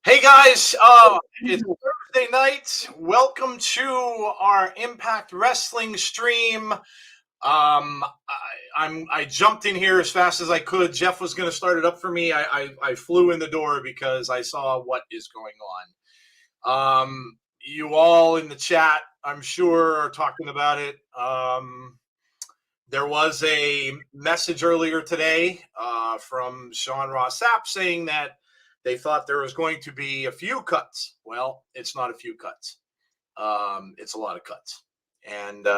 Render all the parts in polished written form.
Hey guys, it's Thursday night. Welcome to our Impact Wrestling stream. I jumped in here as fast as I could. Jeff was going to start it up for me. I flew in the door because I saw what is going on. You all in the chat, I'm sure, are talking about it. There was a message earlier today from Sean Ross Sapp saying that they thought there was going to be a few cuts. Well, it's not a few cuts. It's a lot of cuts. And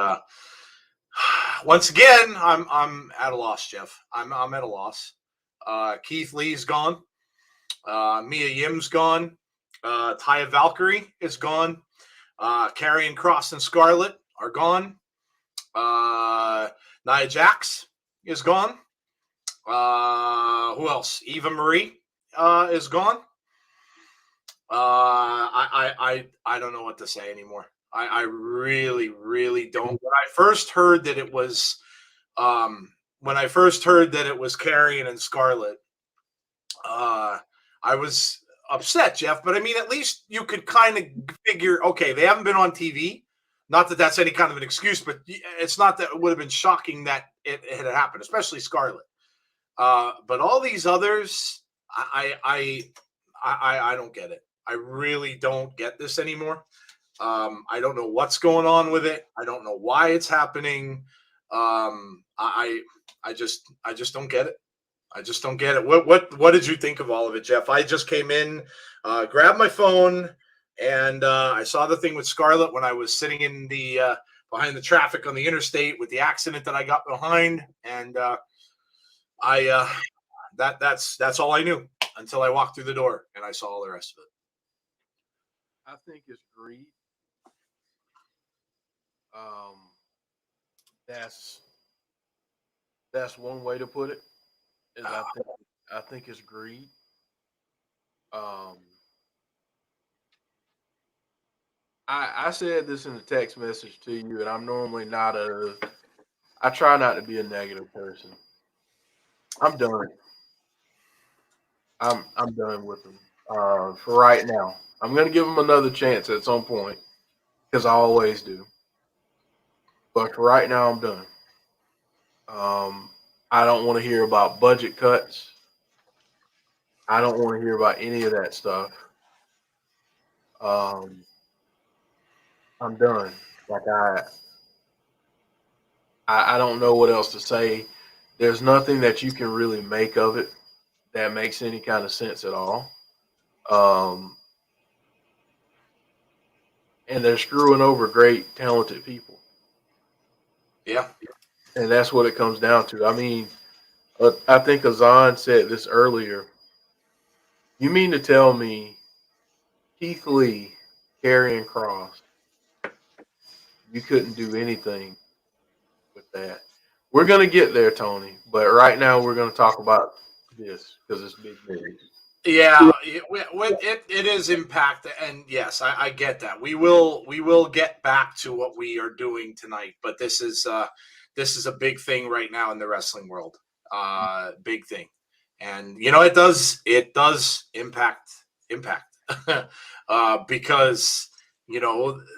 once again, I'm at a loss, Jeff. I'm at a loss. Keith Lee's gone. Mia Yim's gone. Taya Valkyrie is gone. Karrion Kross and Scarlett are gone. Nia Jax is gone. Who else? Eva Marie is gone. I don't know what to say anymore. I really, really don't. When I first heard that it was Karrion and Scarlett, I was upset, Jeff. But I mean, at least you could kind of figure, okay, they haven't been on TV. Not that that's any kind of an excuse, but it's not that it would have been shocking that it had happened, especially Scarlett. But all these others, I don't get it. I really don't get this anymore. I don't know what's going on with it. I don't know why it's happening. I I just don't get it. I just don't get it. What did you think of all of it, Jeff? I just came in, grabbed my phone, and I saw the thing with Scarlett when I was sitting in the behind the traffic on the interstate with the accident that I got behind, and that's all I knew until I walked through the door and I saw all the rest of it. I think it's greed. That's one way to put it. Is I think it's greed. I said this in a text message to you, and I'm normally not I try not to be a negative person. I'm done. I'm done with them for right now. I'm gonna give them another chance at some point because I always do. But for right now, I'm done. I don't want to hear about budget cuts. I don't want to hear about any of that stuff. I'm done. Like I don't know what else to say. There's nothing that you can really make of it that makes any kind of sense at all. And they're screwing over great, talented people. Yeah. And that's what it comes down to. I mean, I think Azan said this earlier. You mean to tell me Keith Lee, Karrion Kross, you couldn't do anything with that? We're going to get there, Tony. But right now we're going to talk about this because it's big news. Yeah, it is Impact, and yes, I get that. We will get back to what we are doing tonight, but this is a big thing right now in the wrestling world. Big thing, and it does impact because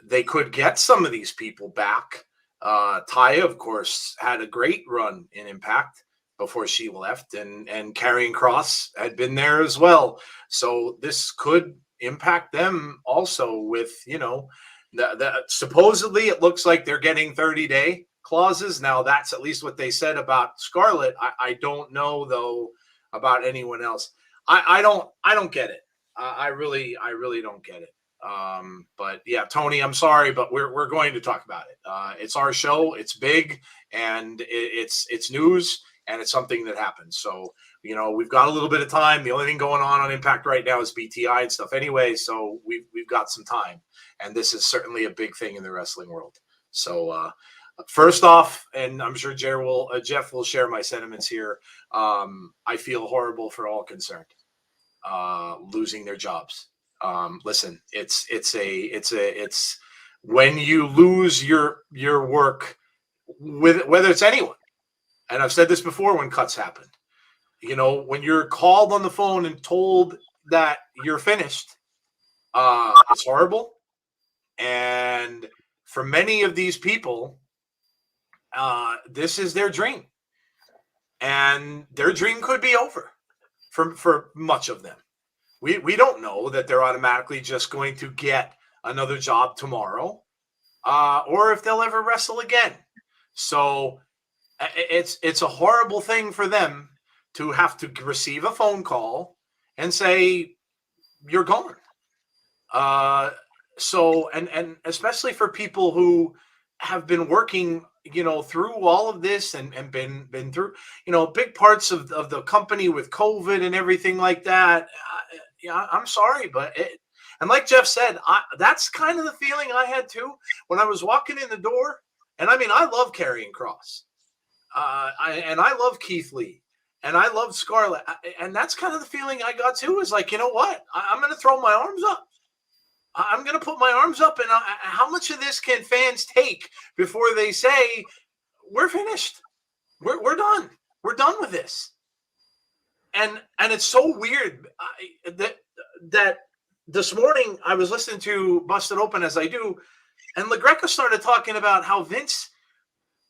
they could get some of these people back. Taya, of course, had a great run in Impact before she left, and Karrion Kross had been there as well. So this could impact them also with, supposedly it looks like they're getting 30-day clauses. Now that's at least what they said about Scarlett. I don't know though about anyone else. I don't get it. I really don't get it. But yeah, Tony, I'm sorry, but we're going to talk about it. It's our show. It's big, and it's news. And it's something that happens. So, we've got a little bit of time. The only thing going on Impact right now is BTI and stuff anyway. So we've got some time. And this is certainly a big thing in the wrestling world. So first off, and I'm sure Jeff will share my sentiments here. I feel horrible for all concerned losing their jobs. Listen, it's when you lose your work with whether it's anyone. And I've said this before when cuts happen. When you're called on the phone and told that you're finished, it's horrible. And for many of these people, this is their dream. And their dream could be over for much of them. We don't know that they're automatically just going to get another job tomorrow or if they'll ever wrestle again. So it's a horrible thing for them to have to receive a phone call and say you're gone. So and especially for people who have been working, through all of this and been through, big parts of the company with COVID and everything like that. I'm sorry, but and like Jeff said, that's kind of the feeling I had too when I was walking in the door. And I mean, I love Karrion Kross. And I love Keith Lee, and I love Scarlett, and that's kind of the feeling I got too. Is like, you know what? I'm going to throw my arms up. I'm going to put my arms up, and how much of this can fans take before they say we're finished? We're done. We're done with this. And it's so weird that this morning I was listening to Busted Open as I do, and LaGreca started talking about how Vince,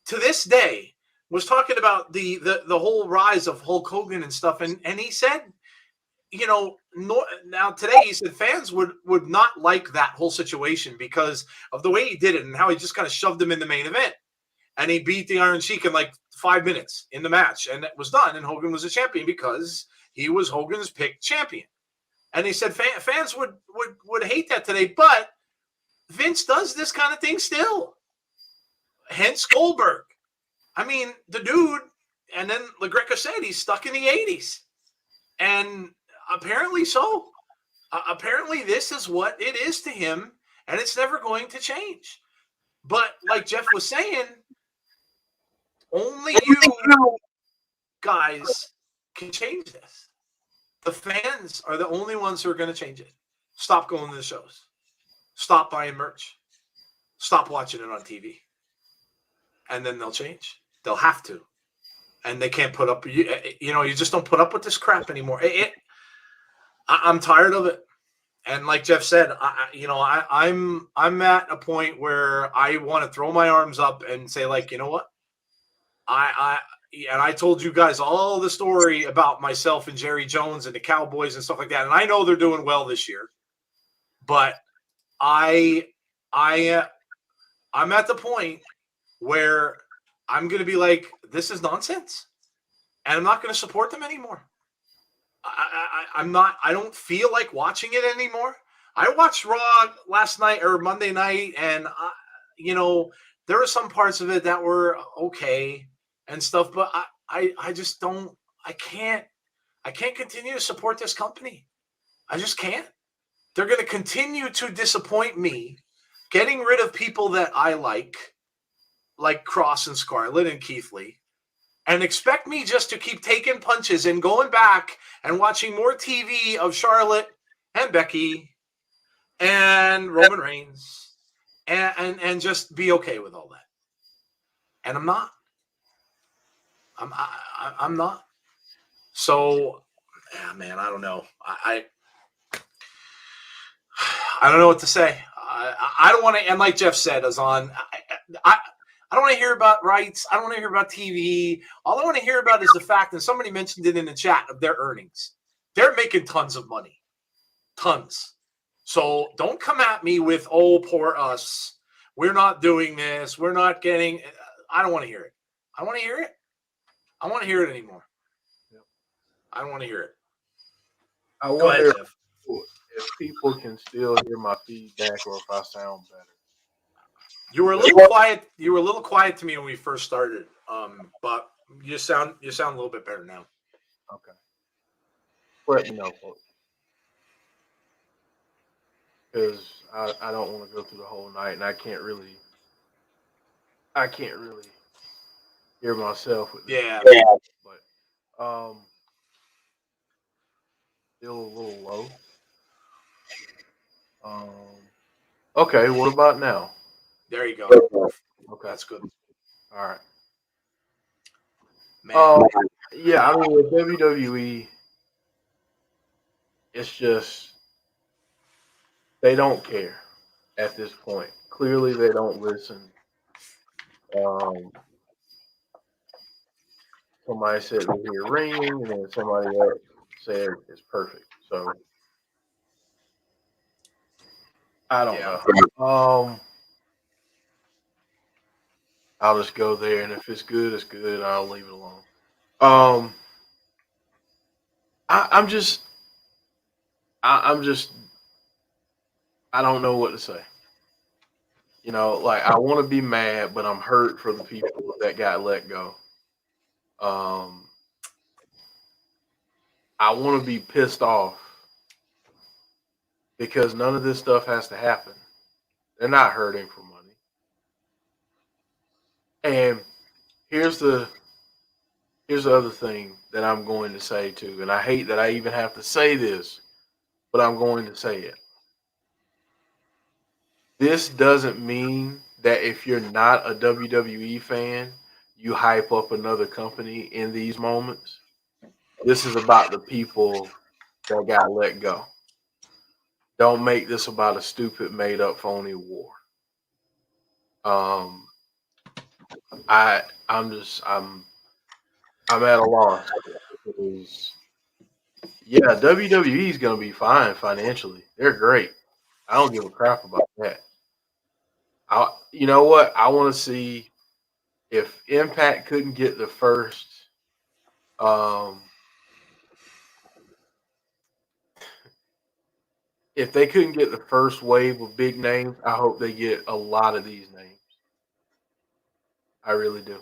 to this day, was talking about the whole rise of Hulk Hogan and stuff. And he said, now today he said fans would not like that whole situation because of the way he did it and how he just kind of shoved him in the main event. And he beat the Iron Sheik in like 5 minutes in the match, and it was done, and Hogan was a champion because he was Hogan's picked champion. And they said fans would hate that today, but Vince does this kind of thing still. Hence Goldberg. I mean, the dude, and then LaGreca said he's stuck in the 80s. And apparently so. Apparently this is what it is to him, and it's never going to change. But like Jeff was saying, only you guys can change this. The fans are the only ones who are going to change it. Stop going to the shows. Stop buying merch. Stop watching it on TV. And then they'll change. They'll have to. And they can't put up, you just don't put up with this crap anymore. I'm tired of it. And like Jeff said, I'm at a point where I want to throw my arms up and say, like, you know what? I told you guys all the story about myself and Jerry Jones and the Cowboys and stuff like that. And I know they're doing well this year, but I'm at the point where I'm going to be like, this is nonsense, and I'm not going to support them anymore. I don't feel like watching it anymore. I watched Raw last night or Monday night, and there were some parts of it that were okay and stuff, but I just don't. I can't continue to support this company. I just can't. They're going to continue to disappoint me, getting rid of people that I like Cross and Scarlett and Keith Lee, and expect me just to keep taking punches and going back and watching more TV of Charlotte and Becky and Roman Reigns and just be okay with all that. And I'm not. I'm not. So, yeah, man, I don't know. I don't know what to say. I don't want to, and like Jeff said, Azan, I don't want to hear about rights. I don't want to hear about TV. All I want to hear about is the fact, and somebody mentioned it in the chat, of their earnings. They're making tons of money. Tons. So don't come at me with, oh, poor us. We're not doing this. We're not getting, I don't want to hear it. I want to hear it. I want to hear it anymore. Yep. I don't want to hear it. I wonder if people can still hear my feedback or if I sound better. You were a little quiet. You were a little quiet to me when we first started, but you sound a little bit better now. Okay. Let me know, folks. Because I don't want to go through the whole night, and I can't really hear myself with this. Yeah. But still a little low. Okay, what about now? There you go. Okay, That's good. All right. Man. Yeah, I mean, with WWE, it's just they don't care at this point. Clearly, they don't listen. Somebody said they hear ringing, and then somebody else said it's perfect. So I don't know. I'll just go there, and if it's good, it's good. I'll leave it alone. I'm just I don't know what to say. Like, I want to be mad, but I'm hurt for the people that got let go. I want to be pissed off because none of this stuff has to happen. They're not hurting for money. And here's the other thing that I'm going to say too, and I hate that I even have to say this, but I'm going to say it. This doesn't mean that if you're not a WWE fan, you hype up another company in these moments. This is about the people that got let go. Don't make this about a stupid, made-up, phony war. I'm at a loss. Because, yeah, WWE is going to be fine financially. They're great. I don't give a crap about that. You know what? I want to see if Impact couldn't get the first, if they couldn't get the first wave of big names, I hope they get a lot of these names. I really do.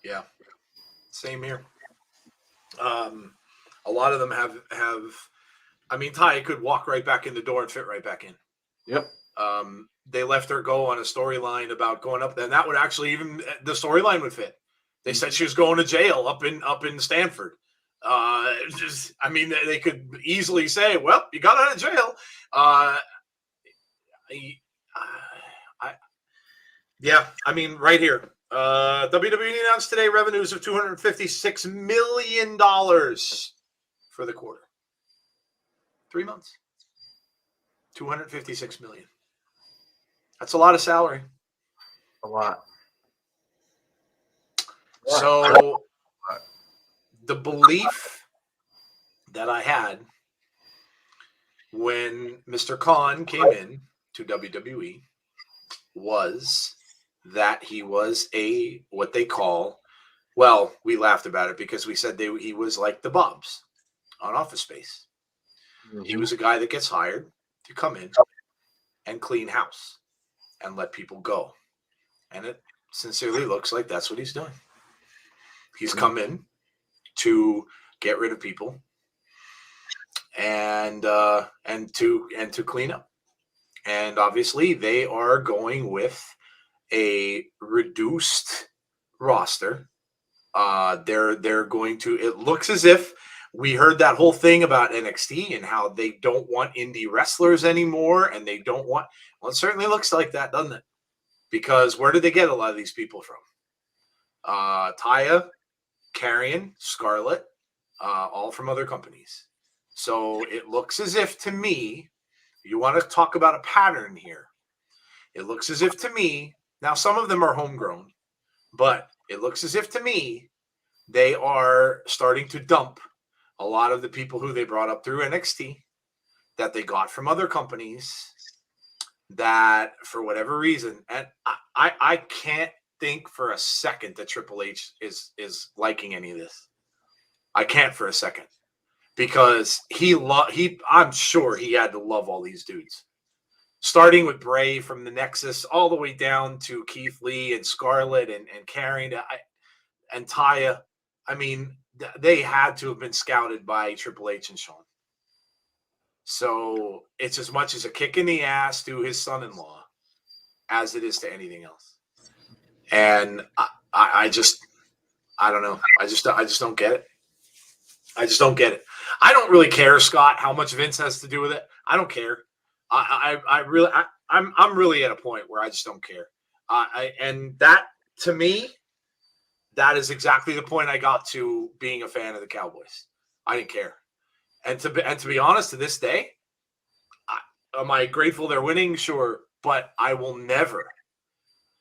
Yeah, same here. A lot of them have. I mean, Ty could walk right back in the door and fit right back in. Yep. They left her go on a storyline about going up there, and that would actually even the storyline would fit. They said she was going to jail up in Stanford. I mean, they could easily say, "Well, you got out of jail." Yeah, I mean, right here. WWE announced today revenues of $256 million for the quarter. 3 months. $256 million. That's a lot of salary. A lot. So the belief that I had when Mr. Khan came in to WWE was that he was what they call, well, we laughed about it because we said he was like the Bobs on Office Space. Mm-hmm. He was a guy that gets hired to come in and clean house and let people go. And it sincerely looks like that's what he's doing. He's come in to get rid of people and to clean up. And obviously they are going with a reduced roster. They're going to, it looks as if we heard that whole thing about NXT and how they don't want indie wrestlers anymore, and they don't want, well, it certainly looks like that, doesn't it? Because where did they get a lot of these people from? Taya, Carrion, Scarlett, all from other companies. So it looks as if, to me, you want to talk about a pattern here. It looks as if, to me, now some of them are homegrown, but it looks as if, to me, they are starting to dump a lot of the people who they brought up through NXT that they got from other companies that, for whatever reason, and I can't think for a second that Triple H is liking any of this. I can't for a second, because I'm sure he had to love all these dudes, starting with Bray from the Nexus all the way down to Keith Lee and Scarlett and Karen and Taya. I mean, they had to have been scouted by Triple H and Shawn. So it's as much as a kick in the ass to his son-in-law as it is to anything else. And I don't know. I just don't get it. I just don't get it. I don't really care, Scott, how much Vince has to do with it. I don't care. I'm really at a point where I just don't care. And that, to me, that is exactly the point I got to being a fan of the Cowboys. I didn't care. And to be honest, to this day, am I grateful they're winning? Sure. But I will never,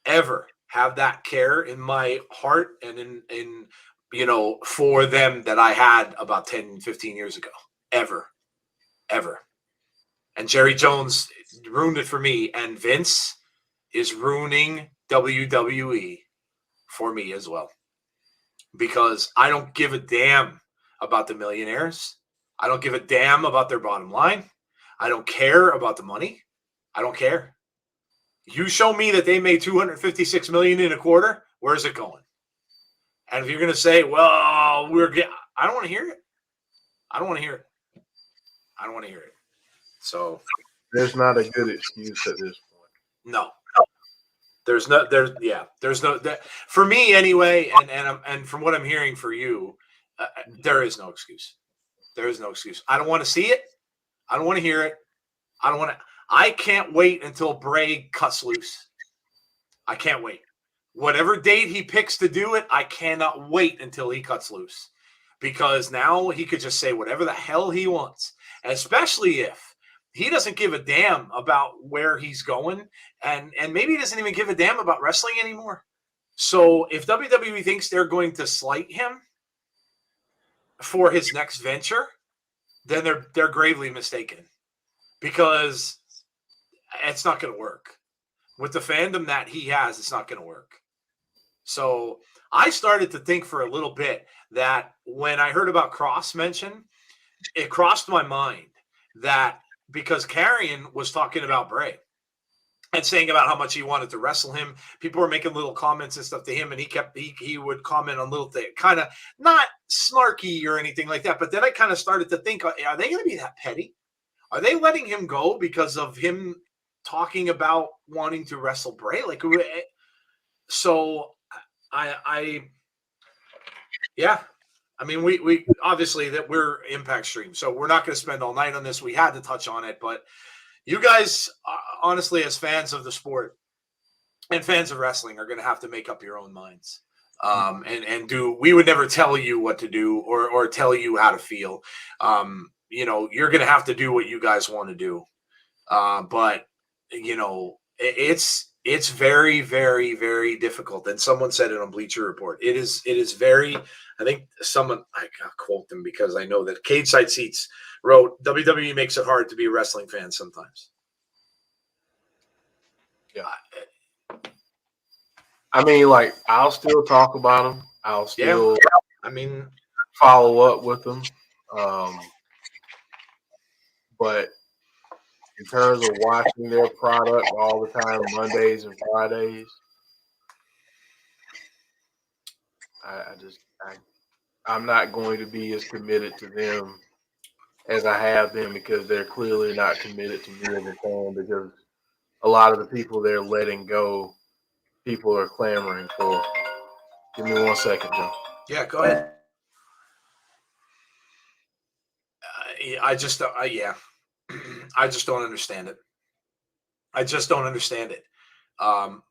ever have that care in my heart and in for them that I had about 10, 15 years ago. Ever. And Jerry Jones ruined it for me. And Vince is ruining WWE for me as well. Because I don't give a damn about the millionaires. I don't give a damn about their bottom line. I don't care about the money. I don't care. You show me that they made $256 million in a quarter, where's it going? And if you're going to say, well, I don't want to hear it. I don't want to hear it. So there's not a good excuse at this point. No. There's no, for me anyway, and from what I'm hearing for you, there is no excuse. There is no excuse. I don't want to see it. I don't want to hear it. I can't wait until Bray cuts loose. I can't wait. Whatever date he picks to do it, I cannot wait until he cuts loose, because now he could just say whatever the hell he wants, especially if he doesn't give a damn about where he's going, and maybe he doesn't even give a damn about wrestling anymore. So if WWE thinks they're going to slight him for his next venture, then they're gravely mistaken, because it's not going to work. With the fandom that he has, it's not going to work. So I started to think for a little bit that when I heard about Cross mention, it crossed my mind that because Carrion was talking about Bray and saying about how much he wanted to wrestle him, people were making little comments and stuff to him, and he would comment on little things, kind of not snarky or anything like that. But then I kind of started to think, are they going to be that petty? Are they letting him go because of him talking about wanting to wrestle Bray? Like, so yeah. I mean, we obviously that we're Impact Stream, so we're not going to spend all night on this. We had to touch on it, but you guys, honestly, as fans of the sport and fans of wrestling, are going to have to make up your own minds. And we would never tell you what to do or tell you how to feel. You're going to have to do what you guys want to do. But it's very, very, very difficult. And someone said it on Bleacher Report. It is very, I think someone, I gotta quote them because I know that Cage Side Seats wrote, WWE makes it hard to be a wrestling fan sometimes. Yeah. I mean, like, I'll still talk about them. I'll still, follow up with them. But in terms of watching their product all the time, Mondays and Fridays, I'm not going to be as committed to them as I have been because they're clearly not committed to me as a fan because a lot of the people they're letting go, people are clamoring for. Give me 1 second, Joe. Yeah, go ahead. I just don't understand it. I just don't understand it.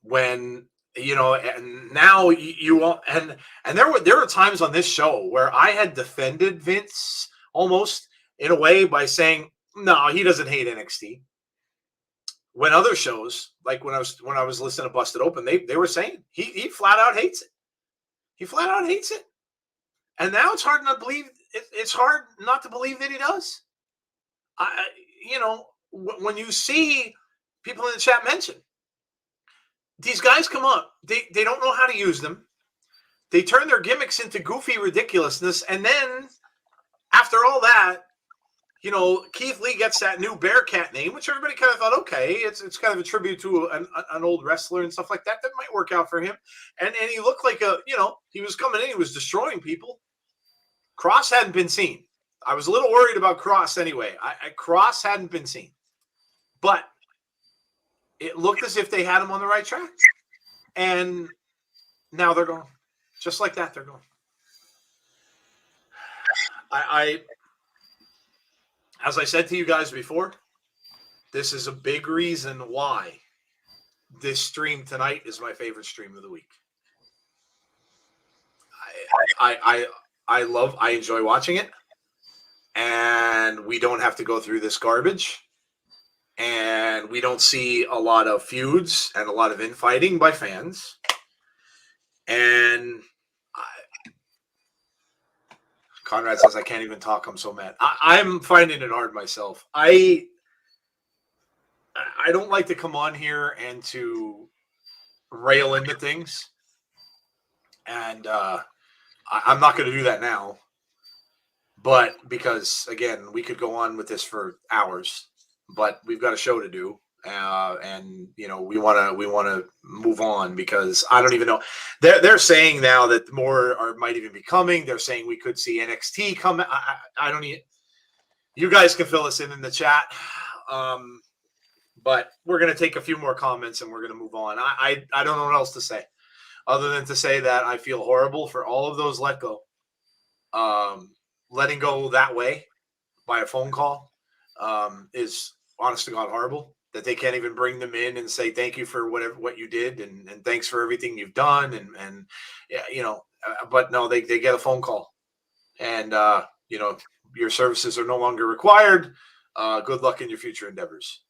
When and now you won't, and there were times on this show where I had defended Vince almost in a way by saying, no, he doesn't hate NXT. When other shows, like when I was listening to Busted Open, they were saying he flat out hates it. He flat out hates it. And now it's hard not to believe. It's hard not to believe that he does. When you see people in the chat mention these guys come up, they don't know how to use them. They turn their gimmicks into goofy ridiculousness, and then after all that, Keith Lee gets that new Bearcat name, which everybody kind of thought, okay, it's kind of a tribute to an old wrestler and stuff like that. That might work out for him. And he looked like he was coming in, he was destroying people. Cross hadn't been seen. I was a little worried about Cross anyway. Cross hadn't been seen. But it looked as if they had him on the right track. And now they're gone. Just like that, they're gone. As I said to you guys before, this is a big reason why this stream tonight is my favorite stream of the week. I enjoy watching it, and we don't have to go through this garbage, and we don't see a lot of feuds and a lot of infighting by fans, and Conrad says, I can't even talk. I'm so mad. I'm finding it hard myself. I don't like to come on here and to rail into things. And I'm not going to do that now. But because, again, we could go on with this for hours. But we've got a show to do. And we want to move on because I don't even know. They're saying now that more might even be coming. They're saying we could see NXT come. I don't even. You guys can fill us in the chat. But we're gonna take a few more comments and we're gonna move on. I don't know what else to say, other than to say that I feel horrible for all of those let go. Letting go that way by a phone call is honest to God horrible. That they can't even bring them in and say thank you for what you did and thanks for everything you've done and but no, they get a phone call and your services are no longer required. Good luck in your future endeavors.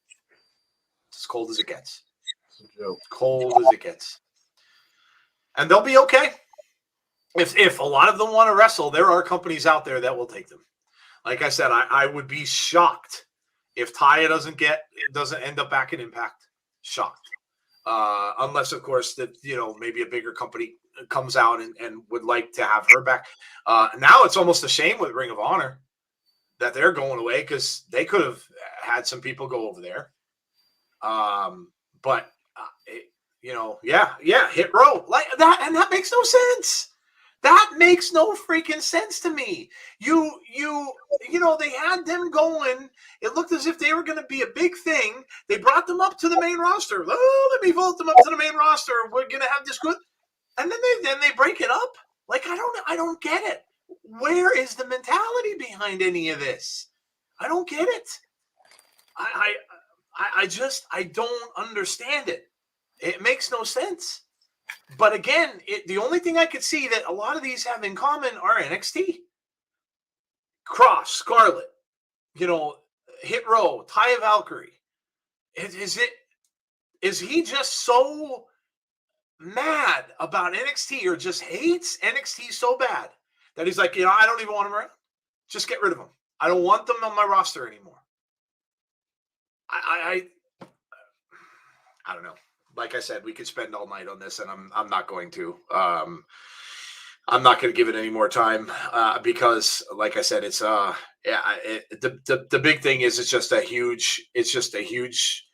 It's as cold as it gets. Cold as it gets. And they'll be okay. If a lot of them want to wrestle, there are companies out there that will take them. Like I said, I would be shocked if Taya doesn't end up back in Impact. Shocked. unless of course that maybe a bigger company comes out and would like to have her back. Now it's almost a shame with Ring of Honor that they're going away, because they could have had some people go over there. But Hit Row like that, and that makes no sense. That makes no freaking sense to me. They had them going. It looked as if they were going to be a big thing. They brought them up to the main roster. Oh, let me vote them up to the main roster. We're going to have this good, and then they break it up. Like I don't get it. Where is the mentality behind any of this? I don't get it. I don't understand it. It makes no sense. But again, the only thing I could see that a lot of these have in common are NXT. Cross, Scarlett, Hit Row, Taya Valkyrie. Is he just so mad about NXT, or just hates NXT so bad that he's like, I don't even want him around. Just get rid of him. I don't want them on my roster anymore. I don't know. Like I said, we could spend all night on this, and I'm not going to. I'm not going to give it any more time because, like I said, it's the big thing is it's just a huge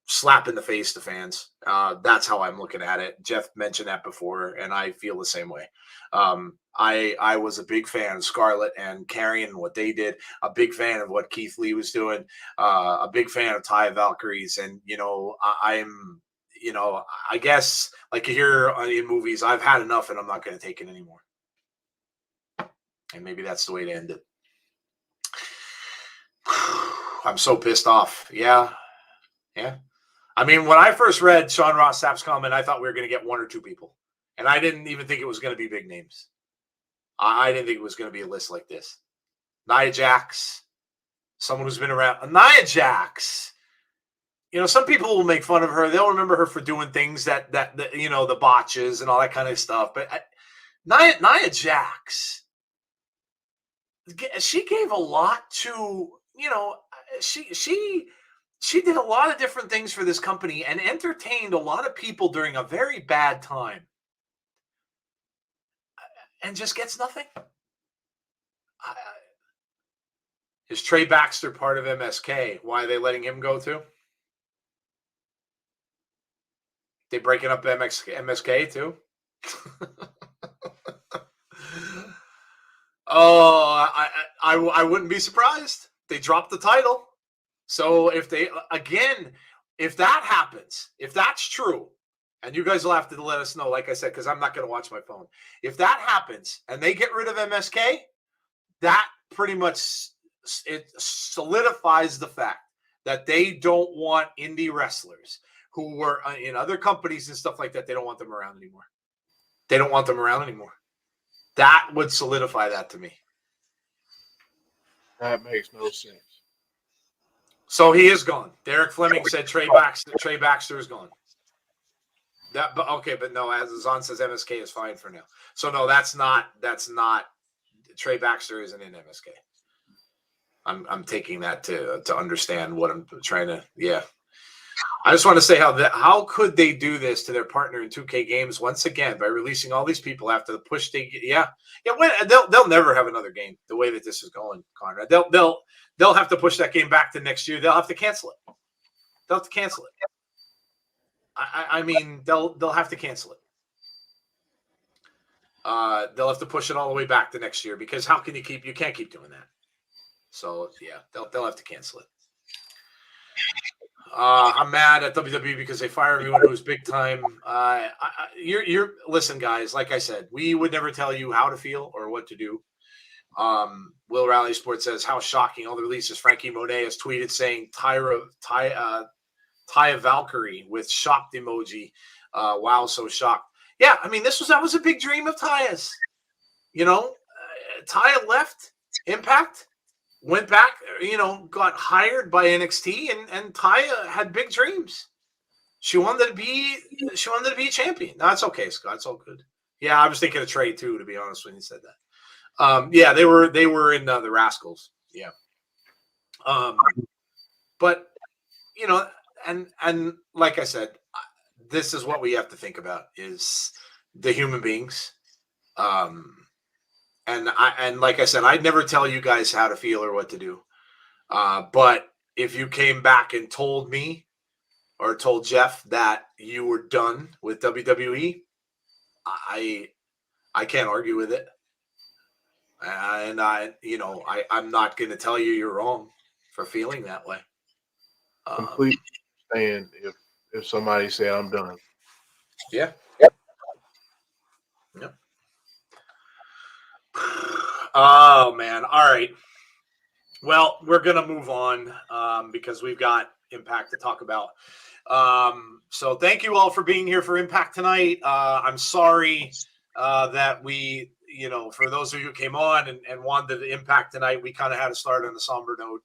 slap in the face to fans. That's how I'm looking at it. Jeff mentioned that before, and I feel the same way. I was a big fan of Scarlett and Carrion, what they did. A big fan of what Keith Lee was doing. A big fan of Taya Valkyries, and I guess like you hear in movies, I've had enough and I'm not going to take it anymore. And maybe that's the way to end it. I'm so pissed off. Yeah. I mean, when I first read Sean Ross Sapp's comment, I thought we were going to get one or two people. And I didn't even think it was going to be big names. I didn't think it was going to be a list like this. Nia Jax, someone who's been around. Nia Jax. Some people will make fun of her. They'll remember her for doing things that the botches and all that kind of stuff. But Nia Jax, she gave a lot to, she did a lot of different things for this company and entertained a lot of people during a very bad time. And just gets nothing. Is Trey Baxter part of MSK? Why are they letting him go too? They breaking up MSK too? Oh, I wouldn't be surprised. They dropped the title. So if that happens, if that's true, and you guys will have to let us know, like I said, because I'm not going to watch my phone. If that happens and they get rid of MSK, that pretty much it solidifies the fact that they don't want indie wrestlers who were in other companies and stuff like that. They don't want them around anymore. That would solidify that to me. That makes no sense. So he is gone. Derek Fleming said Trey Baxter is gone. But no, as Zahn says, MSK is fine for now. So no, that's not Trey Baxter isn't in MSK. I'm taking that to understand what I'm trying to. Yeah, I just want to say how could they do this to their partner in 2K games once again by releasing all these people after the push they get? Yeah. They'll never have another game the way that this is going, Conrad. They'll have to push that game back to next year. They'll have to cancel it. I mean, they'll have to cancel it. They'll have to push it all the way back to next year, because how can you can't keep doing that. So yeah, they'll have to cancel it. I'm mad at WWE because they fire everyone who's big time. Listen, guys, like I said, we would never tell you how to feel or what to do. Will Rally Sports says, how shocking. All the releases. Frankie Monet has tweeted saying Taya Valkyrie with shocked emoji. Wow, so shocked. Yeah, I mean, that was a big dream of Taya's. Taya left Impact, went back, got hired by NXT, and Taya had big dreams. She wanted to be a champion. No, it's okay, Scott. It's all good. Yeah, I was thinking of Trey too, to be honest, when you said that. Yeah, they were in the Rascals. Yeah. But and like I said, this is what we have to think about is the human beings. And like I said, I'd never tell you guys how to feel or what to do. But if you came back and told me or told Jeff that you were done with WWE, I can't argue with it. And I'm not going to tell you you're wrong for feeling that way. Completely understand if somebody said I'm done. Yeah. Yep. Oh man. All right. Well, we're gonna move on because we've got Impact to talk about. So thank you all for being here for Impact tonight. I'm sorry that we, for those of you who came on and wanted the Impact tonight, we kind of had to start on a somber note.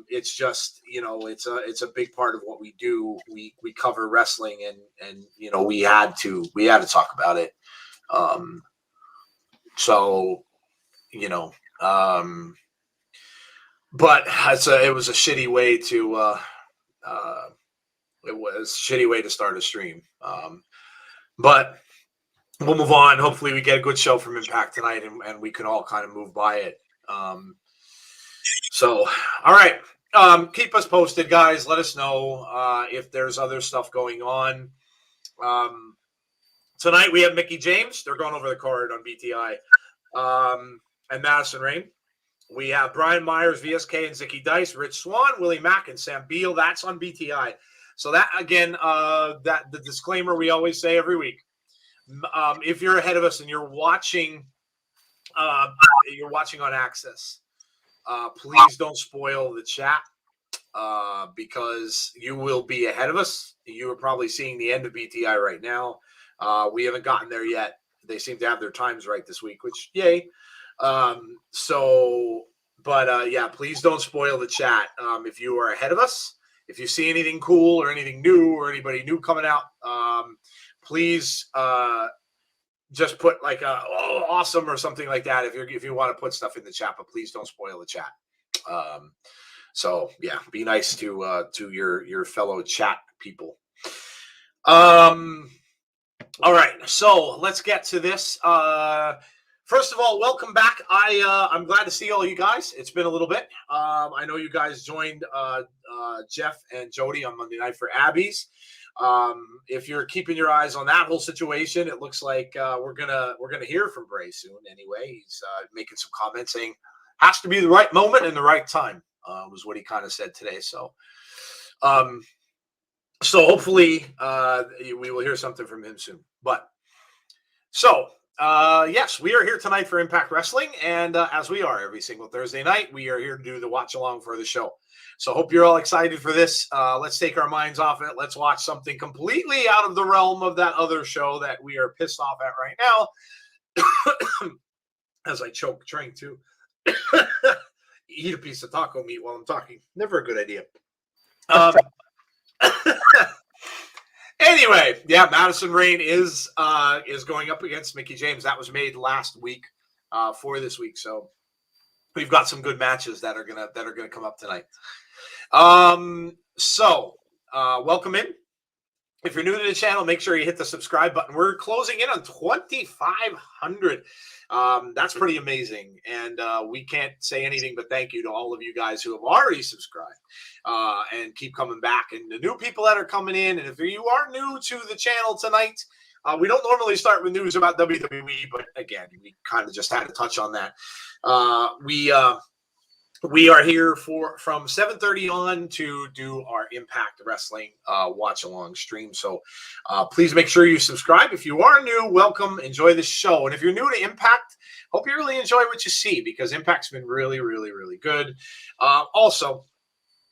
It's just, it's a big part of what we do. We cover wrestling and we had to talk about it. But it was a shitty way to start a stream. But we'll move on. Hopefully we get a good show from Impact tonight and we can all kind of move by it. All right. Keep us posted, guys. Let us know if there's other stuff going on. Tonight we have Mickie James. They're going over the card on BTI. And Madison Rayne. We have Brian Myers, VSK, and Zicky Dice, Rich Swann, Willie Mack, and Sam Beale. That's on BTI. So that, again, that the disclaimer we always say every week. If you're ahead of us and you're watching on Access, please don't spoil the chat because you will be ahead of us. You are probably seeing the end of BTI right now. We haven't gotten there yet. They seem to have their times right this week, which yay. Please don't spoil the chat. If you are ahead of us, if you see anything cool or anything new or anybody new coming out, please just put like awesome or something like that. If you want to put stuff in the chat, but please don't spoil the chat. Be nice to your fellow chat people. All right, so let's get to this. First of all, welcome back. I'm glad to see all you guys. It's been a little bit. I know you guys joined Jeff and Jody on Monday night for Abby's. If you're keeping your eyes on that whole situation, it looks like we're gonna hear from Bray soon. Anyway, he's making some comments saying has to be the right moment and the right time. Was what he kind of said today. So hopefully we will hear something from him soon. Yes, we are here tonight for Impact Wrestling, and as we are every single Thursday night, we are here to do the watch along for the show. So hope you're all excited for this. Let's take our minds off it. Let's watch something completely out of the realm of that other show that we are pissed off at right now. As I choke trying to eat a piece of taco meat while I'm talking. Never a good idea. Anyway, yeah, Madison Rayne is going up against Mickie James. That was made last week for this week, so we've got some good matches that are gonna come up tonight. Welcome in. If you're new to the channel, make sure you hit the subscribe button. We're closing in on 2,500. That's pretty amazing. And we can't say anything but thank you to all of you guys who have already subscribed and keep coming back. And the new people that are coming in. And if you are new to the channel tonight, we don't normally start with news about WWE, but again, we kind of just had to touch on that. We are here from 7:30 on to do our Impact Wrestling watch along stream. So please make sure you subscribe. If you are new, welcome. Enjoy the show. And if you're new to Impact, hope you really enjoy what you see because Impact's been really, really, really good. Also,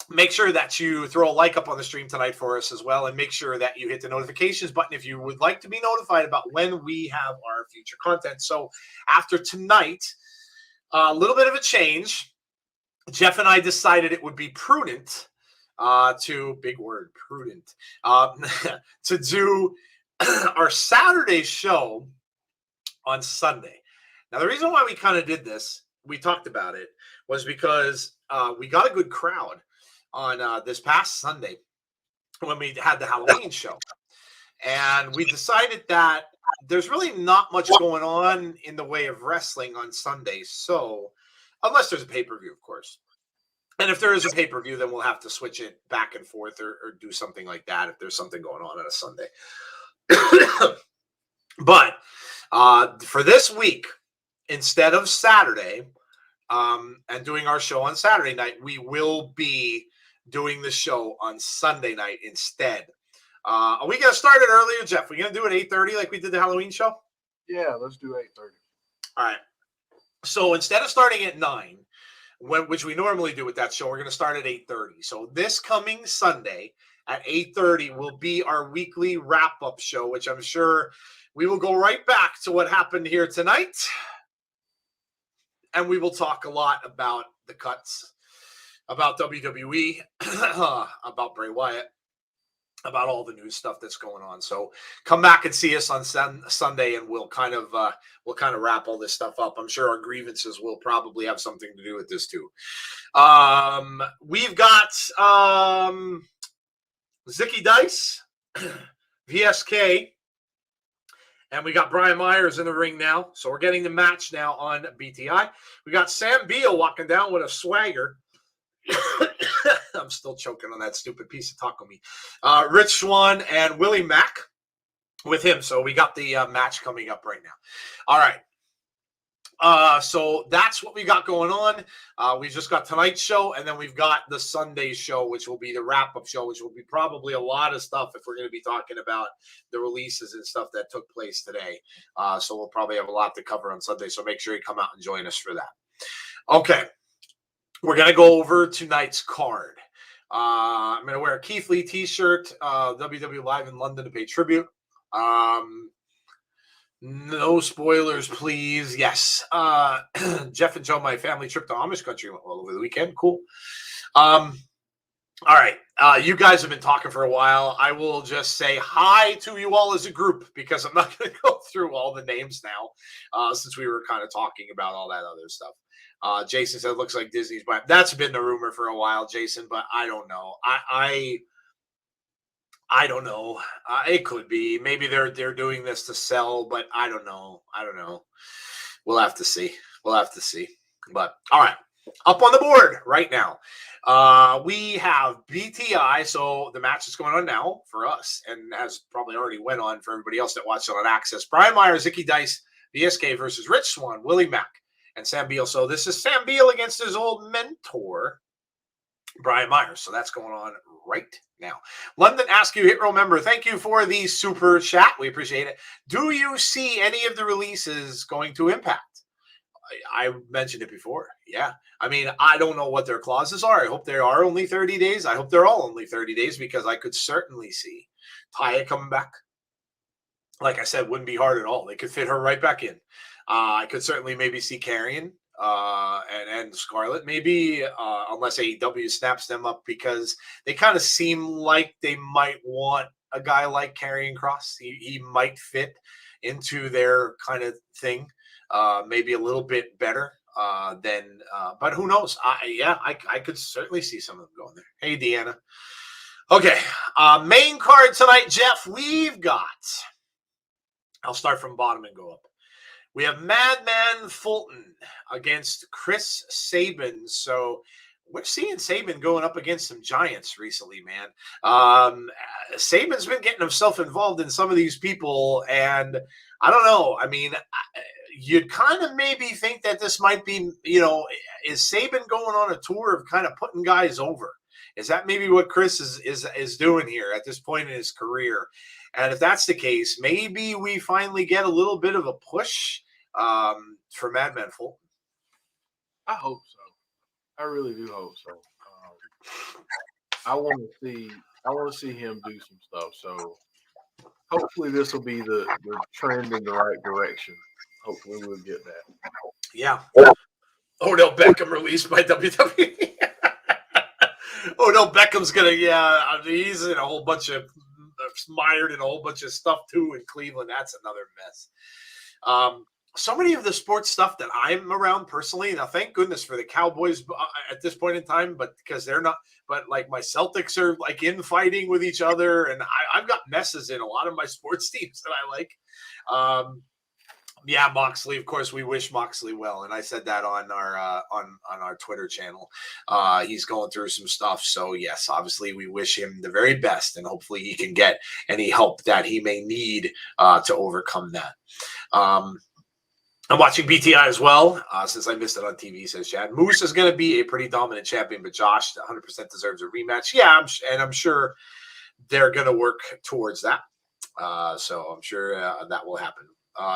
make sure that you throw a like up on the stream tonight for us as well. And make sure that you hit the notifications button if you would like to be notified about when we have our future content. So after tonight, a little bit of a change. Jeff and I decided it would be prudent prudent, to do our Saturday show on Sunday. Now, the reason why we kind of did this, we talked about it, was because we got a good crowd on this past Sunday when we had the Halloween show. And we decided that there's really not much going on in the way of wrestling on Sunday. So, unless there's a pay-per-view, of course. And if there is a pay-per-view, then we'll have to switch it back and forth or do something like that if there's something going on a Sunday. But for this week, instead of Saturday and doing our show on Saturday night, we will be doing the show on Sunday night instead. Are we going to start it earlier, Jeff? Are we going to do it 8:30 like we did the Halloween show? Yeah, let's do 8:30. All right. So instead of starting at 9, which we normally do with that show, we're going to start at 8:30. So this coming Sunday at 8:30 will be our weekly wrap-up show, which I'm sure we will go right back to what happened here tonight. And we will talk a lot about the cuts, about WWE, about Bray Wyatt, about all the new stuff that's going on. So come back and see us on Sunday, and we'll kind of wrap all this stuff up. I'm sure our grievances will probably have something to do with this too. We've got Zicky Dice, VSK, and we got Brian Myers in the ring now. So we're getting the match now on BTI. We got Sam Beale walking down with a swagger. I'm still choking on that stupid piece of taco meat. Rich Swann and Willie Mack with him. So we got the match coming up right now. All right. So that's what we got going on. We just got tonight's show, and then we've got the Sunday show, which will be the wrap-up show, which will be probably a lot of stuff if we're going to be talking about the releases and stuff that took place today. So we'll probably have a lot to cover on Sunday, so make sure you come out and join us for that. Okay. We're going to go over tonight's card. I'm going to wear a Keith Lee t-shirt, WWE Live in London to pay tribute. No spoilers, please. Yes. Jeff and Joe, my family trip to Amish country went well over the weekend. Cool. All right. You guys have been talking for a while. I will just say hi to you all as a group because I'm not going to go through all the names now since we were kind of talking about all that other stuff. Jason said, looks like Disney's buying. That's been the rumor for a while, Jason, but I don't know. I don't know. It could be. Maybe they're doing this to sell, but I don't know. We'll have to see. But all right, up on the board right now. We have BTI, so the match is going on now for us, and as probably already went on for everybody else that watched it on Access. Brian Myers, Zicky Dice, VSK versus Rich Swann, Willie Mack, and Sam Beale. So this is Sam Beale against his old mentor, Brian Myers. So that's going on right now. London Ask You Hit Row member, thank you for the super chat. We appreciate it. Do you see any of the releases going to Impact? I mentioned it before. Yeah. I mean, I don't know what their clauses are. I hope they are only 30 days. I hope they're all only 30 days because I could certainly see Taya coming back. Like I said, wouldn't be hard at all. They could fit her right back in. I could certainly maybe see Carrion and Scarlett maybe, unless AEW snaps them up because they kind of seem like they might want a guy like Karrion Kross. He might fit into their kind of thing, maybe a little bit better than, but who knows? I could certainly see some of them going there. Hey, Deanna. Okay, main card tonight, Jeff. We've got, I'll start from bottom and go up. We have Madman Fulton against Chris Sabin. So we're seeing Sabin going up against some giants recently, man. Sabin's been getting himself involved in some of these people, and I don't know. I mean, you'd kind of maybe think that this might be, is Sabin going on a tour of kind of putting guys over? Is that maybe what Chris is doing here at this point in his career? And if that's the case, maybe we finally get a little bit of a push for Madman Fulton. I hope so. I really do hope so. I want to see him do some stuff. So hopefully this will be the trend in the right direction. Hopefully we'll get that. Yeah. Odell Beckham released by WWE. Odell Beckham's he's in a whole bunch of mired in a whole bunch of stuff too in Cleveland. That's another mess. so many of the sports stuff that I'm around personally, now thank goodness for the Cowboys at this point in time, but because they're not, but like my Celtics are like infighting with each other, and I've got messes in a lot of my sports teams that I like. Yeah, Moxley. Of course, we wish Moxley well, and I said that on our Twitter channel. He's going through some stuff, so yes, obviously we wish him the very best, and hopefully he can get any help that he may need to overcome that. I'm watching BTI as well, since I missed it on TV, says Chad. Moose is going to be a pretty dominant champion, but Josh 100% deserves a rematch. Yeah, I'm sure they're going to work towards that. So I'm sure that will happen.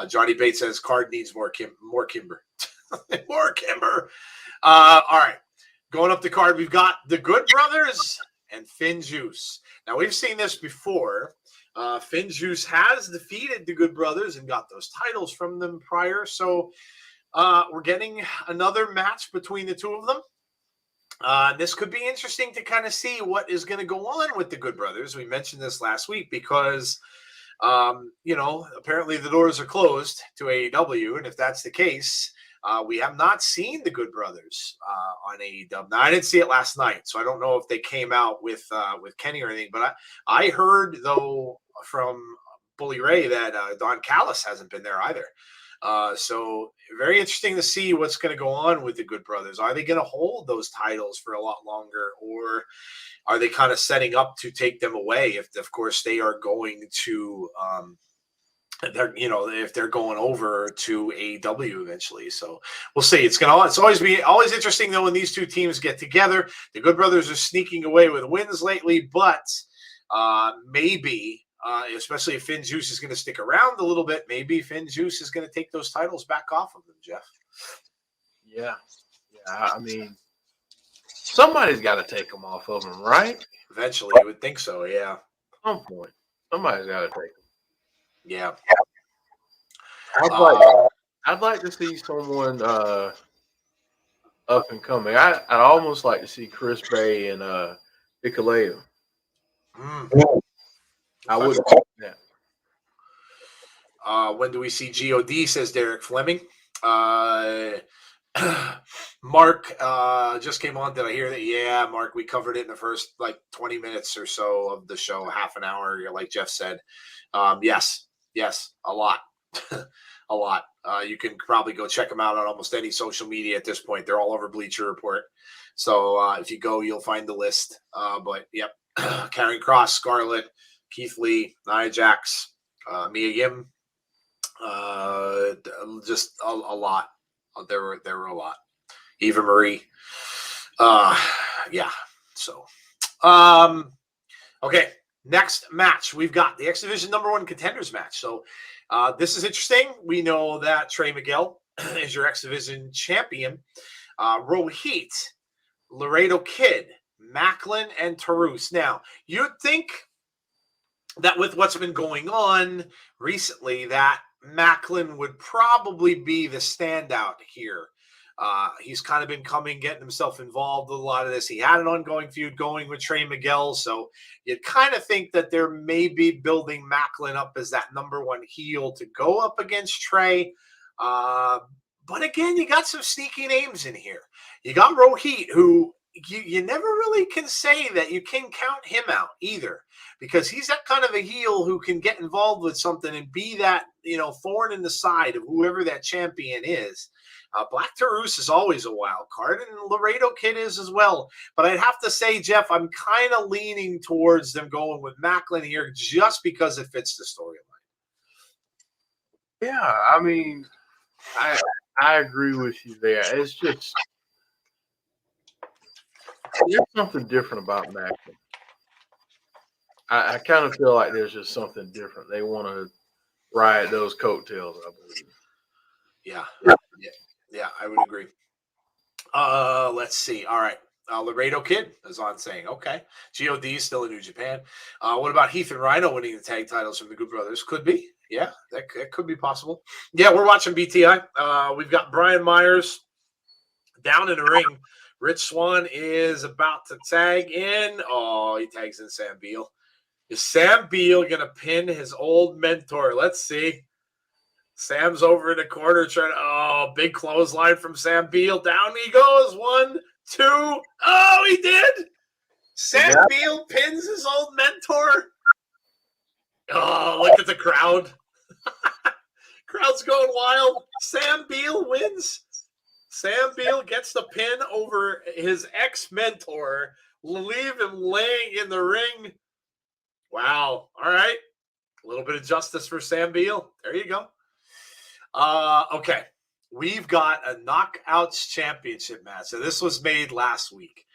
Johnny Bates says Card needs more Kimber. More Kimber. All right. Going up the card, we've got the Good Brothers and Finjuice. Now, we've seen this before. Finjuice has defeated the Good Brothers and got those titles from them prior. So we're getting another match between the two of them. This could be interesting to kind of see what is going to go on with the Good Brothers. We mentioned this last week because, apparently the doors are closed to AEW. And if that's the case, we have not seen the Good Brothers on AEW. Now, I didn't see it last night, so I don't know if they came out with Kenny or anything. But I heard, though, from Bully Ray that Don Callis hasn't been there either. So very interesting to see what's going to go on with the Good Brothers. Are they going to hold those titles for a lot longer, or are they kind of setting up to take them away if, of course, they are going to if they're going over to AEW eventually. So we'll see. It's always interesting though when these two teams get together. The Good Brothers are sneaking away with wins lately, but maybe especially if Finjuice is going to stick around a little bit, maybe Finjuice is going to take those titles back off of them, Jeff. Yeah. I mean, somebody's got to take them off of them, right? Eventually, you would think so. Yeah. At some point, somebody's got to take them. Yeah. I'd like to see someone up and coming. I'd almost like to see Chris Bay and Hikuleo. I would that. When do we see GOD, says Derek Fleming. Mark just came on. Did I hear that? Yeah, Mark, we covered it in the first 20 minutes or so of the show, half an hour, like Jeff said. Yes, a lot. A lot. You can probably go check them out on almost any social media at this point. They're all over Bleacher Report. So if you go, you'll find the list. But yep, Karrion Kross, Scarlett, Keith Lee, Nia Jax, Mia Yim, just a lot. There were a lot. Eva Marie. Yeah. So, okay. Next match, we've got the X Division #1 Contenders match. So this is interesting. We know that Trey Miguel is your X Division champion. Rohit, Laredo Kid, Maclin, and Taurus. Now, you'd think that with what's been going on recently, that Maclin would probably be the standout here. He's kind of been getting himself involved with a lot of this. He had an ongoing feud going with Trey Miguel, so you'd kind of think that they're maybe building Maclin up as that #1 heel to go up against Trey. But again, you got some sneaky names in here. You got Rohit, who you never really can say that you can count him out either, because he's that kind of a heel who can get involved with something and be that, thorn in the side of whoever that champion is. Black Taurus is always a wild card, and Laredo Kid is as well. But I'd have to say, Jeff, I'm kind of leaning towards them going with Maclin here just because it fits the storyline. Yeah, I mean, I agree with you there. It's just there's something different about Maclin. I kind of feel like there's just something different. They want to ride those coattails, I believe. Yeah, I would agree. Let's see. All right. Laredo Kid is on saying, okay. GOD is still in New Japan. What about Heath and Rhino winning the tag titles from the Good Brothers? Could be. Yeah, that could be possible. Yeah, we're watching BTI. We've got Brian Myers down in the ring. Rich Swann is about to tag in. Oh, he tags in Sam Beale. Is Sam Beale going to pin his old mentor? Let's see. Sam's over in the corner trying to, big clothesline from Sam Beale. Down he goes. 1, 2. Oh, he did. Sam Beale pins his old mentor. Oh, look at the crowd. Crowd's going wild. Sam Beale wins. Sam Beale gets the pin over his ex-mentor. Leave him laying in the ring. Wow. All right. A little bit of justice for Sam Beale. There you go. Okay. We've got a Knockouts Championship match. So this was made last week.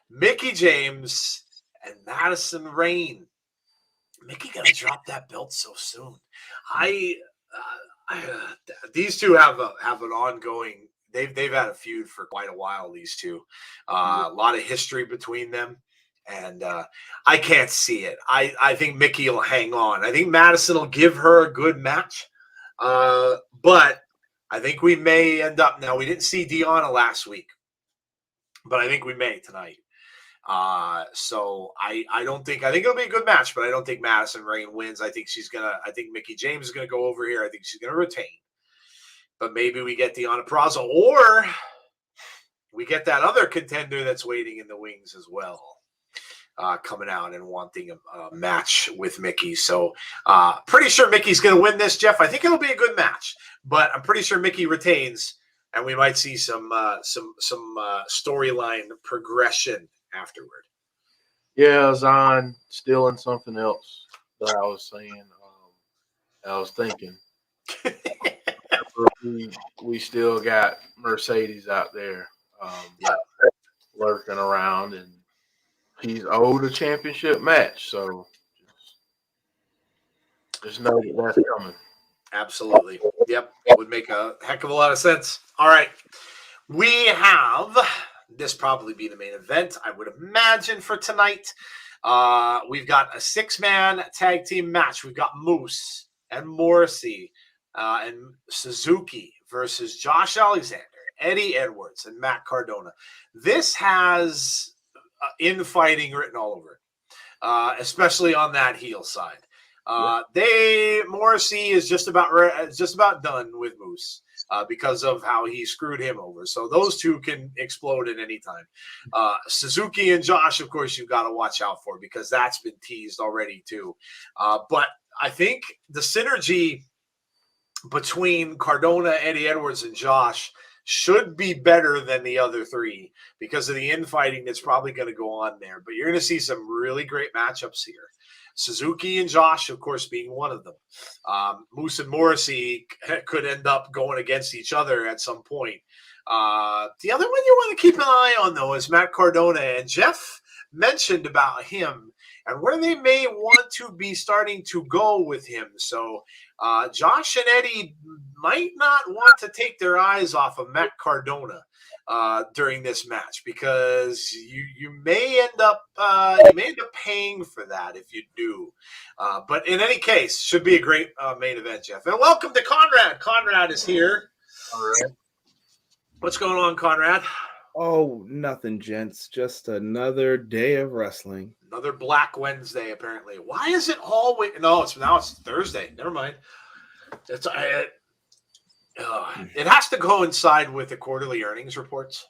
Mickie James and Madison Rayne. Mickie gonna drop that belt so soon. These two have an ongoing. They've had a feud for quite a while. These two, a lot of history between them, and I can't see it. I think Mickie will hang on. I think Madison will give her a good match, but I think we may end up. Now we didn't see Deanna last week, but I think we may tonight. So I think it'll be a good match, but I don't think Madison Rayne wins. I think Mickie James is gonna go over here. I think she's gonna retain. But maybe we get Deanna Purrazzo, or we get that other contender that's waiting in the wings as well, coming out and wanting a match with Mickie. So pretty sure Mickey's going to win this, Jeff. I think it'll be a good match, but I'm pretty sure Mickie retains, and we might see some storyline progression afterward. Yeah, Zahn stealing something else that I was saying. I was thinking. We still got Mercedes out there lurking around, and he's owed a championship match, so just know that's coming. Absolutely. Yep. Would make a heck of a lot of sense. All right. We have this probably be the main event, I would imagine, for tonight. We've got a 6-man tag team match. We've got Moose and Morrissey and Suzuki versus Josh Alexander, Eddie Edwards, and Mack Cardona. This has infighting written all over it, especially on that heel side. Morrissey is just about done with Moose because of how he screwed him over. So those two can explode at any time. Suzuki and Josh, of course, you've got to watch out for because that's been teased already too. But I think the synergy between Cardona, Eddie Edwards, and Josh should be better than the other three because of the infighting that's probably going to go on there. But you're going to see some really great matchups here. Suzuki and Josh, of course, being one of them. Moose and Morrissey could end up going against each other at some point. The other one you want to keep an eye on, though, is Mack Cardona. And Jeff mentioned about him and where they may want to be starting to go with him. So Josh and Eddie might not want to take their eyes off of Mack Cardona during this match because you may end up paying for that if you do. But in any case, should be a great main event, Jeff. And welcome to Conrad. Conrad is here. All right. What's going on, Conrad? Oh, nothing, gents. Just another day of wrestling. Another Black Wednesday, apparently. Why is it always? No, it's Thursday. Never mind. It has to coincide with the quarterly earnings reports.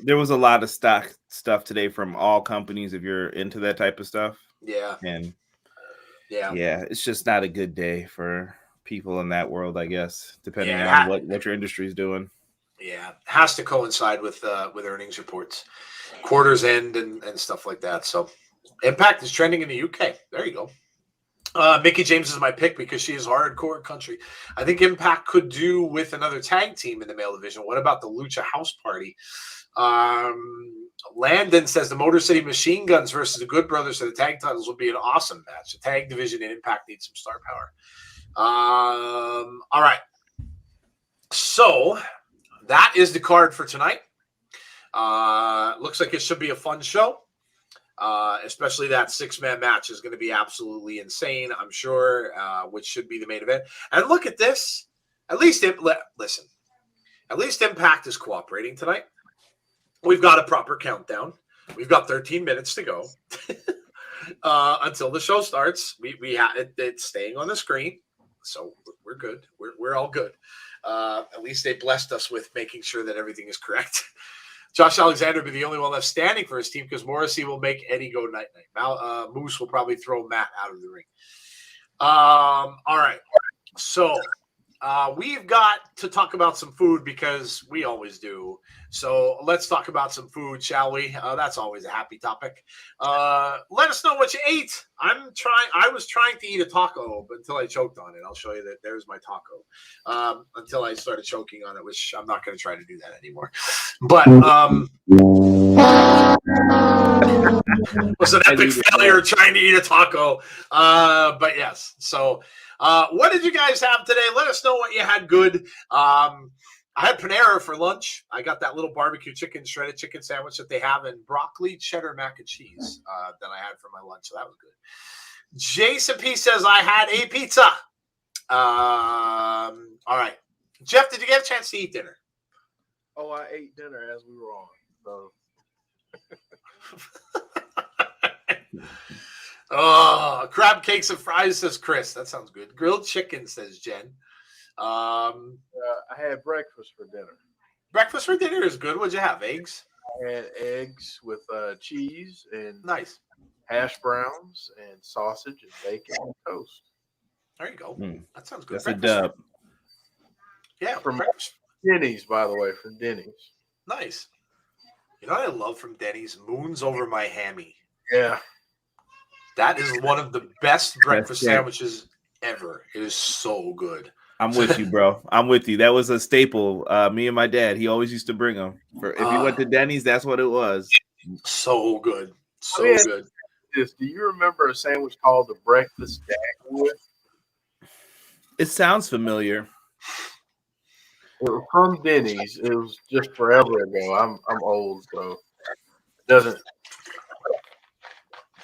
There was a lot of stuff today from all companies. If you're into that type of stuff, yeah, it's just not a good day for people in that world, I guess, depending on what your industry is doing. Yeah, it has to coincide with earnings reports, quarters end, and stuff like that. So, Impact is trending in the UK. There you go. Mickie James is my pick because she is hardcore country. I think Impact could do with another tag team in the male division. What about the Lucha House Party? Landon says the Motor City Machine Guns versus the Good Brothers for the tag titles would be an awesome match. The tag division in Impact needs some star power. All right. So that is the card for tonight. Looks like it should be a fun show. Especially that 6-man match is going to be absolutely insane, I'm sure, which should be the main event. And look at this. At least Impact is cooperating tonight. We've got a proper countdown. We've got 13 minutes to go until the show starts. We have it's staying on the screen. So we're good. We're all good. At least they blessed us with making sure that everything is correct. Josh Alexander will be the only one left standing for his team because Morrissey will make Eddie go night-night. Moose will probably throw Matt out of the ring. All right. So we've got to talk about some food because we always do. So let's talk about some food, shall we? That's always a happy topic. Let us know what you ate. I was trying to eat a taco until I choked on it. I'll show you that there's my taco. Until I started choking on it, which I'm not going to try to do that anymore. But was an epic failure trying to eat a taco. But yes. So what did you guys have today? Let us know what you had good. I had Panera for lunch. I got that little barbecue chicken, shredded chicken sandwich that they have, and broccoli cheddar mac and cheese that I had for my lunch. So that was good. Jason P says I had a pizza. All right. Jeff, did you get a chance to eat dinner? Oh, I ate dinner as we were on. So. Oh, crab cakes and fries, says Chris. That sounds good. Grilled chicken, says Jen. I had breakfast for dinner. Breakfast for dinner is good. What'd you have? Eggs? I had eggs with cheese and nice hash browns and sausage and bacon and toast. There you go. That sounds good. That's breakfast. A dub. Yeah, from Denny's, by the way, from Denny's. Nice. You know what I love from Denny's? Moons over my hammy. Yeah. That is one of the best breakfast sandwiches ever. It is so good. I'm with you, bro. I'm with you. That was a staple. Me and my dad, he always used to bring them. If you went to Denny's, that's what it was. So good. So good. Do you remember a sandwich called the breakfast dagwood? It sounds familiar. It was from Denny's. It was just forever ago. I'm old, so it doesn't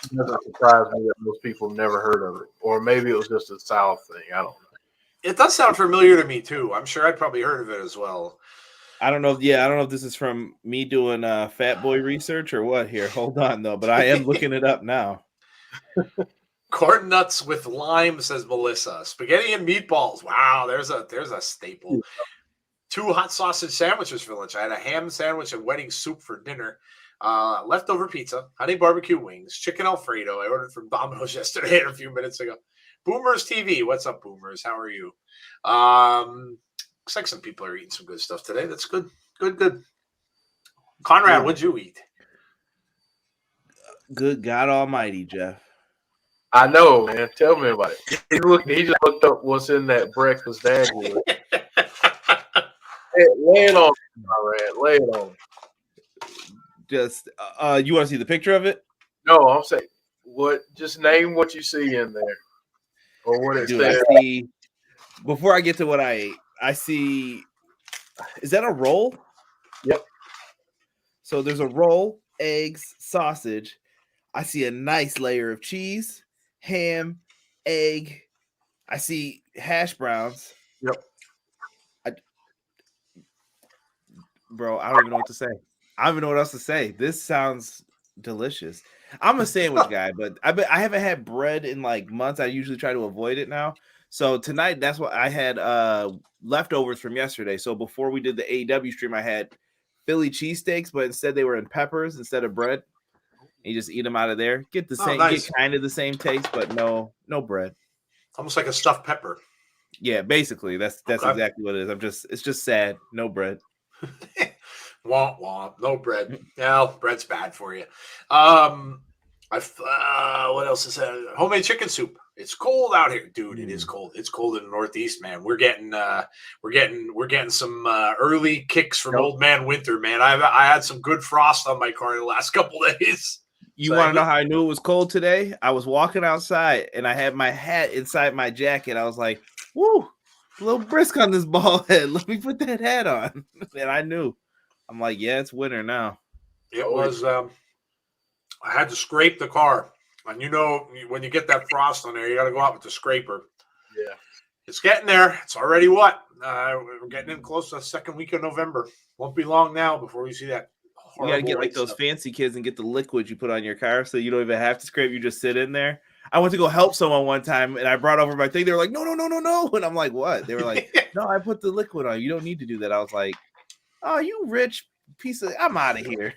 surprise me that most people never heard of it. Or maybe it was just a South thing. I don't know. It does sound familiar to me too. I'm sure I'd probably heard of it as well. I don't know. Yeah, I don't know if this is from me doing fat boy research or what here. Hold on though, but I am looking it up now. Corn nuts with lime, says Melissa. Spaghetti and meatballs. Wow, there's a staple. 2 hot sausage sandwiches for lunch. I had a ham sandwich and wedding soup for dinner. Leftover pizza, honey barbecue wings, chicken Alfredo. I ordered from Domino's yesterday and a few minutes ago. Boomers TV. What's up, Boomers? How are you? Looks like some people are eating some good stuff today. That's good. Good. Conrad, what'd you eat? Good God Almighty, Jeff. I know, man. Tell me about it. He just looked up what's in that breakfast dagwood. Lay it on, Conrad. Lay it on. Just you want to see the picture of it? No, I'm saying just name what you see in there. Or what it says. Before I get to what I ate, I see, is that a roll? Yep. So there's a roll, eggs, sausage. I see a nice layer of cheese, ham, egg. I see hash browns. Yep. Bro, I don't even know what to say. I don't even know what else to say. This sounds delicious. I'm a sandwich guy, but I haven't had bread in like months. I usually try to avoid it now. So tonight, that's what I had leftovers from yesterday. So before we did the AEW stream, I had Philly cheesesteaks, but instead they were in peppers instead of bread. And you just eat them out of there. Get the same, nice. Get kind of the same taste, but no bread. Almost like a stuffed pepper. Yeah, basically that's exactly what it is. It's just sad. No bread. Womp womp. No bread. No, bread's bad for you. What else is that? Homemade chicken soup. It's cold out here, dude. It is cold. It's cold in the Northeast, man. We're getting some early kicks from Old Man Winter, man. I had some good frost on my car in the last couple days. You want to know how I knew it was cold today? I was walking outside and I had my hat inside my jacket. I was like, "Woo, a little brisk on this bald head. Let me put that hat on." And I knew. I'm like, yeah, it's winter now. It was. I had to scrape the car, and you know when you get that frost on there, you got to go out with the scraper. Yeah, it's getting there. It's already what? We're getting in close to the second week of November. Won't be long now before we see that. You gotta get like those fancy kids and get the liquid you put on your car, so you don't even have to scrape. You just sit in there. I went to go help someone one time, and I brought over my thing. They were like, no, and I'm like, what? They were like, no, I put the liquid on. You don't need to do that. I was like, oh, you rich piece of. I'm out of here.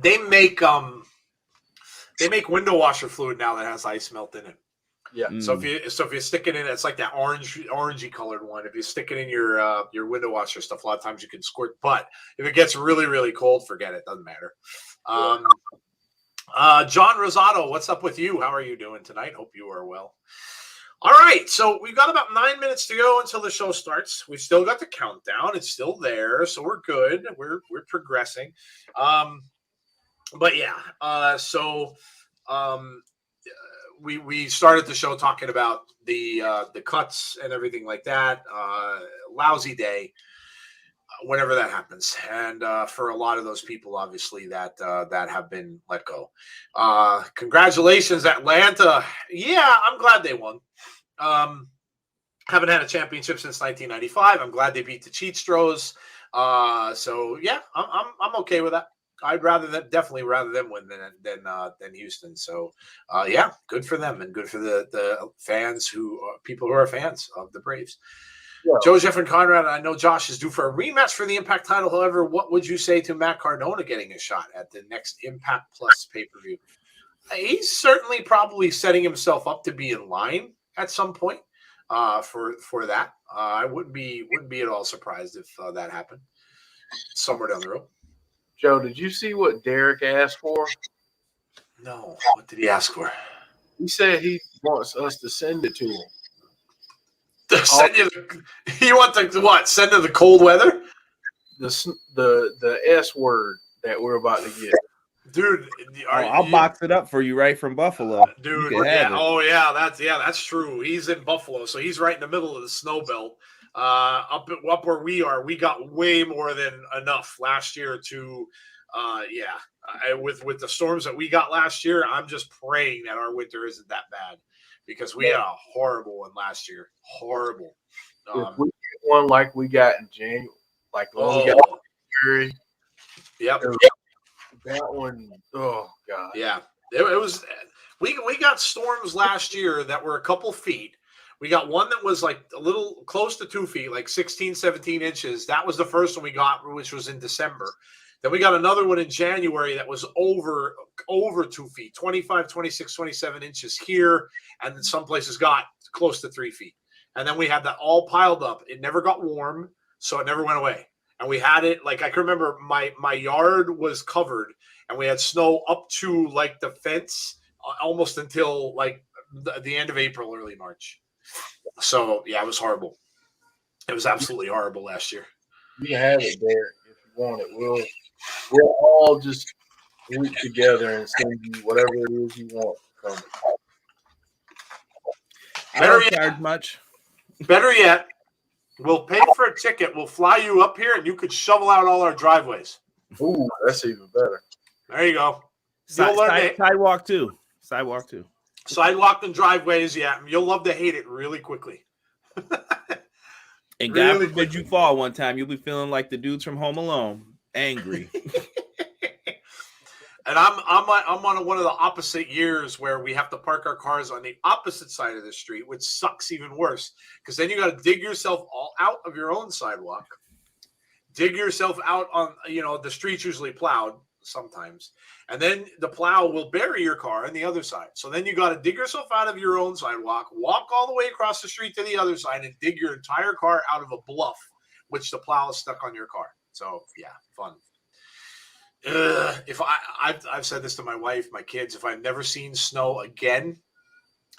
They make window washer fluid now that has ice melt in it. Yeah. So if you stick it in, it's like that orangey colored one. If you stick it in your window washer stuff, a lot of times you can squirt. But if it gets really, really cold, forget it. Doesn't matter. John Rosato, what's up with you? How are you doing tonight? Hope you are well. All right, so we've got about 9 minutes to go until the show starts. We've still got the countdown; it's still there, so we're good. We're progressing. But yeah, we started the show talking about the cuts and everything like that. Lousy day, whenever that happens, and for a lot of those people, obviously that have been let go. Congratulations, Atlanta! Yeah, I'm glad they won. Haven't had a championship since 1995. I'm glad they beat the Cheatstros. So yeah, I'm okay with that. I'd definitely rather them win than Houston. So, yeah, good for them and good for the fans people who are fans of the Braves. Yeah. Joe, Jeff, and Conrad, I know Josh is due for a rematch for the Impact title. However, what would you say to Matt Cardona getting a shot at the next Impact Plus pay-per-view? He's certainly probably setting himself up to be in line at some point for that. I wouldn't be at all surprised if that happened somewhere down the road. Joe, did you see what Derek asked for? No. What did he ask for? He said he wants us to send it to him. You want the what? Send to the cold weather? The S word that we're about to get. Dude, I'll box it up for you right from Buffalo. Dude, yeah. That's true. He's in Buffalo, so he's right in the middle of the snow belt. Up where we are, we got way more than enough last year to, with the storms that we got last year, I'm just praying that our winter isn't that bad because we had a horrible one last year. Horrible. If we get one like we got in January, like the one we got in January. Yep. That one, oh God. Yeah. It was, we got storms last year that were a couple feet. We got one that was like a little close to 2 feet, like 16, 17 inches. That was the first one we got, which was in December. Then we got another one in January that was over 2 feet, 25, 26, 27 inches here. And then some places got close to 3 feet. And then we had that all piled up. It never got warm, so it never went away. And we had it, like I can remember my yard was covered and we had snow up to like the fence almost until like the end of April, early March. So, yeah, it was horrible. It was absolutely horrible last year. You can have it, Derek, if you want it. We'll all just root together and send you whatever it is you want from it. I don't charge much. Better yet, we'll pay for a ticket. We'll fly you up here, and you could shovel out all our driveways. Ooh, that's even better. There you go. Sidewalk too. Sidewalk and driveways, yeah. You'll love to hate it really quickly. And God forbid you fall one time, you'll be feeling like the dudes from Home Alone, angry. And I'm on one of the opposite years where we have to park our cars on the opposite side of the street, which sucks even worse because then you got to dig yourself all out of your own sidewalk, dig yourself out on the street's usually plowed sometimes, and then the plow will bury your car on the other side. So then you got to dig yourself out of your own sidewalk, walk all the way across the street to the other side, and dig your entire car out of a bluff, which the plow is stuck on your car. So yeah, fun. If I've said this to my wife, my kids, if I've never seen snow again,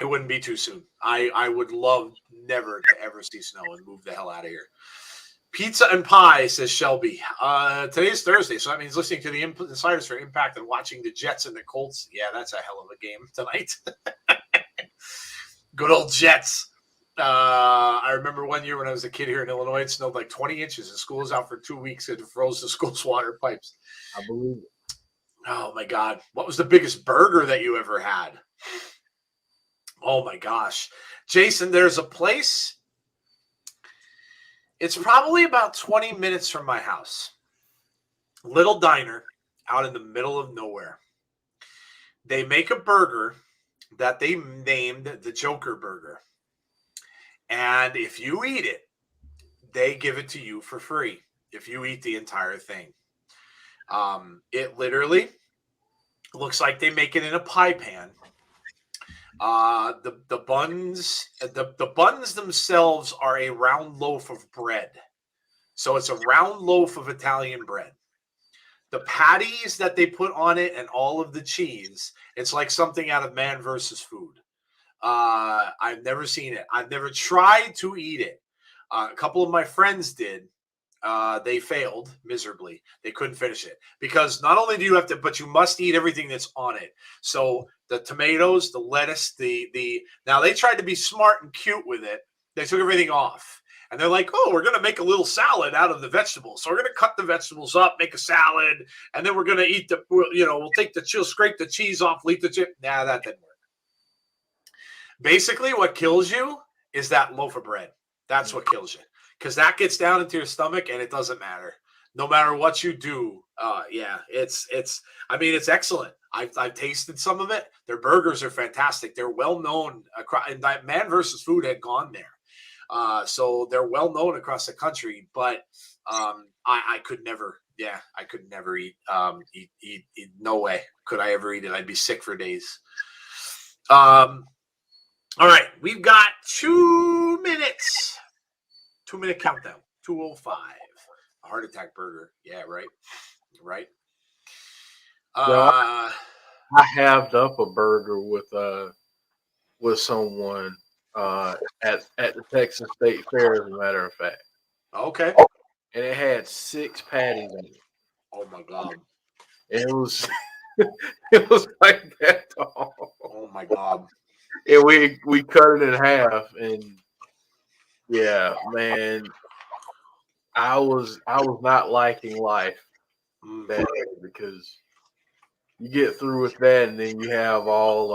it wouldn't be too soon. I would love never to ever see snow and move the hell out of here. Pizza and pie, says Shelby. Today's Thursday, so that means listening to the Insiders for Impact and watching the Jets and the Colts. Yeah, that's a hell of a game tonight. Good old Jets. I remember one year when I was a kid here in Illinois, it snowed like 20 inches and school was out for 2 weeks. It froze the school's water pipes. I believe it. Oh, my God. What was the biggest burger that you ever had? Oh, my gosh. Jason, there's a place. It's probably about 20 minutes from my house. Little diner out in the middle of nowhere. They make a burger that they named the Joker Burger. And if you eat it, they give it to you for free if you eat the entire thing. It literally looks like they make it in a pie pan. The buns themselves are a round loaf of bread. So it's a round loaf of Italian bread. The patties that they put on it and all of the cheese, it's like something out of Man versus Food. I've never seen it. I've never tried to eat it. A couple of my friends did. They failed miserably. They couldn't finish it because not only do you have to, but you must eat everything that's on it. So the tomatoes, the lettuce, now they tried to be smart and cute with it. They took everything off and they're like, oh, we're going to make a little salad out of the vegetables. So we're going to cut the vegetables up, make a salad. And then we're going to eat we'll take scrape the cheese off, eat the chip. Nah, that didn't work. Basically what kills you is that loaf of bread. That's what kills you. Because that gets down into your stomach and it doesn't matter. No matter what you do. It's excellent. I've tasted some of it. Their burgers are fantastic. They're well known across, and Man versus Food had gone there. So they're well known across the country, but I could never eat, no way could I ever eat it. I'd be sick for days. All right, we've got 2 minutes. 2-minute countdown. 2:05. A heart attack burger. Yeah, right. Right. I halved up a burger with someone at the Texas State Fair, as a matter of fact. Okay. And it had 6 patties in it. Oh my God. And it was it was like that tall. Oh my God. And we cut it in half, and yeah, man, I was not liking life that day because you get through with that, and then you have all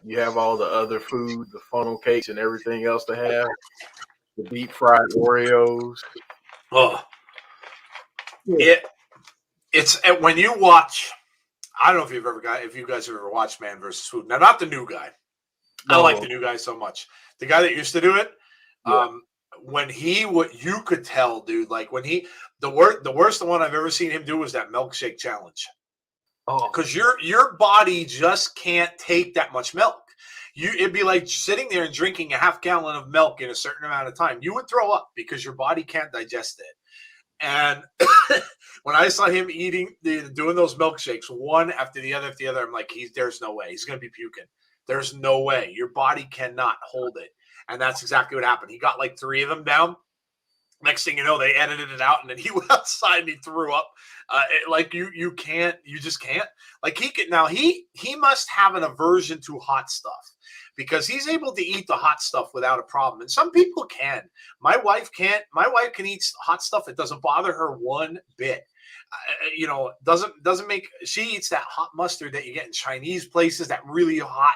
the other food, the funnel cakes, and everything else to have. The deep fried Oreos. Oh, it's when you watch. I don't know if you guys have ever watched Man versus Food. Now, not the new guy. I don't like the new guy so much. The guy that used to do it. Yeah. When you could tell, dude, like when the worst one I've ever seen him do was that milkshake challenge. Oh, because your body just can't take that much milk. It'd be like sitting there and drinking a half gallon of milk in a certain amount of time. You would throw up because your body can't digest it. And when I saw him doing those milkshakes, one after the other, I'm like, there's no way he's going to be puking. There's no way. Your body cannot hold it. And that's exactly what happened. He got like 3 of them down. Next thing you know, they edited it out, and then he went outside and he threw up. You just can't. Like he must have an aversion to hot stuff because he's able to eat the hot stuff without a problem. And some people can. My wife can't. My wife can eat hot stuff. It doesn't bother her one bit. Doesn't make. She eats that hot mustard that you get in Chinese places, that really hot.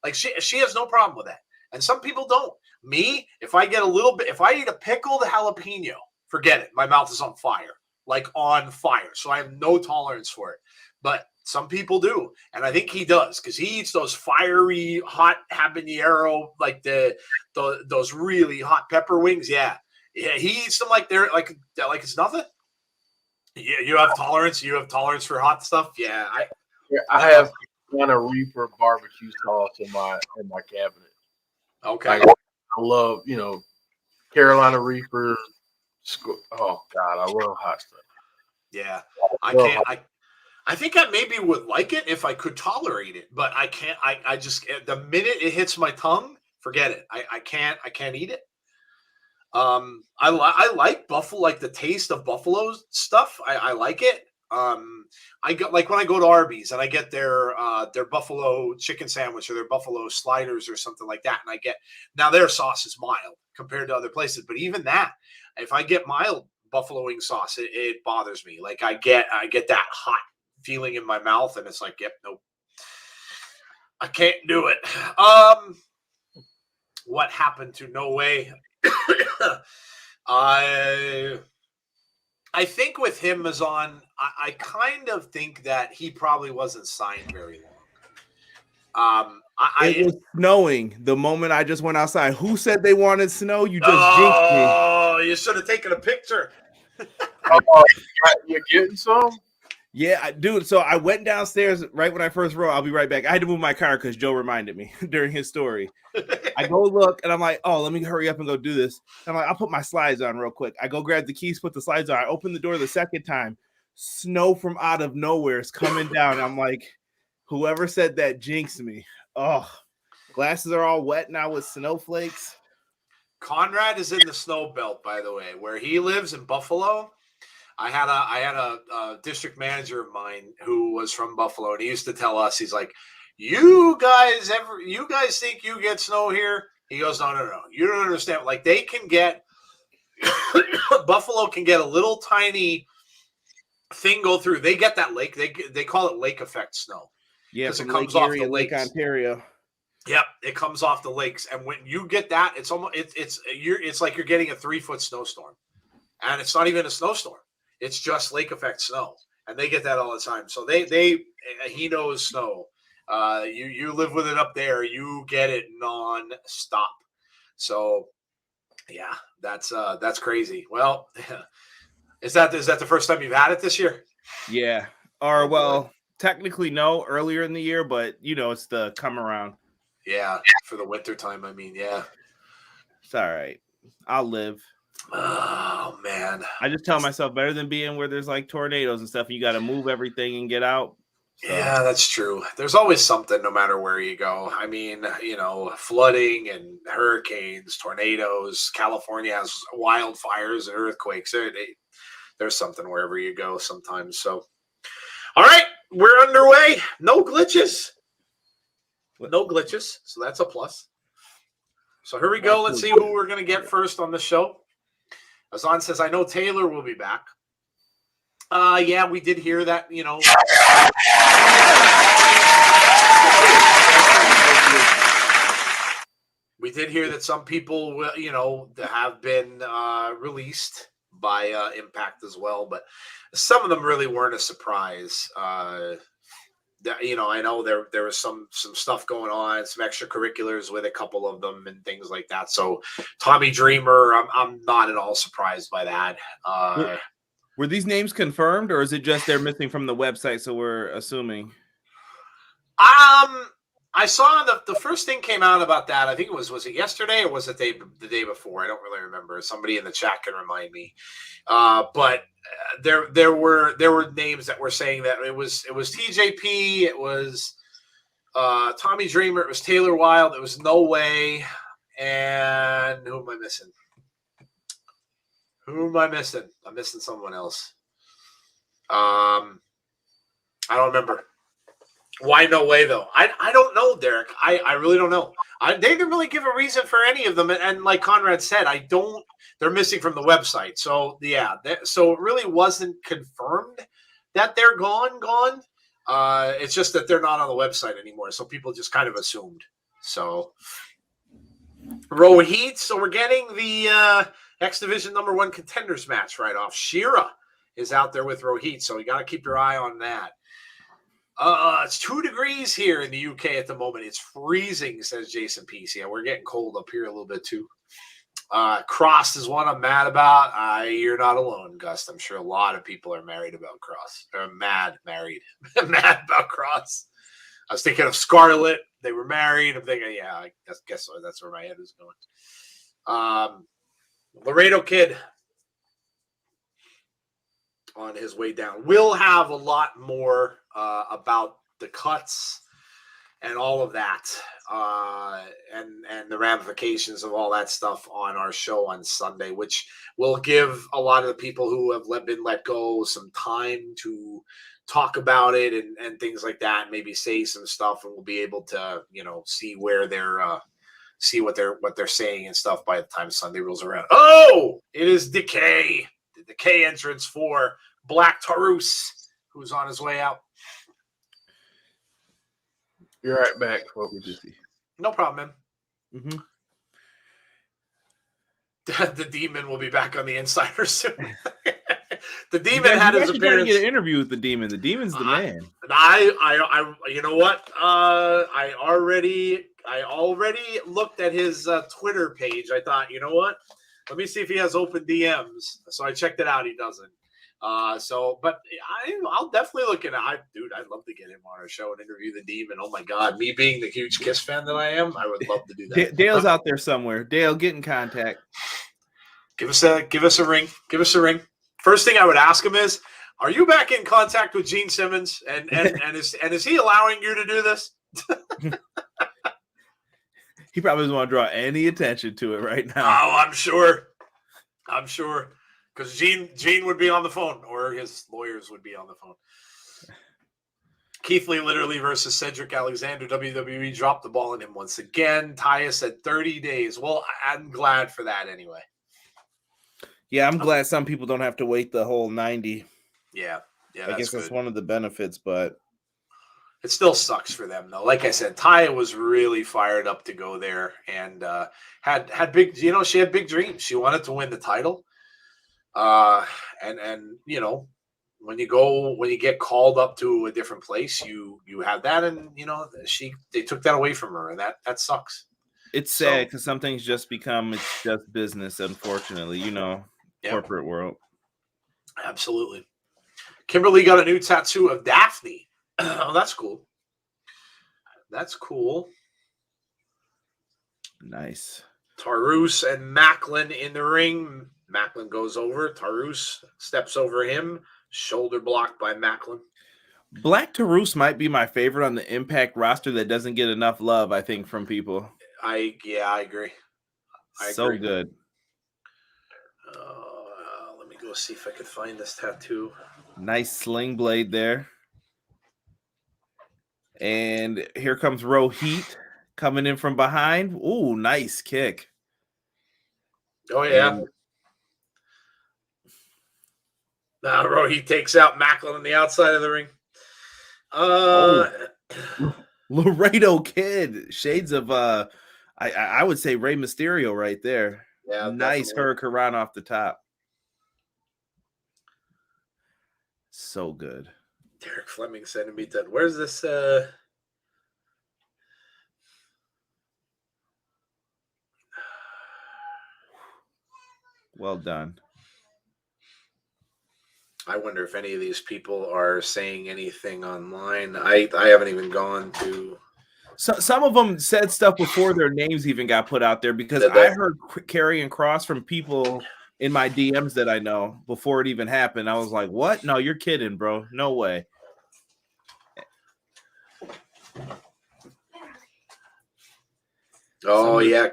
Like she has no problem with that. And some people don't. Me, if I get if I eat a pickled jalapeno, forget it. My mouth is on fire, like on fire. So I have no tolerance for it. But some people do. And I think he does because he eats those fiery, hot habanero, like those really hot pepper wings. Yeah. Yeah. He eats them like they're like it's nothing. Yeah. You have tolerance. You have tolerance for hot stuff. Yeah. I have kind of Reaper barbecue sauce in my cabinet. Okay. I love, Carolina Reaper. Oh God, I love hot stuff. Yeah, I can't. I think I maybe would like it if I could tolerate it, but I can't. I just the minute it hits my tongue, forget it. I can't eat it. I like buffalo, like the taste of buffalo stuff. I like it. I got like when I go to Arby's and I get their buffalo chicken sandwich or their buffalo sliders or something like that, and now their sauce is mild compared to other places, but even that, if I get mild buffalo wing sauce, it bothers me. Like I get that hot feeling in my mouth, and it's like, yep, nope, I can't do it. What happened to No Way? I think with him as on, I kind of think that he probably wasn't signed very long. It was snowing the moment I just went outside. Who said they wanted snow? You just jinxed me. Oh, you should have taken a picture. You're getting some? Yeah, dude. So I went downstairs right when I first wrote. I'll be right back. I had to move my car because Joe reminded me during his story. I go look and I'm like, oh, let me hurry up and go do this. I'm like, I'll put my slides on real quick. I go grab the keys, put the slides on. I open the door the second time. Snow from out of nowhere is coming down. I'm like, whoever said that jinxed me. Oh, glasses are all wet now with snowflakes. Conrad is in the snow belt, by the way, where he lives in Buffalo. I had a district manager of mine who was from Buffalo, and he used to tell us, he's like, you guys think you get snow here? He goes, no. You don't understand. Like, they can get Buffalo can get a little tiny thing go through. They get that lake. They call it lake effect snow. Yeah, because it comes off the Lake lakes. Ontario. Yep, it comes off the lakes, and when you get that, it's almost it's like you're getting a 3-foot snowstorm, and it's not even a snowstorm. It's just lake effect snow, and they get that all the time. So he knows snow. You live with it up there, you get it non-stop. So yeah, that's crazy. Well, is that the first time you've had it this year? Yeah. Or well, technically no, earlier in the year, but it's the come around. Yeah, for the winter time. I mean, yeah. It's all right. I'll live. Oh man. I just tell myself better than being where there's like tornadoes and stuff. You got to move everything and get out. So. Yeah, that's true. There's always something no matter where you go. I mean, flooding and hurricanes, tornadoes. California has wildfires and earthquakes. There's something wherever you go sometimes. So, all right, we're underway. No glitches. No glitches. So that's a plus. So here we go. Let's see who we're going to get first on the show. Azan says, I know Taylor will be back. Yeah, we did hear that, we did hear that some people will, have been released by Impact as well, but some of them really weren't a surprise. I know there was some stuff going on, some extracurriculars with a couple of them and things like that. So Tommy Dreamer, I'm not at all surprised by that. Were these names confirmed, or is it just they're missing from the website? So we're assuming. I saw the first thing came out about that. I think was it yesterday or was it the day before? I don't really remember. Somebody in the chat can remind me. But there were names that were saying that it was TJP, it was Tommy Dreamer, it was Taylor Wilde, it was No Way, and who am I missing? I'm missing someone else. I don't remember. Why No Way, though? I don't know, Derek. I really don't know. They didn't really give a reason for any of them. And like Conrad said, they're missing from the website. So, yeah. So it really wasn't confirmed that they're gone. It's just that they're not on the website anymore. So people just kind of assumed. So, Rohit. So we're getting the X Division #1 Contenders match right off. Shira is out there with Rohit. So you got to keep your eye on that. It's 2 degrees here in the UK at the moment. It's freezing, says Jason Peace. Yeah, we're getting cold up here a little bit too. Cross is one I'm mad about. You're not alone, Gus. I'm sure a lot of people are married about Cross. Or mad about Cross. I was thinking of Scarlett. They were married. I'm thinking, yeah, I guess that's where my head is going. Laredo Kid on his way down. We'll have a lot more about the cuts and all of that and the ramifications of all that stuff on our show on Sunday, which will give a lot of the people who have been let go some time to talk about it and things like that, and maybe say some stuff, and we'll be able to see where they're see what they're saying and stuff by the time Sunday rolls around. Oh, it is Decay. The Decay entrance for Black Taurus, who's on his way out. You're right back, folks. No problem, man. Mm-hmm. The demon will be back on the Insider soon. The Demon had his appearance. Trying to get an interview with the Demon. The Demon's the man. I you know what? I already looked at his Twitter page. I thought, you know what? Let me see if he has open DMs. So I checked it out. He doesn't. But I'll definitely look at it. Dude, I'd love to get him on our show and interview the Demon. Oh my God, me being the huge Kiss fan that I am, I would love to do that. Dale's out there somewhere. Dale, get in contact. Give us a ring. Give us a ring. First thing I would ask him is, are you back in contact with Gene Simmons? And is he allowing you to do this? He probably doesn't want to draw any attention to it right now. Oh, I'm sure. Because Gene would be on the phone, or his lawyers would be on the phone. Keith Lee literally versus Cedric Alexander. WWE dropped the ball on him once again. Taya said 30 days. Well, I'm glad for that anyway. Yeah, I'm glad some people don't have to wait the whole 90. Yeah, I guess that's one of the benefits, but it still sucks for them, though. Like I said, Taya was really fired up to go there and had big, she had big dreams. She wanted to win the title. And when you get called up to a different place, you have that, and they took that away from her, and that sucks. It's sad because some things just become it's just business, unfortunately, corporate world. Absolutely. Kimberly got a new tattoo of Daphne. Oh, that's cool. That's cool. Nice. Taurus and Maclin in the ring. Maclin goes over. Taurus steps over him. Shoulder blocked by Maclin. Black Taurus might be my favorite on the Impact roster that doesn't get enough love, I think, from people. I agree. So good. Let me go see if I can find this tattoo. Nice sling blade there. And here comes Rohit coming in from behind. Ooh, nice kick. Oh, yeah. Now Rohit takes out Maclin on the outside of the ring. Laredo Kid. Shades of, I would say Rey Mysterio right there. Yeah, nice Hurricane off the top. So good. Derek Fleming sending me that. Where's this? Well done. I wonder if any of these people are saying anything online. I haven't even gone to. So, some of them said stuff before their names even got put out there because I heard Karrion Kross from people in my DMs that I know before it even happened. I was like, what? No, you're kidding, bro. No way. Oh, yeah.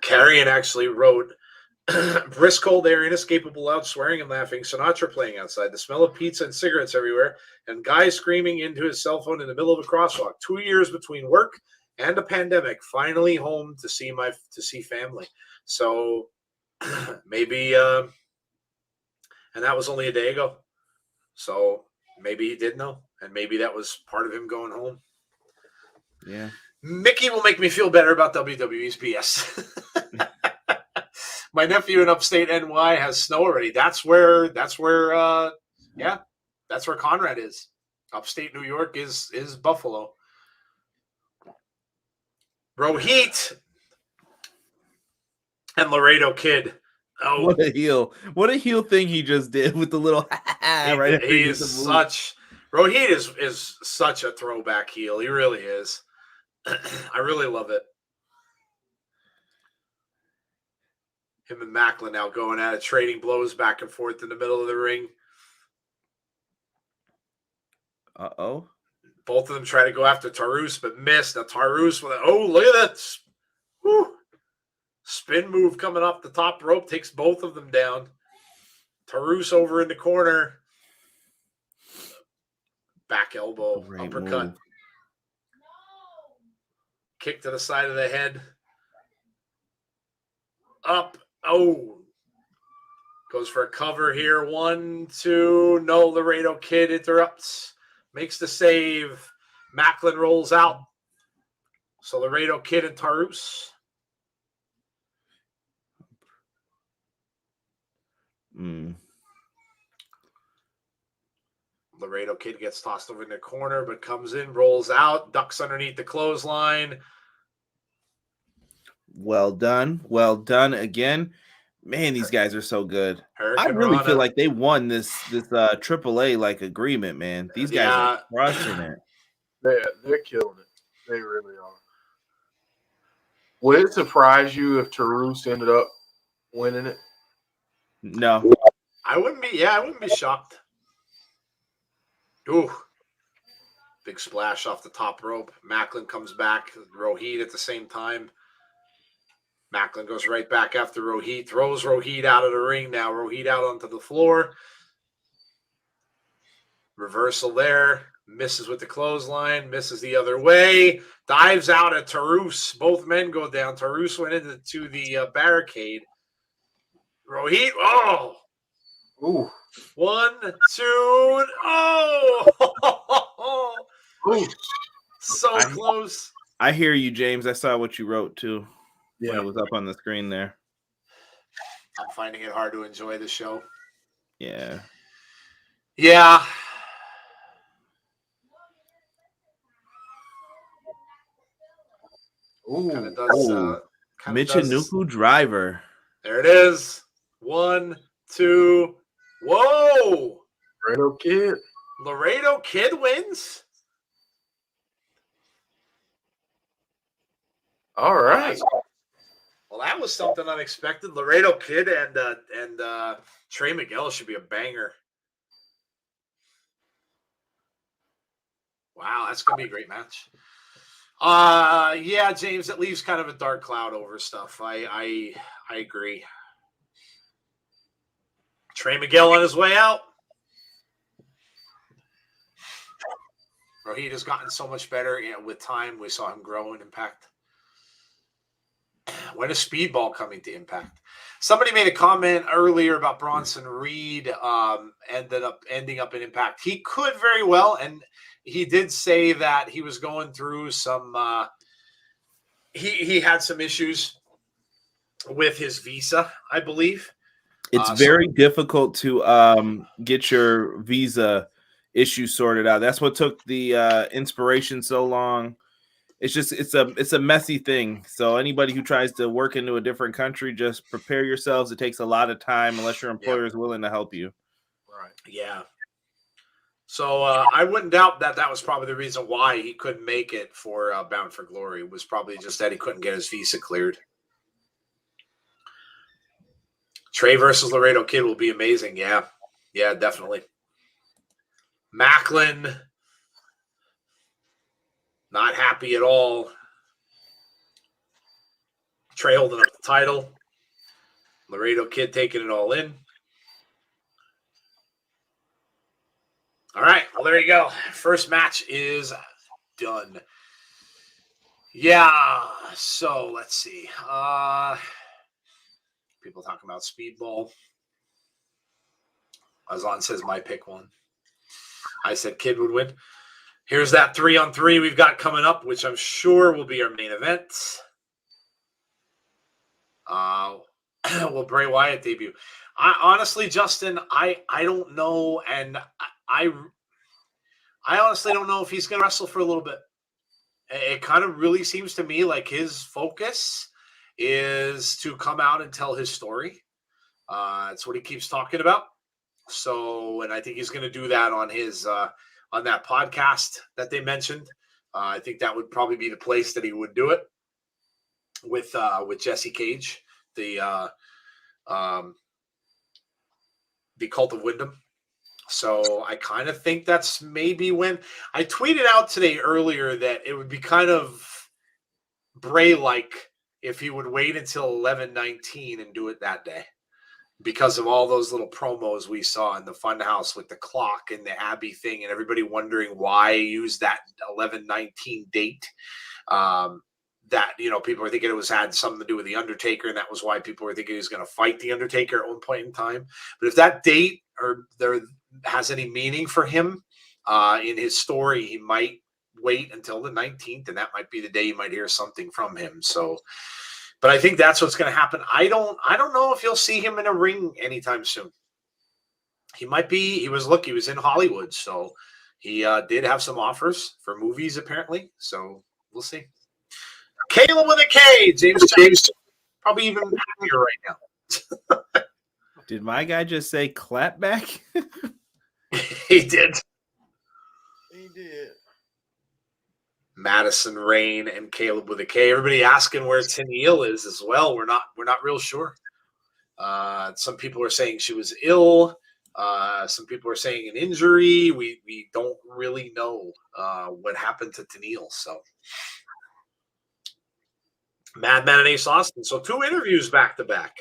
Karrion actually wrote, brisk cold air, inescapable loud swearing and laughing, Sinatra playing outside, the smell of pizza and cigarettes everywhere, and guy screaming into his cell phone in the middle of a crosswalk. 2 years between work and a pandemic, finally home to see family. So maybe and that was only a day ago. So maybe he did know, and maybe that was part of him going home. Yeah. Mickie will make me feel better about WWE's BS. My nephew in upstate NY has snow already. That's where Conrad is. Upstate New York is Buffalo. Rohit and Laredo Kid. Oh, what a heel! What a heel thing he just did with the little right. Rohit is such a throwback heel. He really is. I really love it. Him and Maclin now going at it, trading blows back and forth in the middle of the ring. Uh-oh. Both of them try to go after Taurus, but miss. Now Taurus with look at that. Woo. Spin move coming off the top rope, takes both of them down. Taurus over in the corner. Back elbow, uppercut. Move. Kick to the side of the head. Up. Oh. Goes for a cover here. 1, 2. No, Laredo Kid interrupts. Makes the save. Maclin rolls out. So Laredo Kid and Taurus. Laredo Kid gets tossed over in the corner, but comes in, rolls out, ducks underneath the clothesline. Well done. Well done again. Man, these guys are so good. Hurricane I really Rana. feel like they won this AAA like agreement, man. These guys are crushing it. They're killing it. They really are. Would it surprise you if Taurus ended up winning it? No. I wouldn't be shocked. Ooh. Big splash off the top rope. Maclin comes back. Rohit at the same time. Maclin goes right back after Rohit. Throws Rohit out of the ring now. Rohit out onto the floor. Reversal there. Misses with the clothesline. Misses the other way. Dives out at Taurus. Both men go down. Taurus went into the barricade. Rohit. Oh. Ooh. 1, 2. Oh. Ooh. So close. I hear you, James. I saw what you wrote too. Yeah. When it was up on the screen there. I'm finding it hard to enjoy the show. Yeah. Yeah. Ooh. Kind of does. Michinoku driver. There it is. 1, 2. Whoa. Laredo Kid wins. All right. Well, that was something unexpected. Laredo Kid and Trey Miguel should be a banger. Wow, that's gonna be a great match. Yeah, James, it leaves kind of a dark cloud over stuff. I agree. Trey Miguel on his way out. Rohit has gotten so much better with time. We saw him grow in Impact. When is Speedball coming to Impact? Somebody made a comment earlier about Bronson Reed ending up in Impact. He could very well, and he did say that he was going through some he had some issues with his visa, I believe. It's very difficult to get your visa issue sorted out. That's what took the inspiration so long. It's just it's a messy thing. So anybody who tries to work into a different country, just prepare yourselves. It takes a lot of time unless your employer is willing to help you. Right. Yeah. So I wouldn't doubt that was probably the reason why he couldn't make it for Bound for Glory. It was probably just that he couldn't get his visa cleared. Trey versus Laredo Kid will be amazing. Yeah. Yeah, definitely. Maclin, not happy at all. Trey holding up the title. Laredo Kid taking it all in. All right. Well, there you go. First match is done. Yeah. So let's see. People talking about Speedball. Azan says my pick one. I said Kid would win. Here's that 3-on-3 we've got coming up, which I'm sure will be our main event. Will Bray Wyatt debut? Honestly, Justin, I don't know, and I honestly don't know if he's going to wrestle for a little bit. It kind of really seems to me like his focus is to come out and tell his story. That's what he keeps talking about. So, and I think he's going to do that on his on that podcast that they mentioned. I think that would probably be the place that he would do it with Jesse Cage, the Cult of Wyndham. So I kind of think that's maybe when I tweeted out today earlier that it would be kind of Bray-like if he would wait until 11/19 and do it that day, because of all those little promos we saw in the Funhouse with the clock and the Abbey thing, and everybody wondering why use that 11/19 date. That, you know, people were thinking it had something to do with the Undertaker, and that was why people were thinking he was going to fight the Undertaker at one point in time. But if that date or there has any meaning for him in his story, he might wait until the 19th, and that might be the day you might hear something from him. So, but I think that's what's going to happen. I don't know if you'll see him in a ring anytime soon. he might be. He was in Hollywood, so he did have some offers for movies apparently. So we'll see. Kayla with a K, James, probably even happier right now. Did my guy just say clap back? He did. He did. Madison, Rayne, and Caleb with a K. Everybody asking where Tennille is as well. We're not real sure. Some people are saying she was ill. Some people are saying an injury. We don't really know what happened to Tennille. So Madman and Ace Austin. So 2 interviews back to back.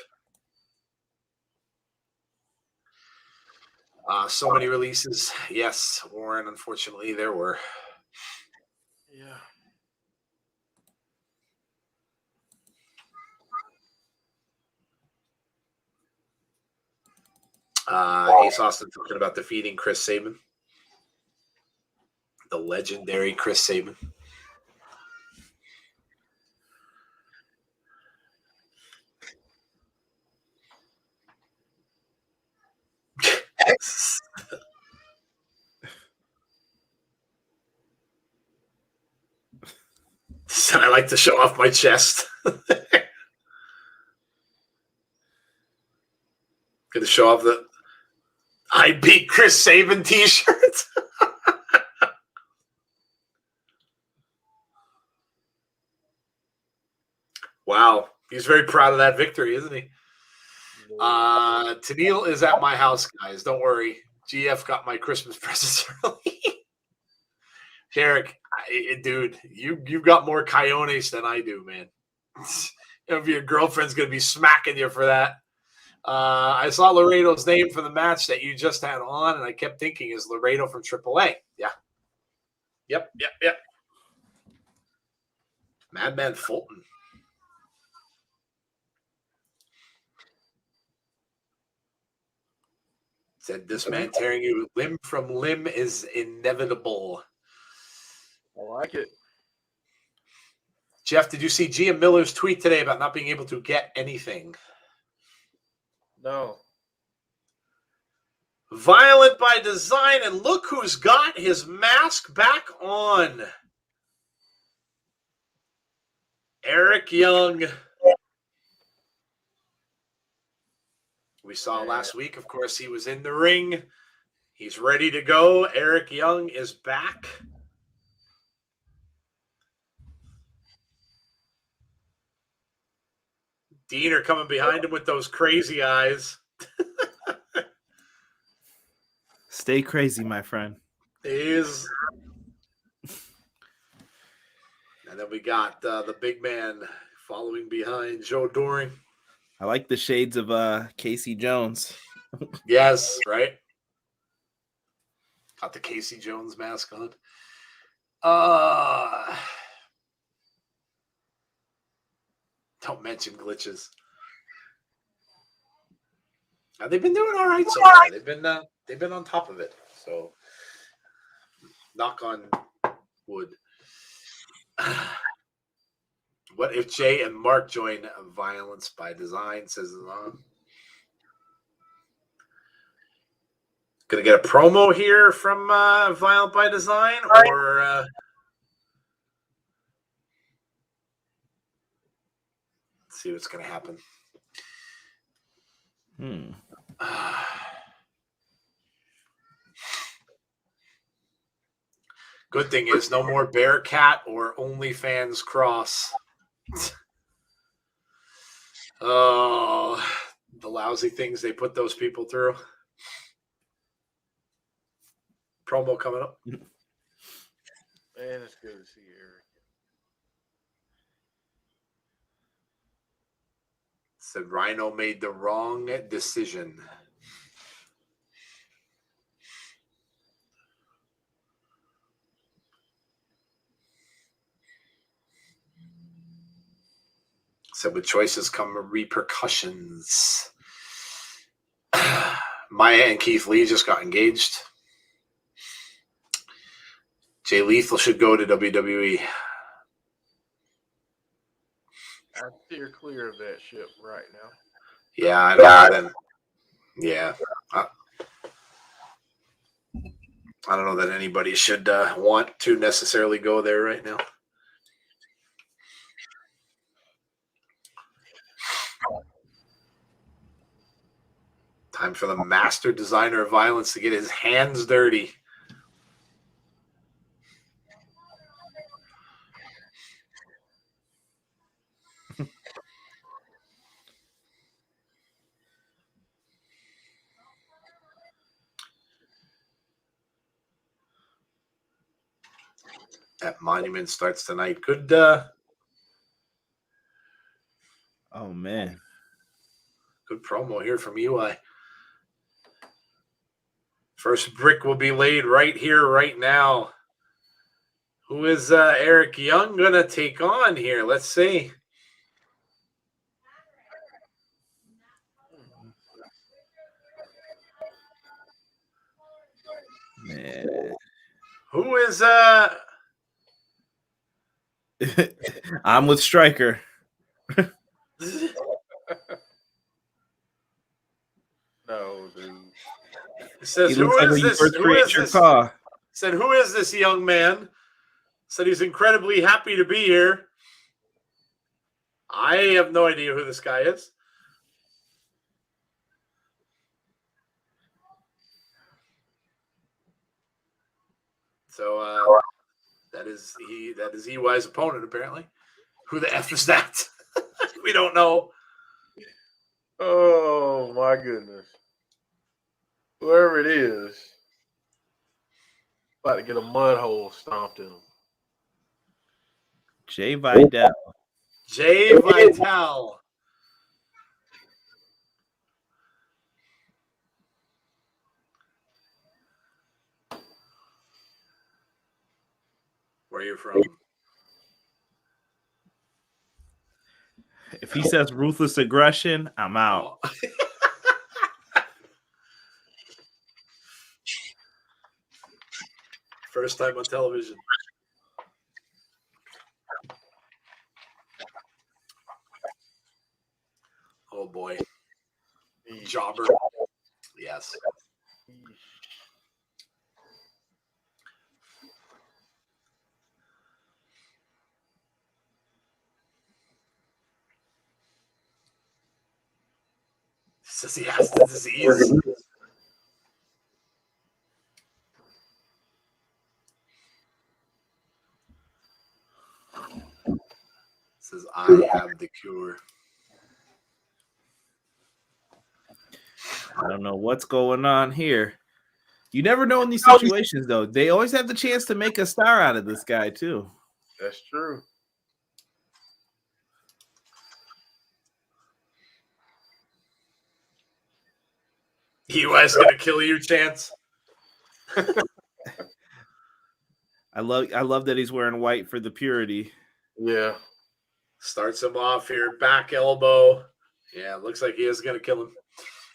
So many releases. Yes, Warren, unfortunately, there were. Yeah. Ace Austin talking about defeating Chris Sabin. The legendary Chris Sabin. Said I like to show off my chest. Gonna show off the I beat Chris Sabin t-shirt. Wow. He's very proud of that victory, isn't he? Tennille is at my house, guys. Don't worry. GF got my Christmas presents early. Derek, dude, you've got more coyones than I do, man. If your girlfriend's going to be smacking you for that. I saw Laredo's name for the match that you just had on, and I kept thinking, is Laredo from AAA? Yeah. Yep. Madman Fulton. Said this man tearing you limb from limb is inevitable. I like it. Jeff, did you see Gia Miller's tweet today about not being able to get anything? No. Violent by design, and look who's got his mask back on. Eric Young. We saw last week, of course, he was in the ring. He's ready to go. Eric Young is back. Diener coming behind him with those crazy eyes. Stay crazy, my friend. Is. And then we got the big man following behind Joe Doring. I like the shades of Casey Jones. Yes, right? Got the Casey Jones mask on. Don't mention glitches. They've been doing all right so far. They've been on top of it. So knock on wood. What if Jay and Mark join Violence by Design? Says on. Gonna get a promo here from Violent by Design, or let's see what's gonna happen. Good thing is no more Bearcat or OnlyFans Cross. Oh, the lousy things they put those people through. Promo coming up. Man, it's good to see Eric. Said Rhino made the wrong decision. Said with choices come repercussions. Maya and Keith Lee just got engaged. Jay Lethal should go to WWE. I steer clear of that ship right now. Yeah, I know. Yeah. I don't know that anybody should want to necessarily go there right now. Time for the master designer of violence to get his hands dirty. That Monument starts tonight. Good. Oh man, good promo here from UI. First brick will be laid right here, right now. Who is Eric Young gonna take on here? Let's see. man. Who is I'm with Striker. No, dude. It says, He who looks like is when you this? first Who create is your this? car. Said, who is this young man? Said he's incredibly happy to be here. I have no idea who this guy is. So that is EY's opponent, apparently. Who the F is that? We don't know. Oh my goodness. Whoever it is, about to get a mud hole stomped in him. Jay Vidal. Jay Vitale. Where are you from? If he says ruthless aggression, I'm out. Oh. First time on television. Oh boy. Jobber. Yes. Says he has the disease. Says I have the cure. I don't know what's going on here. You never know in these situations, though. They always have the chance to make a star out of this guy, too. That's true. EY's gonna kill you, Chance. I love that he's wearing white for the purity. Yeah. Starts him off here, back elbow. Yeah, looks like he is gonna kill him.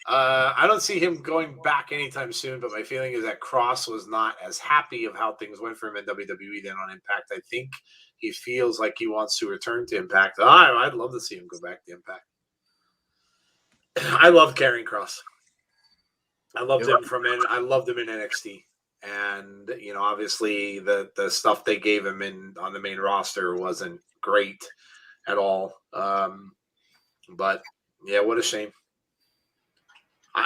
I don't see him going back anytime soon, but my feeling is that Cross was not as happy of how things went for him in WWE than on Impact. I think he feels like he wants to return to Impact. I'd love to see him go back to Impact. I loved Karrion Kross. I loved him I loved him in NXT. And obviously the stuff they gave him on the main roster wasn't great at all. But yeah, what a shame.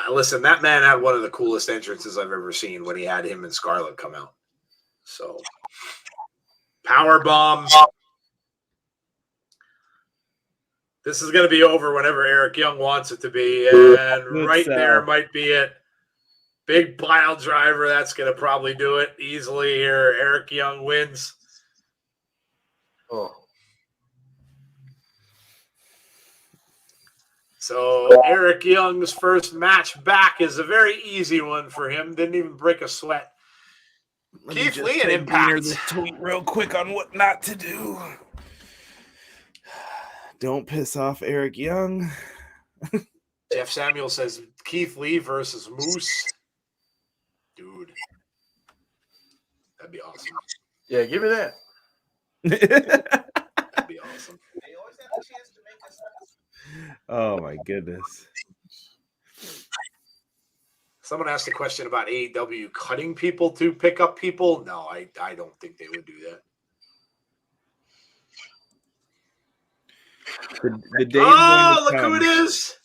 Listen, that man had one of the coolest entrances I've ever seen when he had him and Scarlett come out. So, power bomb. This is going to be over whenever Eric Young wants it to be, and right there might be it. Big pile driver. That's going to probably do it easily here. Eric Young wins. Oh. So Eric Young's first match back is a very easy one for him. Didn't even break a sweat. Keith Lee and Impact. This tweet real quick on what not to do. Don't piss off Eric Young. Jeff Samuel says Keith Lee versus Moose. Dude. That'd be awesome. Yeah, give me that. That'd be awesome. They always have a chance to make us. Oh my goodness. Someone asked a question about AEW cutting people to pick up people. No, I don't think they would do that. The day look who it is.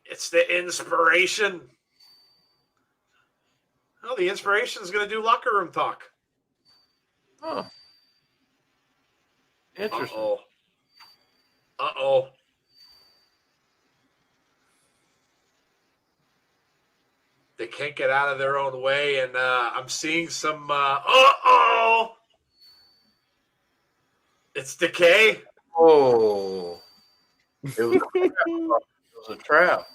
It's the Inspiration. Oh, the Inspiration is going to do locker room talk. Oh. Interesting. Uh-oh. They can't get out of their own way, and I'm seeing some It's Decay. Oh. It was a trap.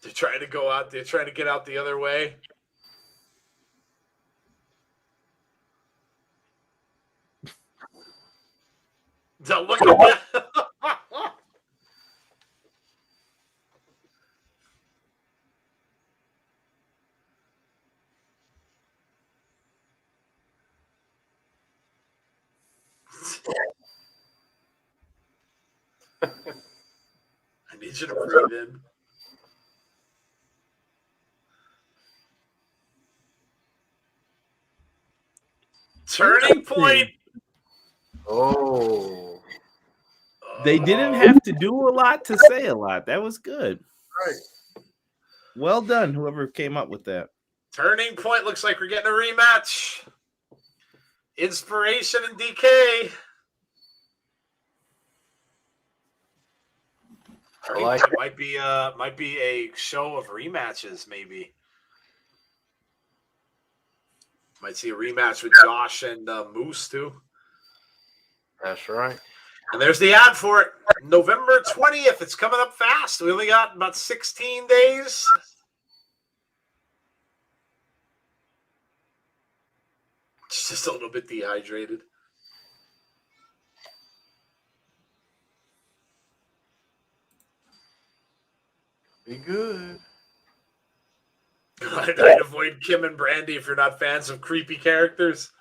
They're trying to go out. They're trying to get out the other way. Look at that. I need you to breathe in. Turning point. Oh. They didn't have to do a lot to say a lot. That was good. Right. Well done, whoever came up with that. Turning point. Looks like we're getting a rematch. Inspiration and DK. Like it might be a show of rematches, maybe. Might see a rematch with Josh and Moose too. That's right. And there's the ad for it. November 20th. It's coming up fast. We only got about 16 days. Just a little bit dehydrated. Be good. I'd avoid Kim and Brandy if you're not fans of creepy characters.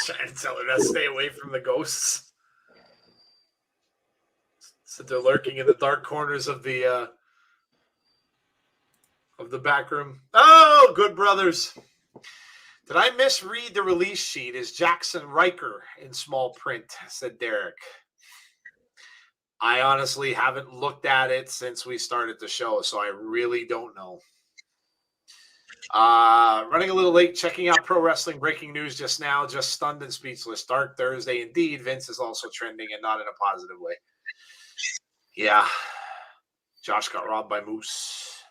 Trying to tell her to stay away from the ghosts. So they're lurking in the dark corners of the back room. Oh, good brothers. Did I misread the release sheet? Is Jackson Riker in small print? Said Derek. I honestly haven't looked at it since we started the show, so I really don't know. Running a little late, checking out pro wrestling breaking news just now, just stunned and speechless. Dark Thursday indeed. Vince is also trending and not in a positive way. Yeah. Josh got robbed by Moose.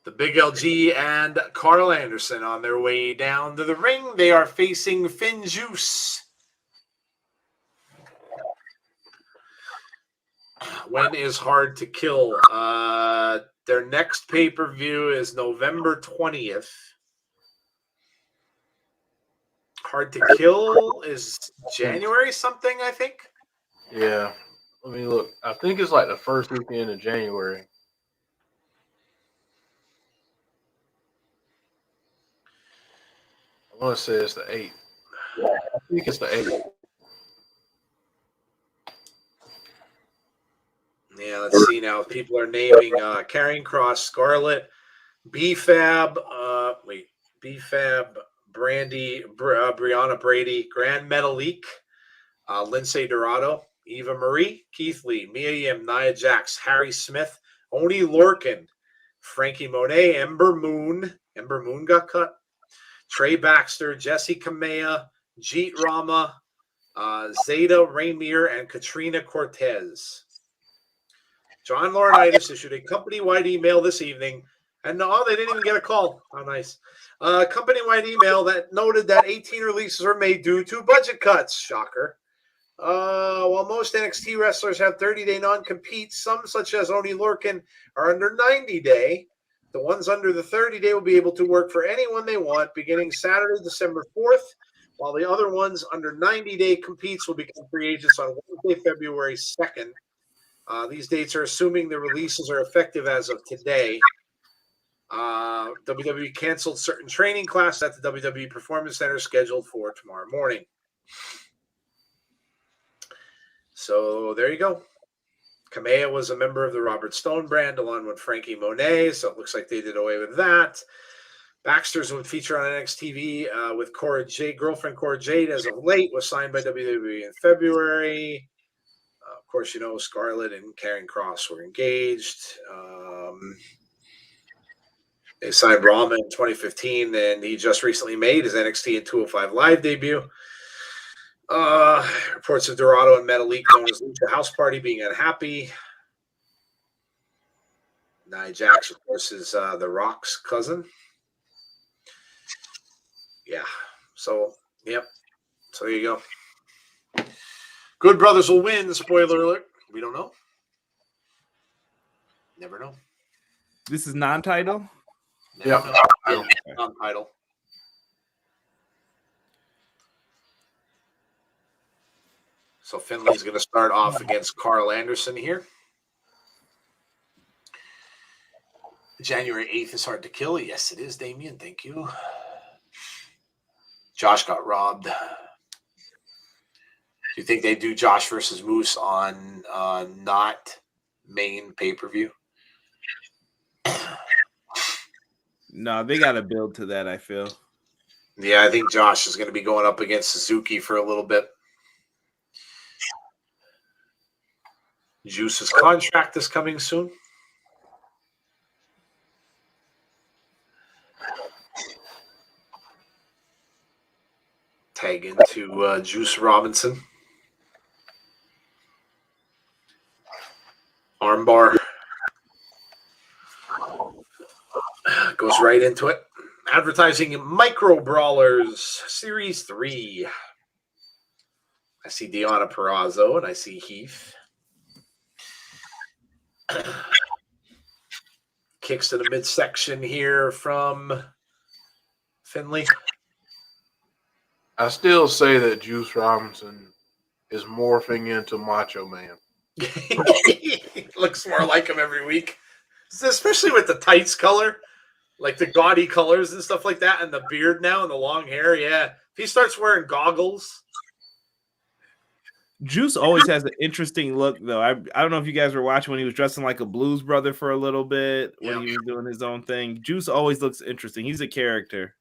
The Big LG and Carl Anderson on their way down to the ring. They are facing Finjuice. When is Hard to Kill? Their next pay-per-view is November 20th. Hard to Kill is January something, I think. Yeah. Let me look. I think it's like the first weekend of January. I want to say it's the 8th. I think it's the 8th. Yeah, let's see now. People are naming Karrion Kross, Scarlett, B-Fab, B-Fab, Brandy, Brianna Brady, Grand Metalik, Lindsay Dorado, Eva Marie, Keith Lee, Mia Yim, Nia Jax, Harry Smith, Oni Lorcan, Frankie Monet, Ember Moon got cut, Trey Baxter, Jesse Kamea, Jeet Rama, Zeta Rainier, and Katrina Cortez. John Laurinaitis issued a company-wide email this evening, and no, they didn't even get a call. How nice. Company-wide email that noted that 18 releases are made due to budget cuts. Shocker. While most NXT wrestlers have 30-day non-compete, some, such as Oni Lorcan, are under 90-day. The ones under the 30-day will be able to work for anyone they want beginning Saturday, December 4th, while the other ones under 90-day competes will become free agents on Wednesday, February 2nd. These dates are assuming the releases are effective as of today. WWE canceled certain training classes at the WWE Performance Center scheduled for tomorrow morning. So there you go. Kamea was a member of the Robert Stone brand along with Frankie Monet, so it looks like they did away with that. Baxter's would feature on NXT TV with Cora Jade. Girlfriend Cora Jade, as of late, was signed by WWE in February. Of course, you know, Scarlett and Karrion Kross were engaged. They signed Rama in 2015, and he just recently made his NXT and 205 Live debut. Reports of Dorado and Metalik, known as Lucha House Party, being unhappy. Nia Jax, of course, is The Rock's cousin. Yeah. So, yep. So there you go. Good Brothers will win. Spoiler alert. We don't know. Never know. This is non-title? Yeah. Non-title. So Finley's going to start off against Carl Anderson here. January 8th is hard to kill. Yes, it is, Damien. Thank you. Josh got robbed. Do you think they do Josh versus Moose on not main pay-per-view? No, they got to build to that, I feel. Yeah, I think Josh is going to be going up against Suzuki for a little bit. Juice's contract is coming soon. Tag into Juice Robinson. Armbar. Goes right into it. Advertising Micro Brawlers Series 3. I see Deonna Purrazzo and I see Heath. Kicks to the midsection here from Finley. I still say that Juice Robinson is morphing into Macho Man. Looks more like him every week, especially with the tights color, like the gaudy colors and stuff like that, and the beard now and the long hair. Yeah, if he starts wearing goggles. Juice always has an interesting look, though. I don't know if you guys were watching when he was dressing like a Blues Brother for a little bit, when he was doing his own thing. Juice always looks interesting. He's a character.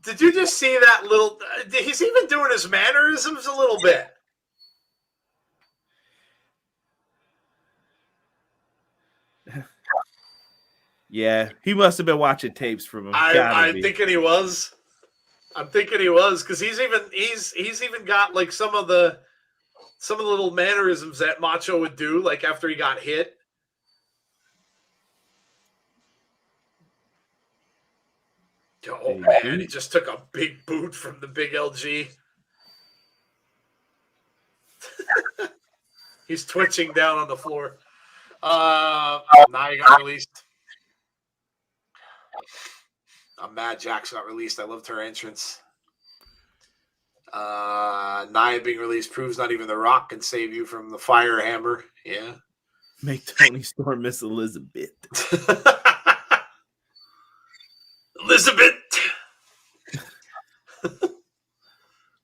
Did you just see that little? He's even doing his mannerisms a little bit. Yeah, he must have been watching tapes from him. I'm thinking he was. I'm thinking he was, because he's even got like some of the little mannerisms that Macho would do, like after he got hit. Oh man, he just took a big boot from the big LG. He's twitching down on the floor. Now he got released. I'm mad Jax got released. I loved her entrance. Nia being released proves not even The Rock can save you from the fire hammer. Yeah. Make Tony Storm miss Elizabeth. Elizabeth.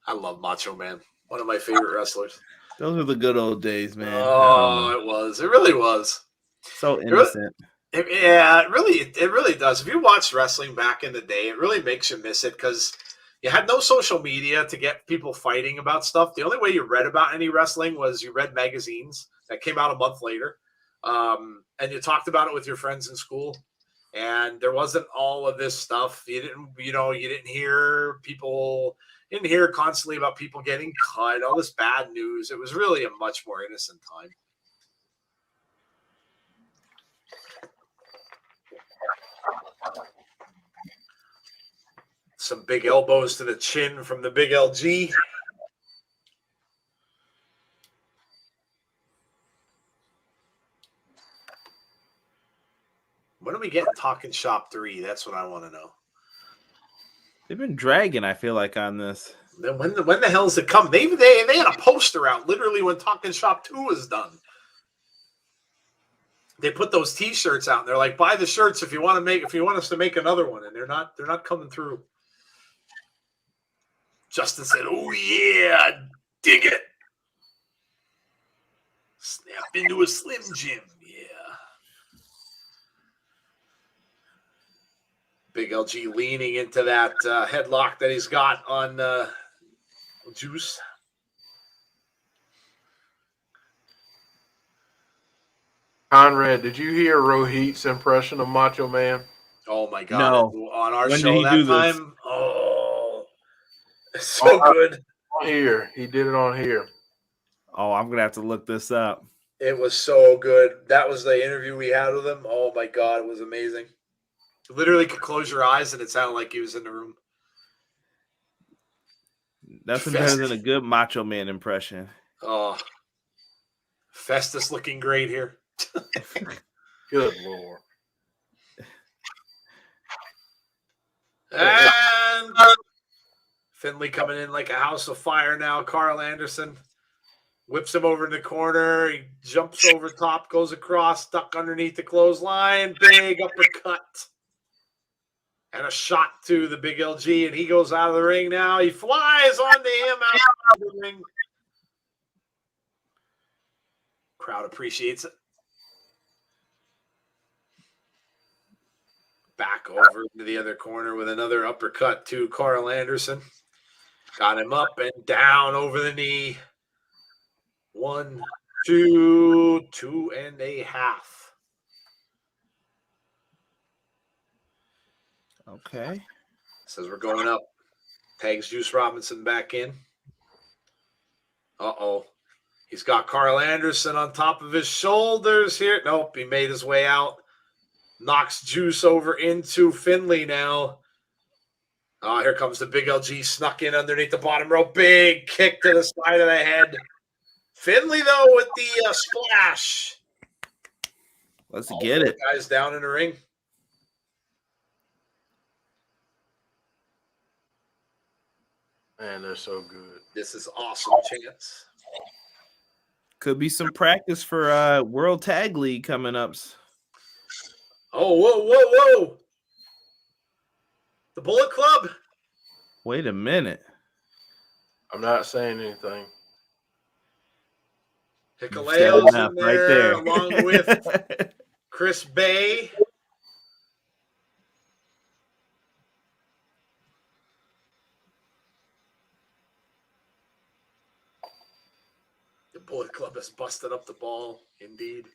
I love Macho Man. One of my favorite wrestlers. Those were the good old days, man. Oh, it was. It really was. So innocent. It really does. If you watched wrestling back in the day, it really makes you miss it, because you had no social media to get people fighting about stuff. The only way you read about any wrestling was you read magazines that came out a month later, and you talked about it with your friends in school. And there wasn't all of this stuff. You didn't hear constantly about people getting cut, all this bad news. It was really a much more innocent time. Some big elbows to the chin from the big LG. When are we getting Talking Shop 3? That's what I want to know. They've been dragging, I feel like, on this. Then when the hell is it coming? They had a poster out literally when Talking Shop 2 was done. They put those T-shirts out and they're like, buy the shirts if you want us to make another one, and they're not coming through. Justin said, "Oh yeah, dig it. Snap into a Slim Jim, yeah." Big LG leaning into that headlock that he's got on Juice. Conrad, did you hear Rohit's impression of Macho Man? Oh my God! No. On our When did show he that do this? time, oh, it's so good. Here, he did it on here. Oh, I'm gonna have to look this up. It was so good. That was the interview we had with him. Oh my God, it was amazing. You literally could close your eyes and it sounded like he was in the room. Nothing better than a good Macho Man impression. Oh, Festus looking great here. Good Lord. And Finley coming in like a house of fire now. Carl Anderson whips him over in the corner. He jumps over top, goes across, stuck underneath the clothesline. Big uppercut. And a shot to the big LG, and he goes out of the ring now. He flies onto him out of the ring. Crowd appreciates it. Back over to the other corner with another uppercut to Carl Anderson. Got him up and down over the knee. 1, 2, 2.5. Okay. Says we're going up. Tags Juice Robinson back in. Uh-oh. He's got Carl Anderson on top of his shoulders here. Nope, he made his way out. Knocks Juice over into Finley now. Oh, here comes the big LG, snuck in underneath the bottom rope. Big kick to the side of the head. Finley, though, with the splash. Let's get it. Guys down in the ring. Man, they're so good. This is awesome, Chance. Could be some practice for World Tag League coming up. Oh, whoa. The Bullet Club. Wait a minute. I'm not saying anything. Hickaleo's in there, right there. along with Chris Bay. The Bullet Club has busted up the ball, indeed.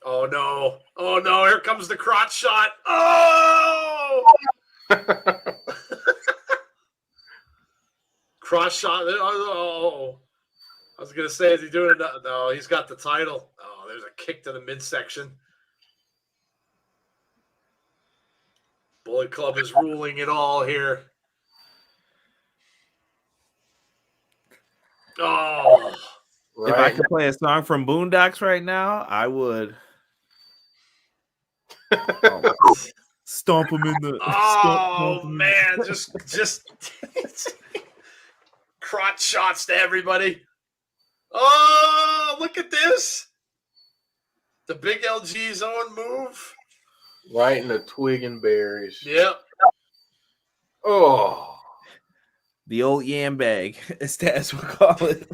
Oh, no. Oh, no. Here comes the crotch shot. Oh! Cross shot. Oh. I was going to say, is he doing it? No, he's got the title. Oh, there's a kick to the midsection. Bullet Club is ruling it all here. Oh. If I could play a song from Boondocks right now, I would. Stomp him in the. Oh, man. Just crotch shots to everybody. Oh, look at this. The big LG's own move. Right in the twig and berries. Yep. Oh. The old yam bag, as Taz would call it.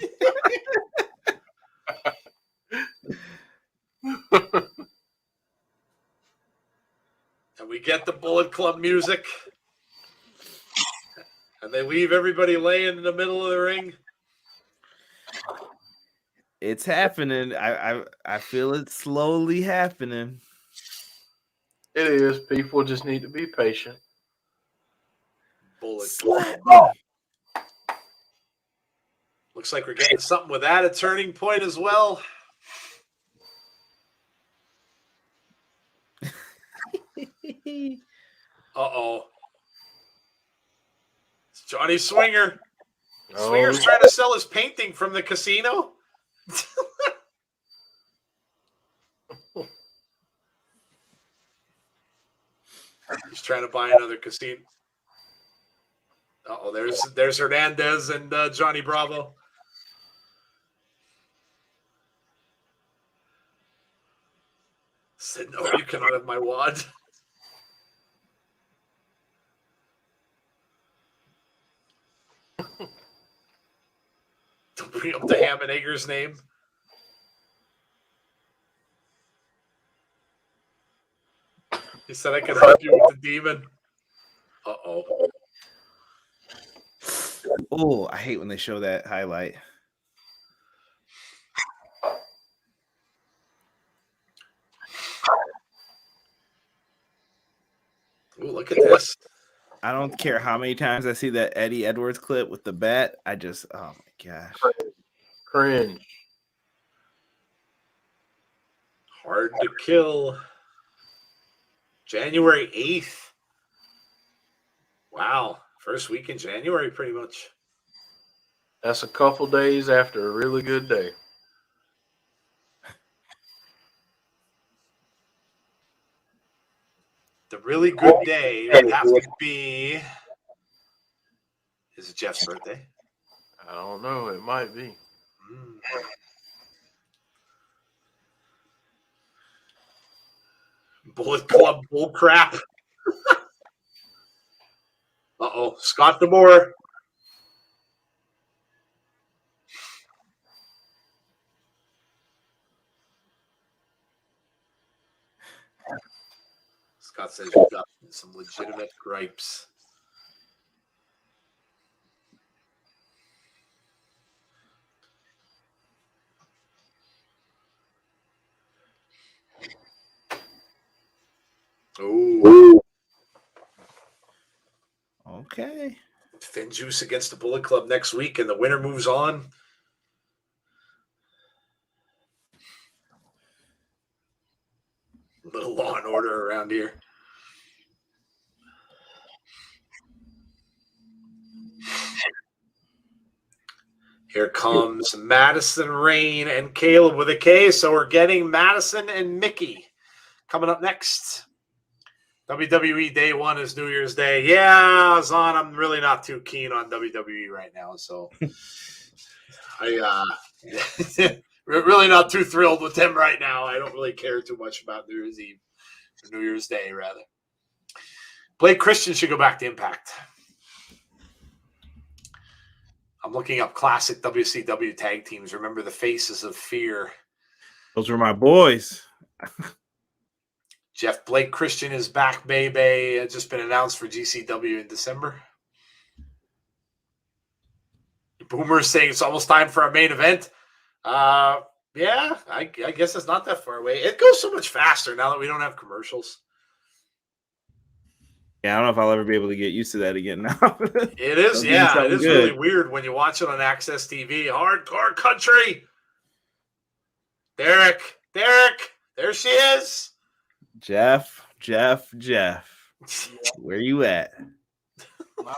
And we get the Bullet Club music. And they leave everybody laying in the middle of the ring. It's happening. I feel it slowly happening. It is. People just need to be patient. Bullet Club. Looks like we're getting something with that, a turning point as well. Uh-oh. It's Johnny Swinger. Swinger's trying to sell his painting from the casino. trying to buy another casino. Oh, there's Hernandez and Johnny Bravo. Said, no, you cannot have my wad. Don't bring up the Ham and Eggers name. He said I could help you with the demon. Uh-oh. Oh, I hate when they show that highlight. Ooh, look at this. I don't care how many times I see that Eddie Edwards clip with the bat. I just, oh my gosh. Cringe. Hard to kill. January 8th. Wow. First week in January, pretty much. That's a couple days after a really good day. The really good day would have to be. Is it Jeff's birthday? I don't know. It might be. Bullet Club bull crap. Uh-oh. Scott DeMore. Scott says you've got some legitimate gripes. Oh. Okay. Finjuice against the Bullet Club next week, and the winner moves on. Little Law and Order around here. Here comes Madison, Rayne, and Caleb with a K. So we're getting Madison and Mickie coming up next. WWE Day 1 is New Year's Day. Yeah, Zahn, I'm really not too keen on WWE right now. So really not too thrilled with them right now. I don't really care too much about New Year's Eve. Or New Year's Day, rather. Blake Christian should go back to Impact. I'm looking up classic WCW tag teams. Remember the Faces of Fear. Those were my boys. Jeff Blake Christian is back, baby. It's just been announced for GCW in December. Boomer is saying it's almost time for our main event. Yeah, I guess it's not that far away. It goes so much faster now that we don't have commercials. Yeah, I don't know if I'll ever be able to get used to that again now. It is, yeah. It is good. really weird when you watch it on Access TV. Hardcore Country. Derek. There she is. Jeff. Where you at? My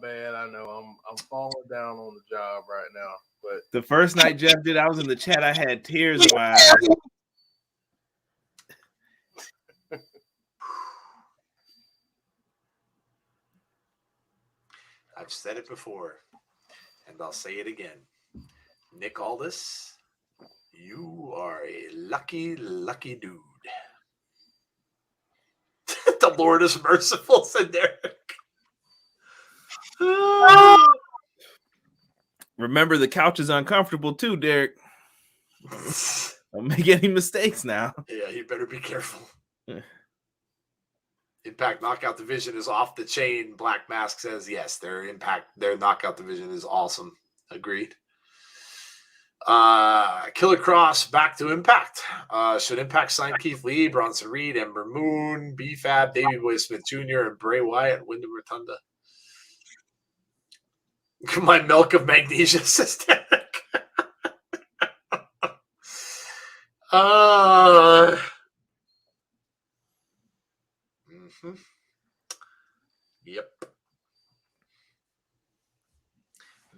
bad. I know I'm falling down on the job right now. But The first night Jeff did, I was in the chat. I had tears in my eyes. I've said it before, and I'll say it again. Nick Aldis, you are a lucky, lucky dude. The Lord is merciful, said Derek. Remember, the couch is uncomfortable too, Derek. Don't make any mistakes now. Yeah, you better be careful. Impact Knockout Division is off the chain. Black Mask says yes, their Knockout Division is awesome. Agreed. Killer Cross back to Impact. Should Impact sign Keith Lee, Bronson Reed, Ember Moon, B-Fab, Davey Boy Smith Jr., and Bray Wyatt, Wyndham Rotunda? My milk of magnesia, says Derek. Yep.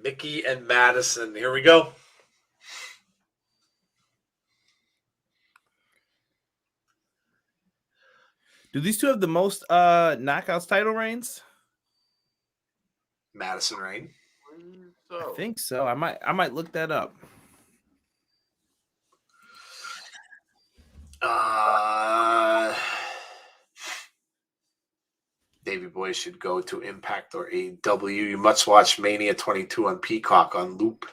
Mickie and Madison. Here we go. Do these two have the most knockouts title reigns? Madison Rayne. I think so. I might look that up. Davey Boy should go to Impact or AEW. You must watch Mania 22 on Peacock on loop.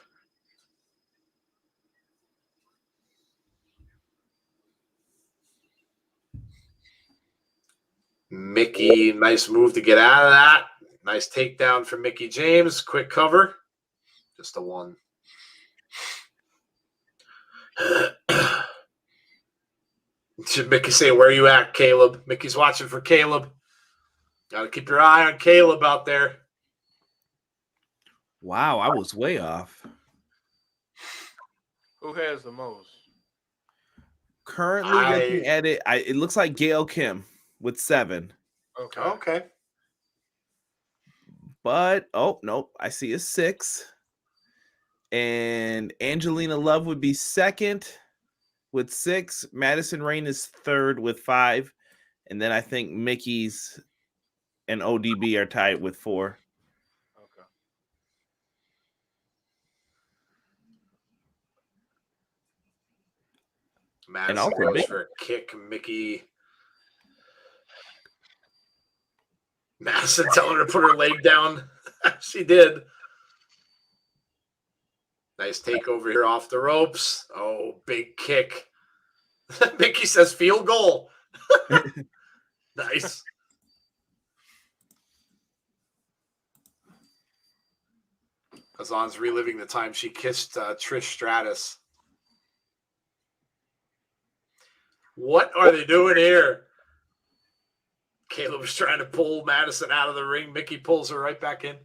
Mickie, nice move to get out of that. Nice takedown for Mickie James. Quick cover. Just a one. Should Mickie say, where are you at, Caleb? Mickey's watching for Caleb. Got to keep your eye on Caleb out there. Wow, I was way off. Who has the most? Currently looking at it, it looks like Gail Kim with 7. Okay. But, oh, nope, I see a 6. And Angelina Love would be second with 6. Madison Rayne is third with 5. And then I think Mickey's and ODB are tied with 4. Okay. Madison goes for a kick. Mickie. Madison telling her to put her leg down. She did. Nice takeover here off the ropes. Oh, big kick. Mickie says field goal. Nice. Azan's reliving the time she kissed Trish Stratus. What are they doing here? Caleb was trying to pull Madison out of the ring. Mickie pulls her right back in.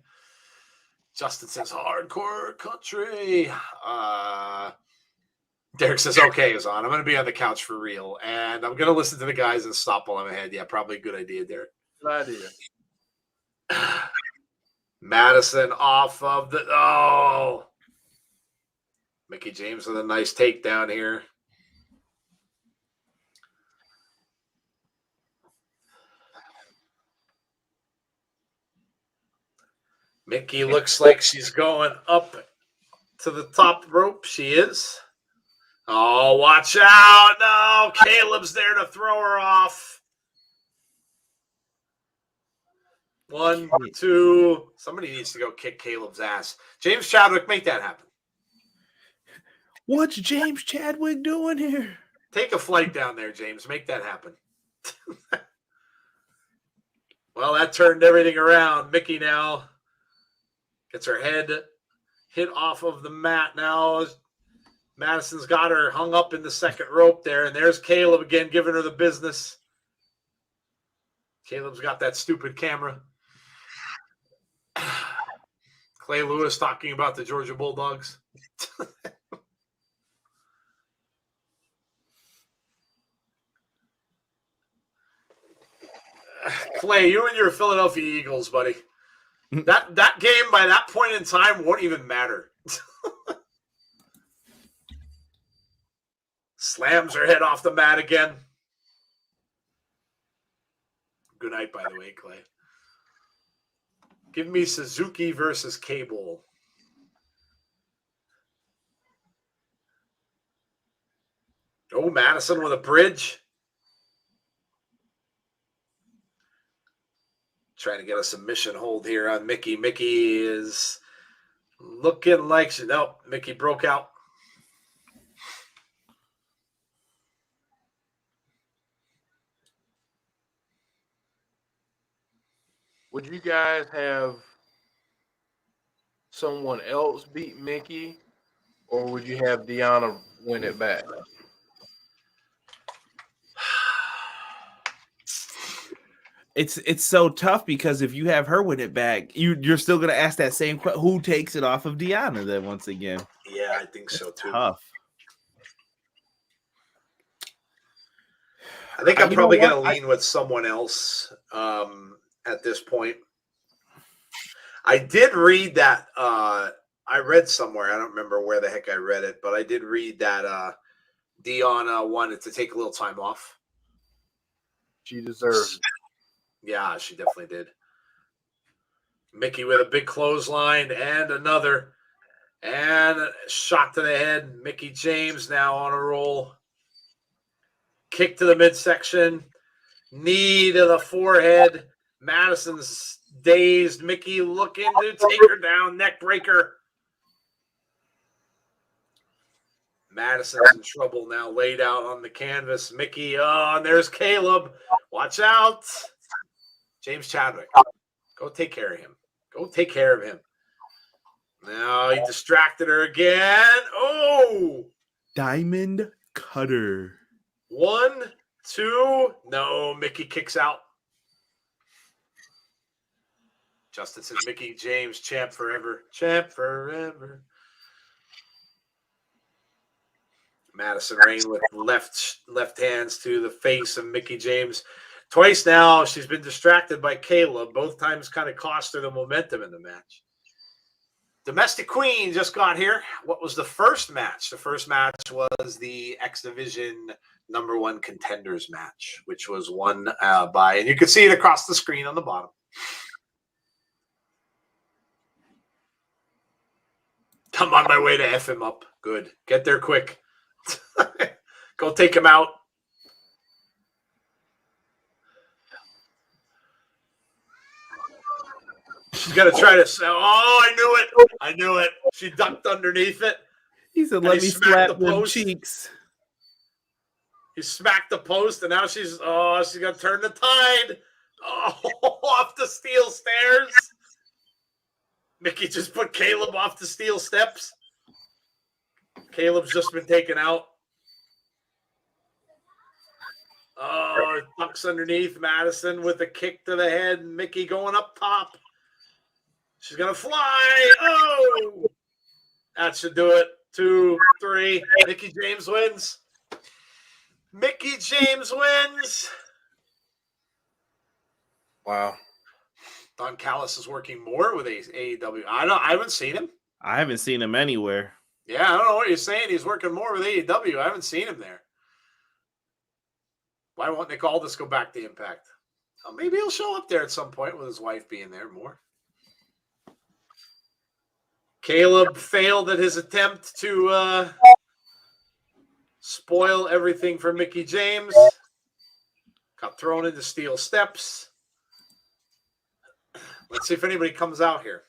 Justin says, hardcore country. Derek says, okay, Azan, I'm going to be on the couch for real. And I'm going to listen to the guys and stop while I'm ahead. Yeah, probably a good idea, Derek. Good idea. Madison off of the... Oh! Mickie James with a nice takedown here. Mickie looks like she's going up to the top rope. She is. Oh, watch out. No, Caleb's there to throw her off. 1, 2. Somebody needs to go kick Caleb's ass. James Chadwick, make that happen. What's James Chadwick doing here? Take a flight down there, James. Make that happen. Well, that turned everything around. Mickie now gets her head hit off of the mat now. Madison's got her hung up in the second rope there, and there's Caleb again giving her the business. Caleb's got that stupid camera. Clay Lewis talking about the Georgia Bulldogs. Clay, you and your Philadelphia Eagles, buddy. That game by that point in time won't even matter. Slams her head off the mat again. Good night, by the way, Clay. Give me Suzuki versus Cable. Oh, Madison with a bridge. Trying to get a submission hold here on Mickie. Mickie is looking like she... Nope, Mickie broke out. Would you guys have someone else beat Mickie, or would you have Deonna win it back? It's so tough because if you have her win it back, you're still going to ask that same question. Who takes it off of Deonna then once again? Yeah, I think so too. Tough. I think I'm probably going to lean with someone else at this point. I did read that. I read somewhere. I don't remember where the heck I read it, but I did read that Deonna wanted to take a little time off. She deserves it. Yeah, she definitely did. Mickie with a big clothesline and another. And a shot to the head. Mickie James now on a roll. Kick to the midsection. Knee to the forehead. Madison's dazed. Mickie looking to take her down. Neck breaker. Madison's in trouble now, laid out on the canvas. Mickie, and there's Caleb. Watch out. James Chadwick. Go take care of him. Go take care of him. Now he distracted her again. Oh! Diamond cutter. 1, 2. No, Mickie kicks out. Justin says Mickie James, champ forever. Champ forever. Madison Rayne with left hands to the face of Mickie James. Twice now, she's been distracted by Caleb. Both times kind of cost her the momentum in the match. Domestic Queen just got here. What was the first match? The first match was the X Division #1 Contenders match, which was won by, and you can see it across the screen on the bottom. I'm on my way to F him up. Good. Get there quick. Go take him out. She's going to try to say, I knew it. I knew it. She ducked underneath it. He said, let me slap them cheeks. He smacked the post, and now she's going to turn the tide. Off the steel stairs. Mickie just put Caleb off the steel steps. Caleb's just been taken out. Ducks underneath. Madison with a kick to the head. Mickie going up top. She's going to fly. Oh! That should do it. 2, 3. Mickie James wins. Mickie James wins. Wow. Don Callis is working more with AEW. I haven't seen him. I haven't seen him anywhere. Yeah, I don't know what you're saying. He's working more with AEW. I haven't seen him there. Why won't Nick Aldis go back to Impact? Oh, maybe he'll show up there at some point with his wife being there more. Caleb failed at his attempt to spoil everything for Mickie James. Got thrown into steel steps. Let's see if anybody comes out here.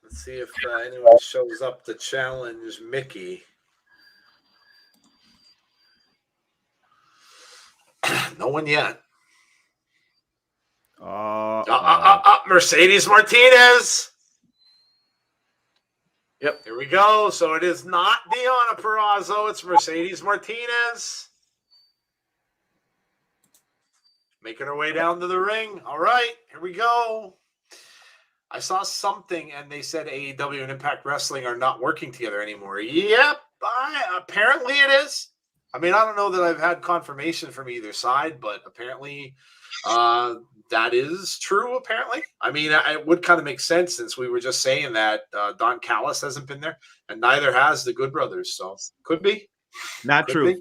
Let's see if anyone shows up to challenge Mickie. No one yet. Mercedes Martinez. Yep. Here we go. So it is not Deonna Purrazzo. It's Mercedes Martinez. Making her way down to the ring. All right. Here we go. I saw something and they said AEW and Impact Wrestling are not working together anymore. Yep. Apparently it is. I mean, I don't know that I've had confirmation from either side, but apparently that is true, apparently. I mean, it would kind of make sense since we were just saying that Don Callis hasn't been there, and neither has the Good Brothers, so could be. Not Could true. be.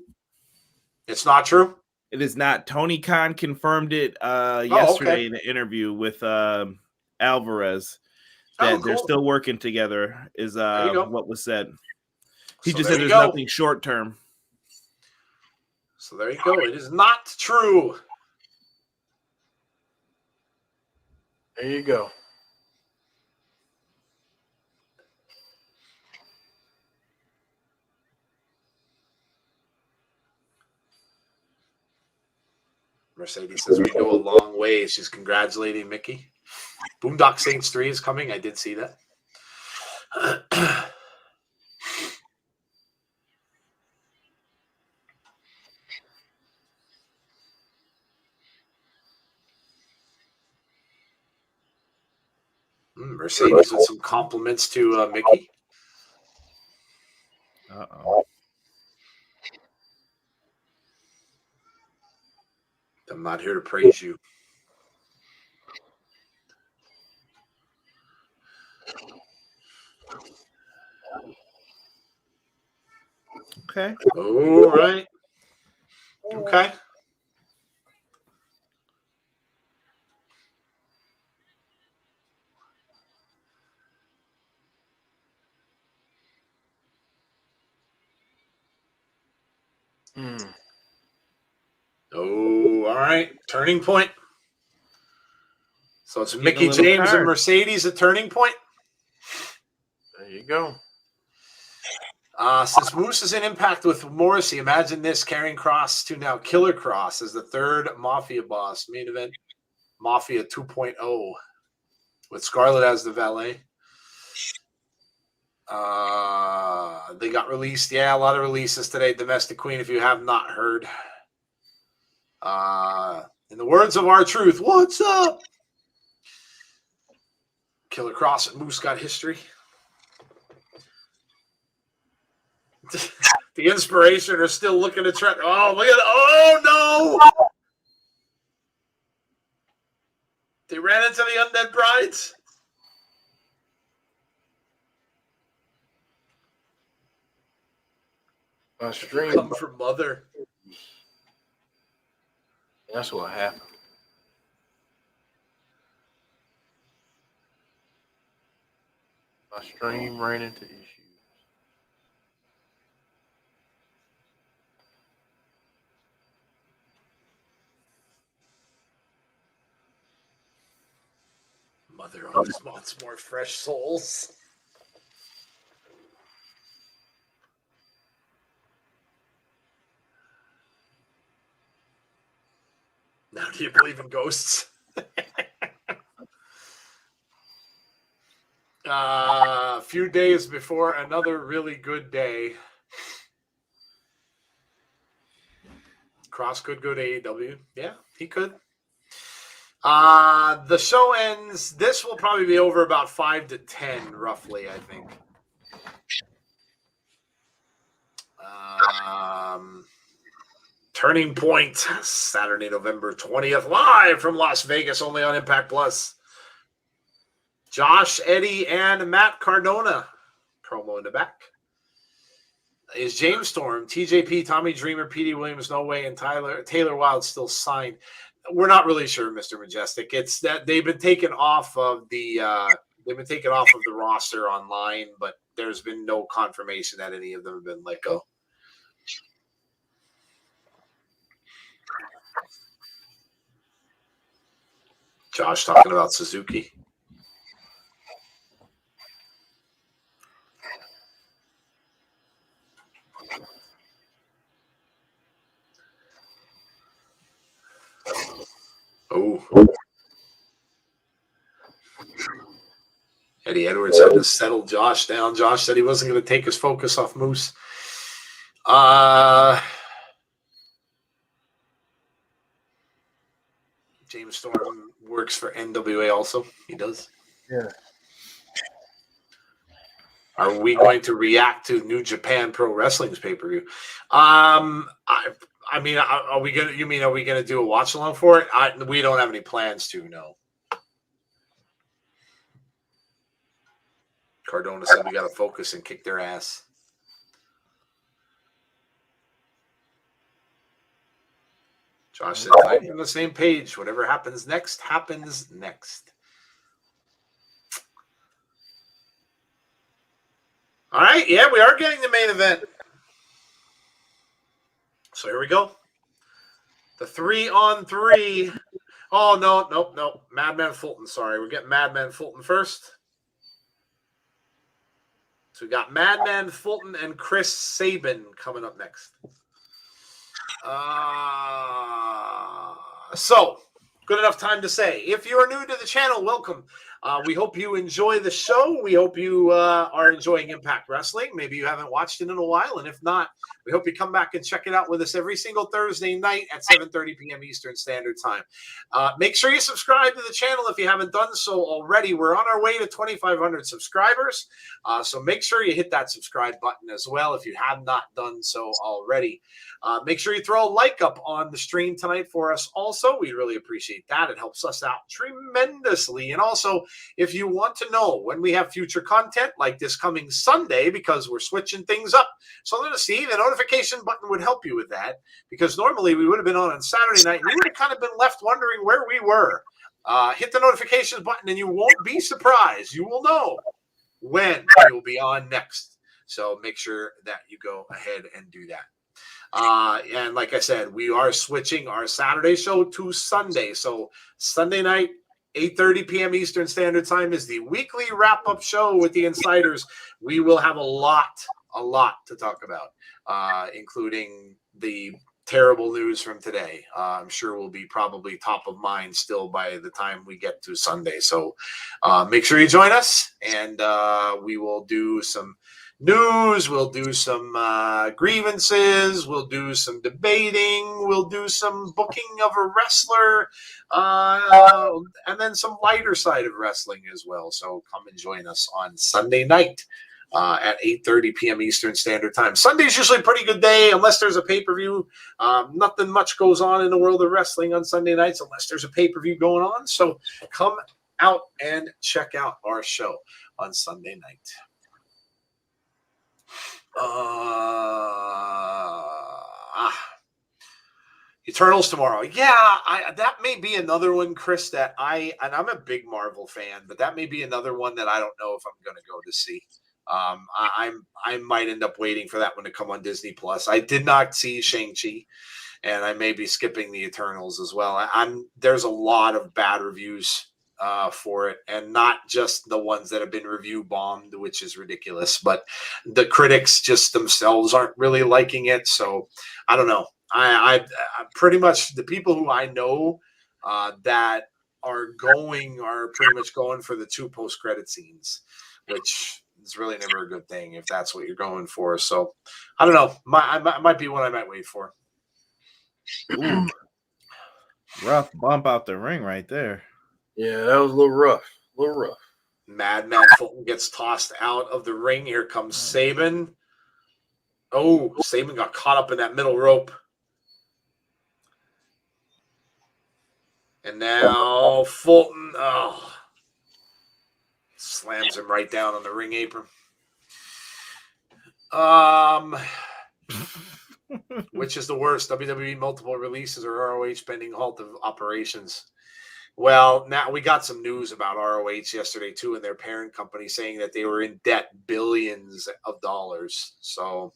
It's not true? It is not. Tony Khan confirmed it yesterday in an interview with Alvarez that they're still working together is what was said. He just said there's nothing short term. So there you go. It is not true. There you go. Mercedes says we go a long way. She's congratulating Mickie. Boondock Saints 3 is coming. I did see that. Mercedes with some compliments to Mickie. Uh-oh. I'm not here to praise you. Okay. All right. Okay. Oh, all right. Turning point. So it's Getting a Mickie little James and tired. Mercedes at turning point. There you go. Since Moose is in Impact with Morrissey, imagine this: carrying Cross to now Killer Cross as the third Mafia boss. Main event Mafia 2.0 with Scarlett as the valet. They got released. Yeah, a lot of releases today. Domestic Queen, if you have not heard. In the words of R-Truth, what's up? Killer Cross and Moose got history. The Inspiration are still looking to try. Oh, look at it. Oh, no. They ran into the Undead Brides. My stream. Come from Mother. That's what happened. My stream ran into issues. Mother always wants more fresh souls. Now, do you believe in ghosts? A few days before another really good day. Cross could go to AEW. Yeah, he could. The show ends. This will probably be over about 5 to 10, roughly, I think. Turning Point, Saturday, November 20th, live from Las Vegas, only on Impact Plus. Josh, Eddie, and Matt Cardona. Promo in the back. Is James Storm, TJP, Tommy Dreamer, PD Williams, No Way, and Taylor Wilde still signed? We're not really sure, Mr. Majestic. It's that they've been taken off of the roster online, but there's been no confirmation that any of them have been let go. Josh talking about Suzuki. Oh. Eddie Edwards had to settle Josh down. Josh said he wasn't going to take his focus off Moose. James Storm works for NWA also. He does. Yeah. Are we going to react to New Japan Pro Wrestling's pay-per-view? I mean, are we gonna do a watch along for it? We don't have any plans to. No. Cardona said we got to focus and kick their ass. Josh said, "I'm on the same page. Whatever happens next, happens next." All right, yeah, we are getting the main event. So here we go. The 3-on-3. Oh, no. Madman Fulton, sorry. We're getting Madman Fulton first. So we got Madman Fulton and Chris Sabin coming up next. So, good enough time to say, if you are new to the channel, welcome. We hope you enjoy the show. We hope you are enjoying Impact Wrestling. Maybe you haven't watched it in a while, and if not, we hope you come back and check it out with us every single Thursday night at 7:30 p.m. Eastern Standard Time. Make sure you subscribe to the channel if you haven't done so already. We're on our way to 2,500 subscribers, so make sure you hit that subscribe button as well if you have not done so already. Make sure you throw a like up on the stream tonight for us also. We really appreciate that. It helps us out tremendously. And also, if you want to know when we have future content like this coming Sunday, because we're switching things up. So I'm going to see the notification button would help you with that, because normally we would have been on Saturday night and you would have kind of been left wondering where we were. Hit the notifications button and you won't be surprised. You will know when we will be on next. So make sure that you go ahead and do that. And like I said, we are switching our Saturday show to Sunday. So Sunday night, 8:30 p.m. Eastern Standard Time is the weekly wrap-up show with the Insiders. We will have a lot to talk about, including the terrible news from today. I'm sure will be probably top of mind still by the time we get to Sunday. So make sure you join us, and we will do some news, we'll do some grievances, we'll do some debating, we'll do some booking of a wrestler, and then some lighter side of wrestling as well. So come and join us on Sunday night at 8:30 p.m. Eastern Standard Time. Sunday's usually a pretty good day unless there's a pay-per-view. Nothing much goes on in the world of wrestling on Sunday nights unless there's a pay-per-view going on. So come out and check out our show on Sunday night. Eternals tomorrow. Yeah, that may be another one, Chris, that I'm a big Marvel fan, but that may be another one that I don't know if I'm going to go to see. I might end up waiting for that one to come on Disney Plus. I did not see Shang-Chi, and I may be skipping the Eternals as well. There's a lot of bad reviews for it, and not just the ones that have been review bombed, which is ridiculous, but the critics just themselves aren't really liking it. So I don't know. I pretty much the people who I know that are pretty much going for the 2 post-credit scenes, which is really never a good thing if that's what you're going for. So I don't know. Might be one I might wait for. Ooh. Rough bump out the ring right there. Yeah, that was a little rough. Madman Fulton gets tossed out of the ring. Here comes Sabin. Oh, Sabin got caught up in that middle rope. And now Fulton, slams him right down on the ring apron. Which is the worst, WWE multiple releases or ROH pending halt of operations? Well, now we got some news about ROH yesterday too, and their parent company saying that they were in debt billions of dollars. So,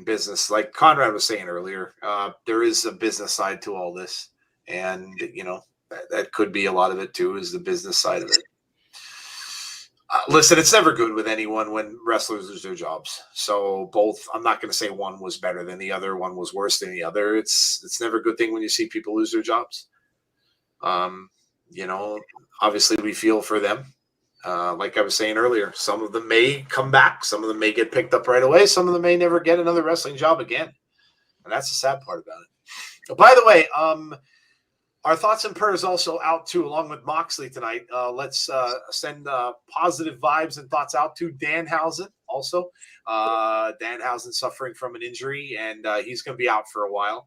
business, like Conrad was saying earlier, there is a business side to all this, and that could be a lot of it too, is the business side of it. Listen, it's never good with anyone when wrestlers lose their jobs. So I'm not going to say one was better than the other, one was worse than the other. It's never a good thing when you see people lose their jobs. Obviously we feel for them. Like I was saying earlier, some of them may come back, some of them may get picked up right away, some of them may never get another wrestling job again. And that's the sad part about it. By the way, our thoughts and prayers also out too, along with Moxley tonight. Let's send positive vibes and thoughts out to Danhausen also. Danhausen suffering from an injury, and he's going to be out for a while.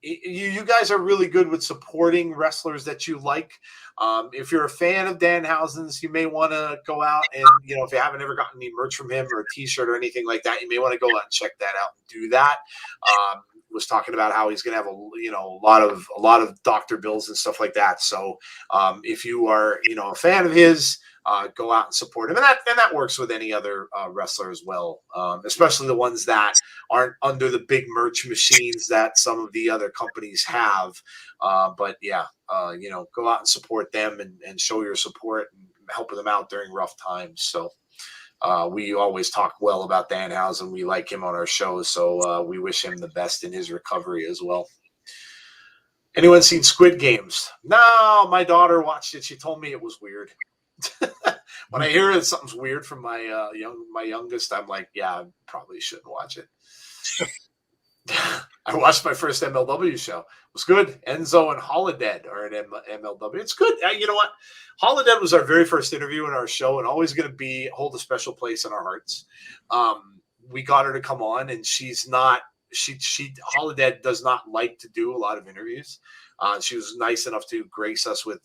You guys are really good with supporting wrestlers that you like. If you're a fan of Danhausen's, you may want to go out and, if you haven't ever gotten any merch from him or a t-shirt or anything like that, you may want to go out and check that out and do that. Was talking about how he's going to have a lot of doctor bills and stuff like that. So if you are, a fan of his, go out and support him. And that works with any other wrestler as well, especially the ones that aren't under the big merch machines that some of the other companies have. But yeah, go out and support them and show your support and helping them out during rough times. So we always talk well about Danhausen. We like him on our show. So we wish him the best in his recovery as well. Anyone seen Squid Games? No, my daughter watched it. She told me it was weird. When I hear that something's weird from my youngest, I'm like, yeah, I probably shouldn't watch it. I watched my first MLW show. It was good. Enzo and Holodead are in MLW. It's good. You know what? Holodead was our very first interview in our show and always going to hold a special place in our hearts. We got her to come on, and Holodead does not like to do a lot of interviews. She was nice enough to grace us with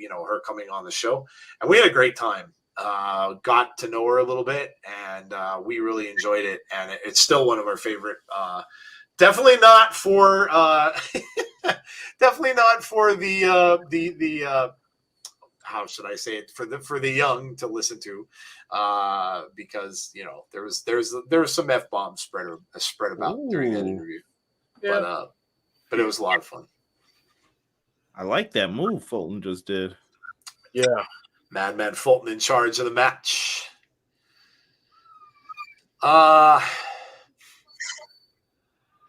her coming on the show, and we had a great time. Got to know her a little bit, and we really enjoyed it. And it's still one of our favorite. Definitely not for the how should I say it, for the young to listen to, because there was some F-bombs spread about during that interview. Yeah. But it was a lot of fun. I like that move Fulton just did. Yeah. Madman Fulton in charge of the match.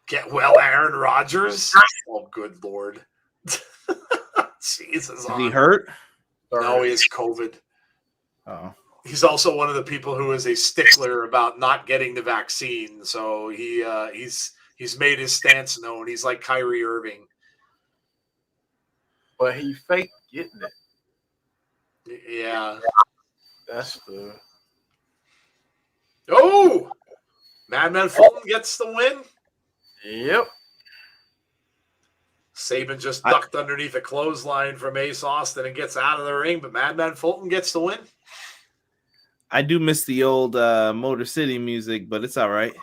Get well, Aaron Rodgers. Oh, good Lord. Jesus. Is he hurt? No, he has COVID. Oh. He's also one of the people who is a stickler about not getting the vaccine. So he's made his stance known. He's like Kyrie Irving. But he faked getting it. Yeah. That's the... Oh! Madman Fulton gets the win. Yep. Sabin just ducked underneath a clothesline from Ace Austin and gets out of the ring, but Madman Fulton gets the win. I do miss the old Motor City music, but it's all right.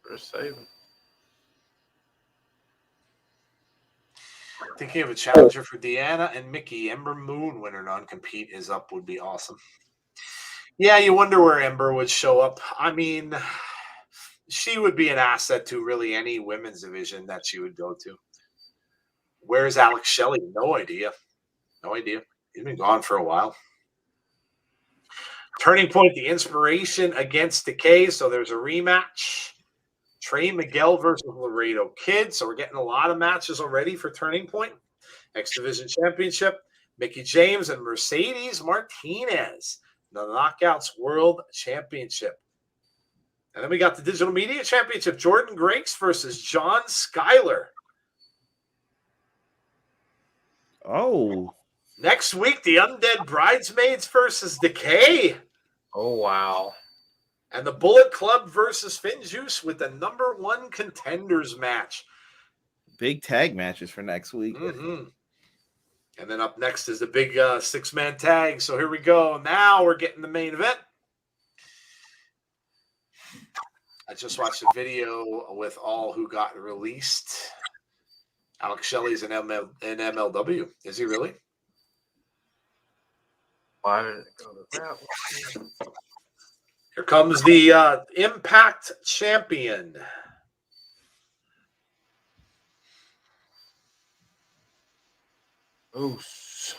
For Sabin. Thinking of a challenger for Deanna and Mickie. Ember Moon, when her non-compete is up, would be awesome. Yeah, you wonder where Ember would show up. I mean, she would be an asset to really any women's division that she would go to. Where's Alex Shelley? No idea. He's been gone for a while. Turning Point, the Inspiration against Decay. So there's a rematch. Trey Miguel versus Laredo Kid. So we're getting a lot of matches already for Turning Point. X Division Championship. Mickie James and Mercedes Martinez. The Knockouts World Championship. And then we got the Digital Media Championship. Jordan Grakes versus John Schuyler. Oh. Next week, the Undead Bridesmaids versus Decay. Oh, wow. And the Bullet Club versus Finjuice with the #1 contenders match. Big tag matches for next week. Mm-hmm. And then up next is the big 6-man tag. So here we go. Now we're getting the main event. I just watched a video with all who got released. Alex Shelley's in MLW. Is he really? Why did it go to that one? Here comes the Impact Champion. Oos.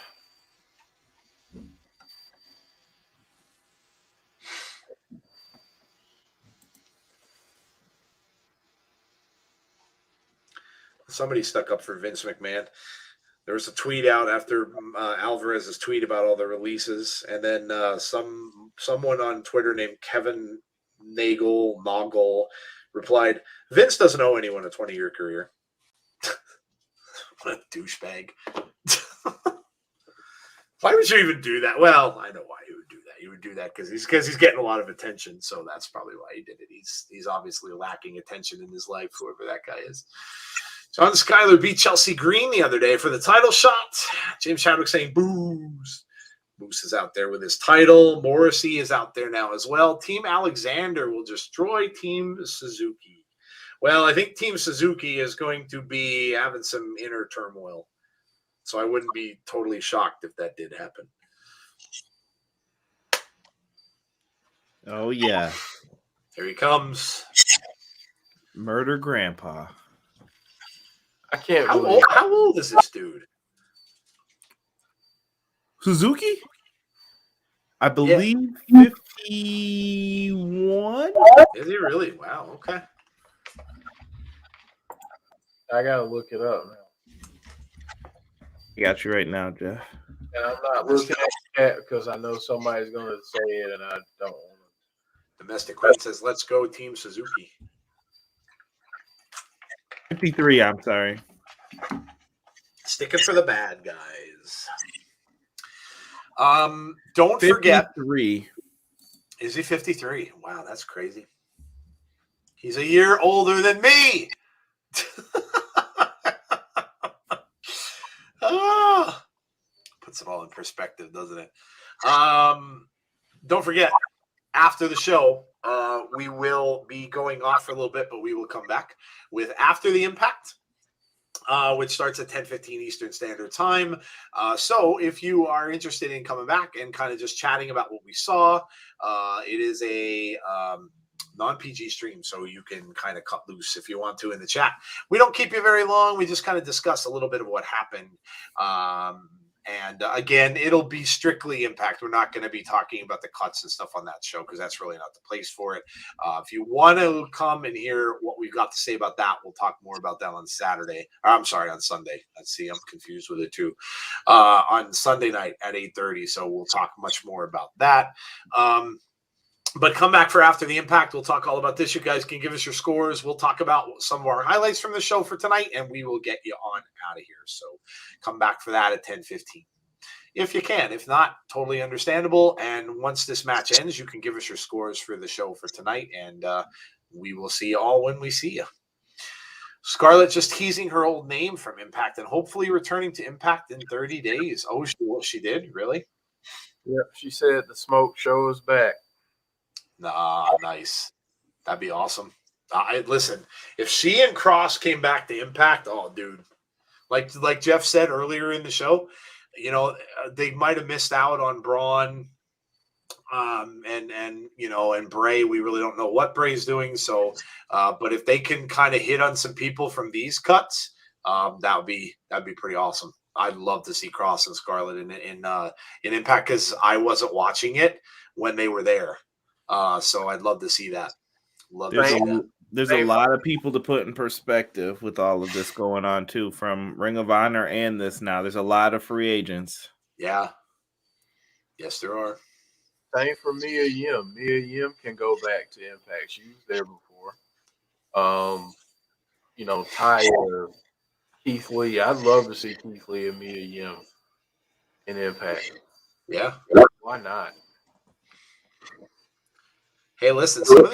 Somebody stuck up for Vince McMahon. There was a tweet out after Alvarez's tweet about all the releases, and then someone on Twitter named Kevin Nagel replied, "Vince doesn't owe anyone a 20-year career." What a douchebag! Why would you even do that? Well, I know why he would do that. He would do that because he's getting a lot of attention, so that's probably why he did it. He's obviously lacking attention in his life, whoever that guy is. John Schuyler beat Chelsea Green the other day for the title shot. James Chadwick saying boos. Moose is out there with his title. Morrissey is out there now as well. Team Alexander will destroy Team Suzuki. Well, I think Team Suzuki is going to be having some inner turmoil. So I wouldn't be totally shocked if that did happen. Oh, yeah. Here he comes. Murder Grandpa. I can't How believe old is this dude? Suzuki? I believe 51. Is he really? Wow, okay. I gotta look it up now. I got you right now, Jeff. And I'm not looking at that because I know somebody's gonna say it and I don't want to. Domestic Queen says, "Let's go, Team Suzuki." 53, I'm sorry. Sticking for the bad guys. Don't forget. 53. Is he 53? Wow, that's crazy. He's a year older than me. Puts it all in perspective, doesn't it? Don't forget, after the show, we will be going off for a little bit, but we will come back with After the Impact, which starts at 10:15 Eastern Standard Time. So if you are interested in coming back and kind of just chatting about what we saw, it is a non-PG stream, so you can kind of cut loose if you want to in the chat. We don't keep you very long. We just kind of discuss a little bit of what happened. And again, it'll be strictly Impact. We're not going to be talking about the cuts and stuff on that show because that's really not the place for it. If you want to come and hear what we've got to say about that, we'll talk more about that on Saturday. I'm sorry, on Sunday. Let's see, I'm confused with it too. On Sunday night at 8:30. So we'll talk much more about that. But come back for After the Impact. We'll talk all about this. You guys can give us your scores. We'll talk about some of our highlights from the show for tonight, and we will get you on out of here. So come back for that at 10:15. If you can. If not, totally understandable. And once this match ends, you can give us your scores for the show for tonight, and we will see you all when we see you. Scarlett just teasing her old name from Impact and hopefully returning to Impact in 30 days. Oh, she did? Really? Yep. She said the smoke show is back. Nah, nice. That'd be awesome. Listen, if she and Cross came back to Impact, oh, dude, like Jeff said earlier in the show, they might have missed out on Braun, and Bray. We really don't know what Bray's doing. So, but if they can kind of hit on some people from these cuts, that'd be pretty awesome. I'd love to see Cross and Scarlett in Impact because I wasn't watching it when they were there. So I'd love to see that. There's a lot of people to put in perspective with all of this going on too, from Ring of Honor and this now. There's a lot of free agents. Yeah. Yes, there are. Same for Mia Yim. Mia Yim can go back to Impact. She was there before. Tyler, Keith Lee. I'd love to see Keith Lee and Mia Yim in Impact. Yeah. Why not? Hey, listen, some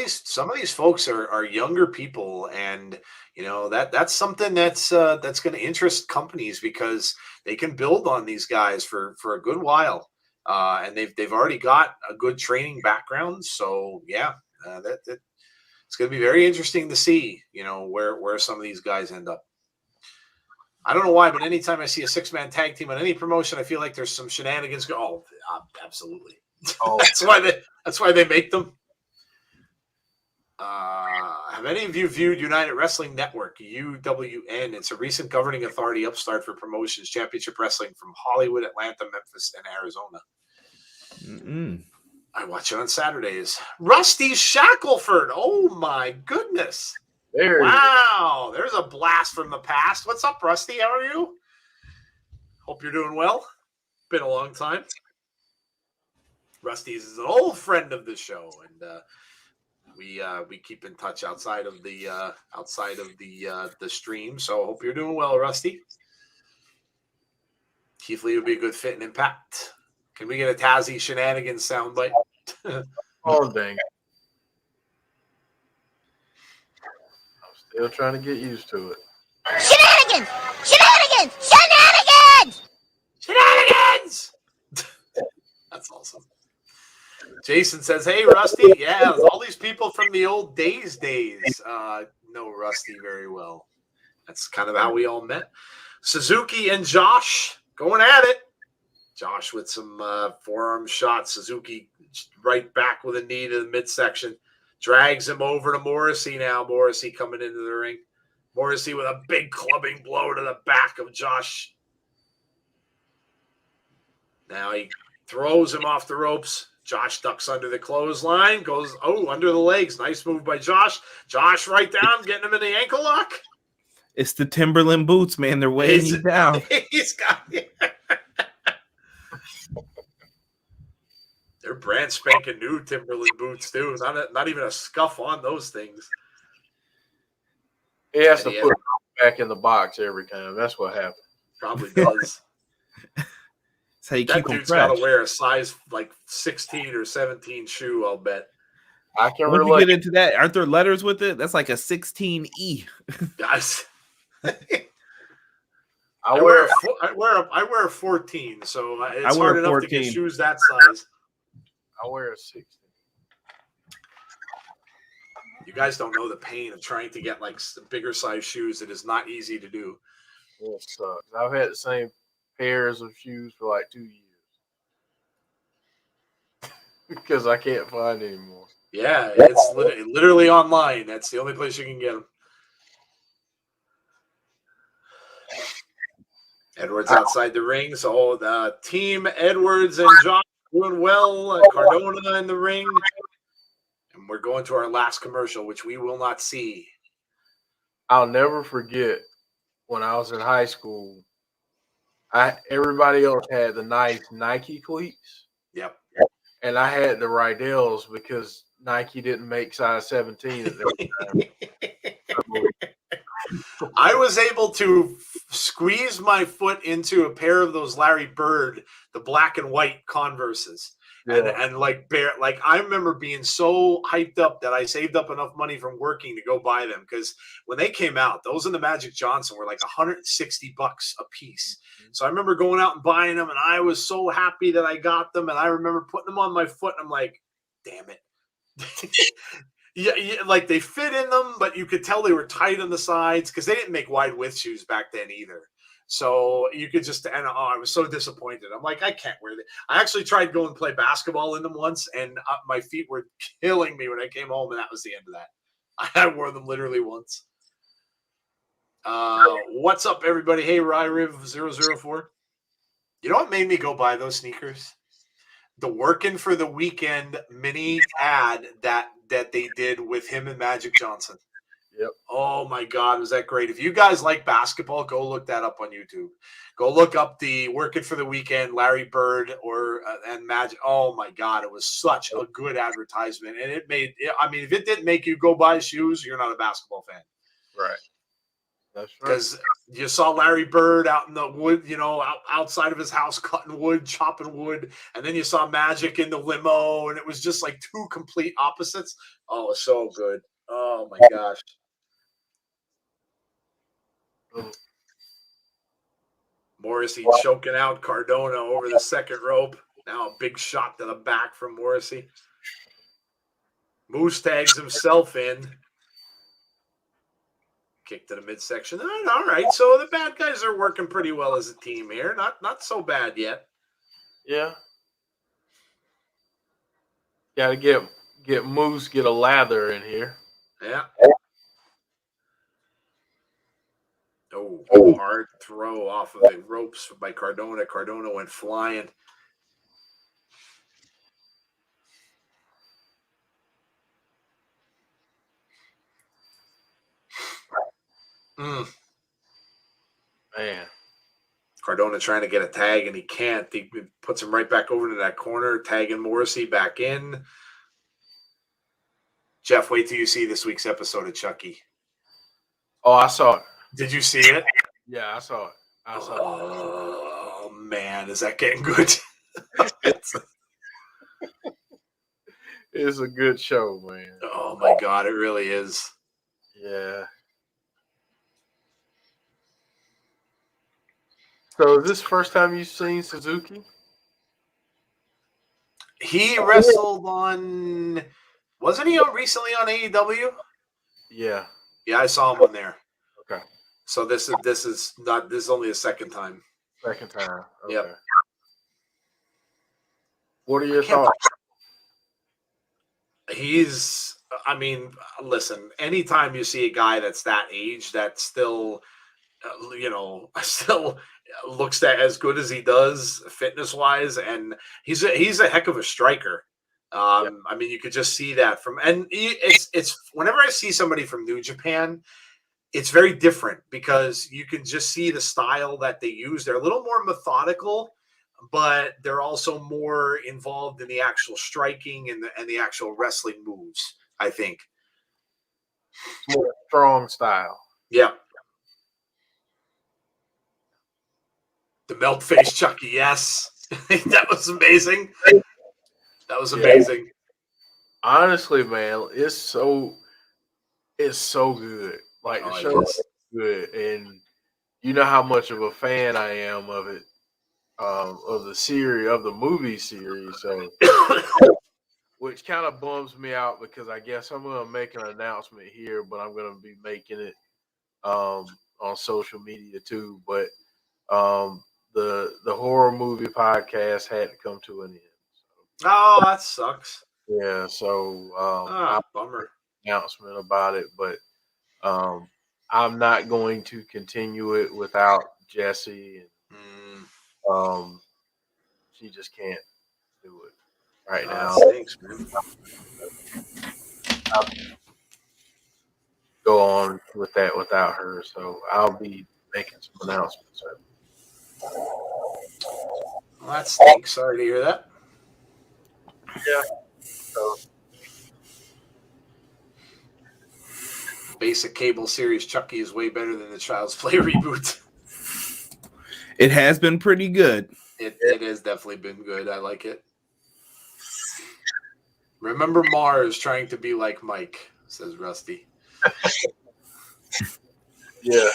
of these folks are younger people, and that's something that's going to interest companies because they can build on these guys for a good while, and they've already got a good training background. So yeah, it's going to be very interesting to see where some of these guys end up. I don't know why, but anytime I see a 6-man tag team on any promotion, I feel like there's some shenanigans. Absolutely. Oh, that's why they make them. Have any of you viewed United Wrestling Network, UWN? It's a recent governing authority upstart for promotions, championship wrestling from Hollywood, Atlanta, Memphis, and Arizona. Mm-mm. I watch it on Saturdays. Rusty Shackelford. Oh, my goodness. Wow. There's a blast from the past. What's up, Rusty? How are you? Hope you're doing well. Been a long time. Rusty is an old friend of the show, and we keep in touch outside of the stream. So I hope you're doing well, Rusty. Keith Lee would be a good fit in Impact. Can we get a Tazzy Shenanigans soundbite? Oh, dang it. I'm still trying to get used to it. Shenanigans! Shenanigans! Shenanigans! Shenanigans! That's awesome. Jason says, hey, Rusty. Yeah, all these people from the old days know Rusty very well. That's kind of how we all met. Suzuki and Josh going at it. Josh with some forearm shots. Suzuki right back with a knee to the midsection. Drags him over to Morrissey now. Morrissey coming into the ring. Morrissey with a big clubbing blow to the back of Josh. Now he throws him off the ropes. Josh ducks under the clothesline. Goes, under the legs. Nice move by Josh. Josh right down, getting him in the ankle lock. It's the Timberland boots, man. They're weighing you down. He's got They're brand spanking new Timberland boots, too. Not even a scuff on those things. He has to put it back in the box every time. That's what happens. Probably does. That's how you That keep them dude's got fresh. to wear a size like 16 or 17 shoe, I'll bet. I can Once you relate. get into that, aren't there letters with it? That's like a 16E. Guys, I wear I wear a 14, so I it's wear hard a enough to get 14. shoes that size. I wear a 16. You guys don't know the pain of trying to get like bigger size shoes. It is not easy to do. It sucks. I've had the same pairs of shoes for like 2 years because I can't find anymore. Yeah, it's literally online. That's the only place you can get them. Edwards outside the ring. So the team Edwards and Josh doing well. Cardona in the ring. And we're going to our last commercial, which we will not see. I'll never forget when I was in high school. Everybody else had the nice Nike cleats. Yep. And I had the Rydell's because Nike didn't make size 17 at that time. I was able to squeeze my foot into a pair of those Larry Bird, the black and white Converses. Yeah. And like I remember being so hyped up that I saved up enough money from working to go buy them, because when they came out, those and the Magic Johnson were like $160 a piece. So I remember going out and buying them, and I was so happy that I got them. And I remember putting them on my foot, and I'm like, damn it. Yeah, like they fit in them, but you could tell they were tight on the sides because they didn't make wide width shoes back then either. So you could just, and I was so disappointed. I'm like, I can't wear that. I actually tried going to play basketball in them once, and my feet were killing me when I came home, and that was the end of that. I wore them literally once. What's up, everybody? Hey, Ryriv004. You know what made me go buy those sneakers? The Working for the Weekend mini ad that they did with him and Magic Johnson. Yep. Oh my God, was that great? If you guys like basketball, go look that up on YouTube. Go look up the Working for the Weekend, Larry Bird and Magic. Oh my God, it was such a good advertisement, and it made. I mean, if it didn't make you go buy shoes, you're not a basketball fan. Right. That's right. Because you saw Larry Bird out in the wood, outside of his house, cutting wood, chopping wood. And then you saw Magic in the limo, and it was just like two complete opposites. Oh, so good. Oh, my gosh. Morrissey choking out Cardona over the second rope. Now a big shot to the back from Morrissey. Moose tags himself in. Kick to the midsection. All right, so the bad guys are working pretty well as a team here. Not so bad yet. Yeah. Got to get Moose, get a lather in here. Yeah. Oh, hard throw off of the ropes by Cardona. Cardona went flying. Man. Cardona trying to get a tag, and he can't. He puts him right back over to that corner, tagging Morrissey back in. Jeff, wait till you see this week's episode of Chucky. Oh, I saw it. Did you see it? Yeah, I saw it. Oh, man, is that getting good? It's a good show, man. Oh, my God, it really is. Yeah. So is this the first time you've seen Suzuki? He wrestled on, wasn't he recently on AEW? Yeah. Yeah, I saw him on there. Okay. So this is only a second time. Second time. Okay. Yep. What are your thoughts? Listen, anytime you see a guy that's that age that still, still looks as good as he does fitness-wise, and he's a heck of a striker. I mean, you could just see that it's whenever I see somebody from New Japan, it's very different because you can just see the style that they use. They're a little more methodical, but they're also more involved in the actual striking and the actual wrestling moves, I think. More strong style. Yeah. The melt face Chucky, yes. That was amazing. That was amazing. Honestly, man, it's so good. Like the Oh, it show is. is good, and you know how much of a fan I am of it, of the series, of the movie series. So, which kind of bums me out because I guess I'm gonna make an announcement here, but I'm gonna be making it on social media too. But the horror movie podcast had to come to an end. Oh, that sucks. Yeah, so I Bummer. announcement about it, but I'm not going to continue it without Jesse, and she just can't do it right now. Stinks, man. I'll go on with that without her, so I'll be making some announcements. Well, that stinks. Sorry to hear that. Yeah. So, basic cable series Chucky is way better than the Child's Play reboot. It has been pretty good. It has definitely been good. I like it. Remember Mars trying to be like Mike, says Rusty. yeah.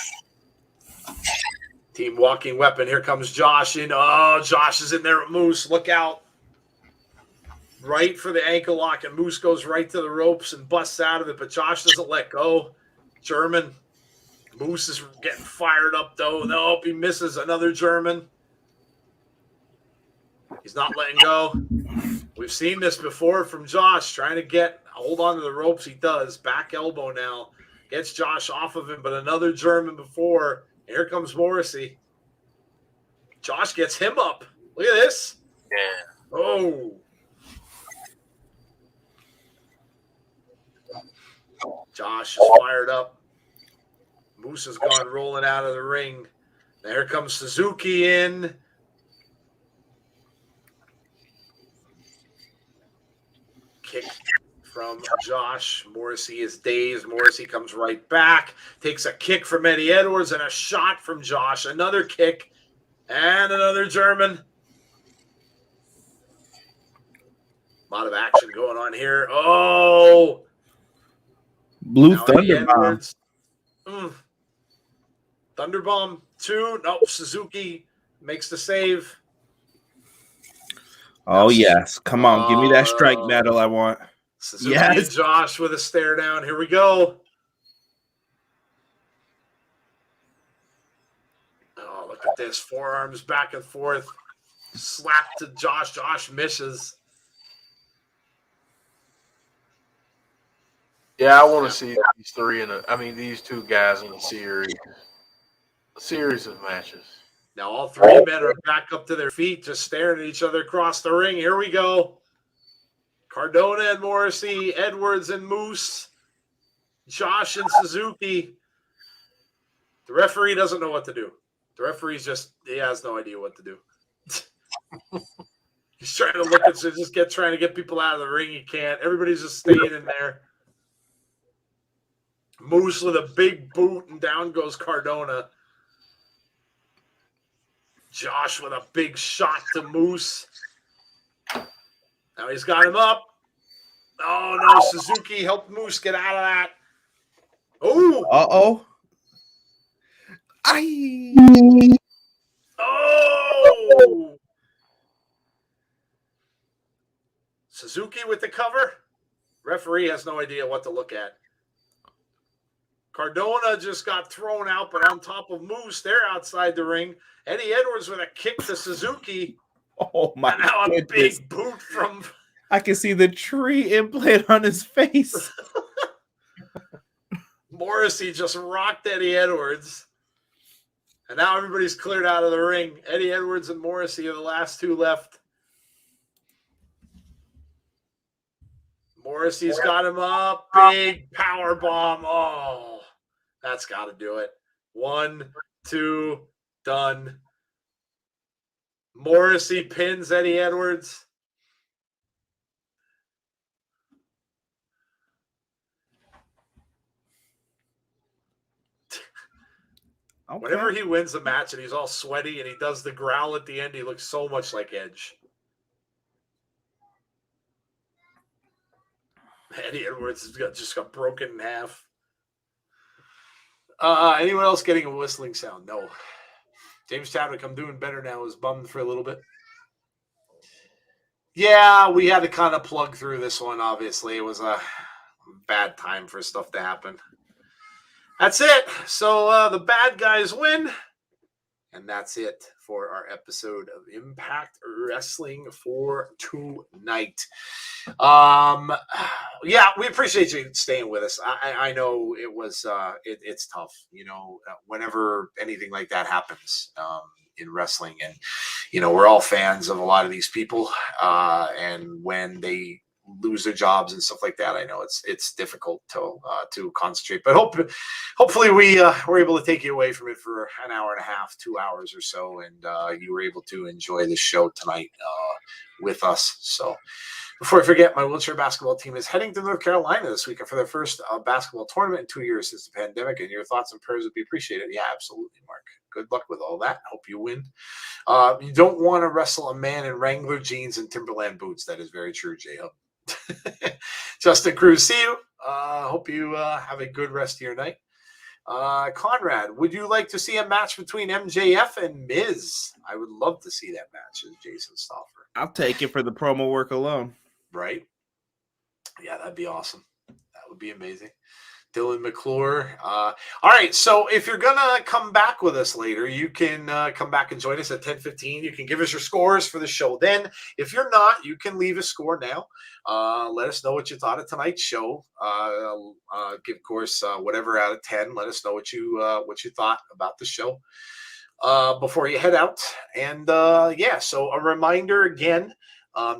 Team walking weapon. Here comes Josh in. Oh, Josh is in there with Moose. Look out. Right for the ankle lock, and Moose goes right to the ropes and busts out of it, but Josh doesn't let go. German. Moose is getting fired up, though. Nope, he misses another German. He's not letting go. We've seen this before from Josh, trying to hold on to the ropes. He does. Back elbow now. Gets Josh off of him, but another German before. Here comes Morrissey. Josh gets him up. Look at this. Yeah. Oh. Josh is fired up. Moose has gone rolling out of the ring. There comes Suzuki in. Kick from Josh. Morrissey is dazed. Morrissey comes right back. Takes a kick from Eddie Edwards and a shot from Josh. Another kick and another German. A lot of action going on here. Oh. Blue Now Eddie Thunder Bomb. Edwards. Thunderbomb 2. Nope. Suzuki makes the save. Oh, yes. Come on. Give me that strike battle I want. Suzuki and Josh with a stare down. Here we go. Oh, look at this. Forearms back and forth. Slap to Josh. Josh misses. Yeah, I want to see these two guys in a series of matches. Now all three men are back up to their feet, just staring at each other across the ring. Here we go. Cardona and Morrissey, Edwards and Moose, Josh and Suzuki. The referee doesn't know what to do. The referee's he has no idea what to do. He's trying to look at trying to get people out of the ring. He can't. Everybody's just staying in there. Moose with a big boot, and down goes Cardona. Josh with a big shot to Moose. Now he's got him up. Oh, no. Suzuki helped Moose get out of that. Oh. Uh-oh. Oh. Suzuki with the cover. Referee has no idea what to look at. Cardona just got thrown out, but on top of Moose, they're outside the ring. Eddie Edwards with a kick to Suzuki. Oh, my and now goodness. A big boot from... I can see the tree implant on his face. Morrissey just rocked Eddie Edwards. And now everybody's cleared out of the ring. Eddie Edwards and Morrissey are the last two left. Morrissey's got him up. Big power bomb. Oh, that's got to do it. 1, 2, done. Morrissey pins Eddie Edwards. Okay. Whenever he wins a match and he's all sweaty and he does the growl at the end, he looks so much like Edge. Eddie Edwards just got broken in half. Anyone else getting a whistling sound? No. James Chadwick, I'm doing better now, was bummed for a little bit. Yeah, we had to kind of plug through this one, obviously. It was a bad time for stuff to happen. That's it. So the bad guys win. And that's it for our episode of Impact Wrestling for tonight. Yeah, we appreciate you staying with us. I know it was it's tough, whenever anything like that happens in wrestling, and we're all fans of a lot of these people, and when they lose their jobs and stuff like that, I know it's difficult to concentrate, but hopefully we were able to take you away from it for an hour and a half, 2 hours or so, and you were able to enjoy the show tonight with us. So before I forget, my wheelchair basketball team is heading to North Carolina this weekend for their first basketball tournament in 2 years since the pandemic, and your thoughts and prayers would be appreciated. Yeah, absolutely, Mark. Good luck with all that. Hope you win. You don't want to wrestle a man in Wrangler jeans and Timberland boots. That is very true, J-Hub. Justin Cruz, see you. Hope you have a good rest of your night. Conrad, would you like to see a match between MJF and Miz? I would love to see that match, as Jason Stauffer. I'll take it for the promo work alone. Right? Yeah, that'd be awesome. That would be amazing. Dylan McClure. All right, so if you're going to come back with us later, you can come back and join us at 10:15. You can give us your scores for the show then. If you're not, you can leave a score now. Let us know what you thought of tonight's show. Give, of course, whatever out of 10. Let us know what you thought about the show before you head out. And, so a reminder again,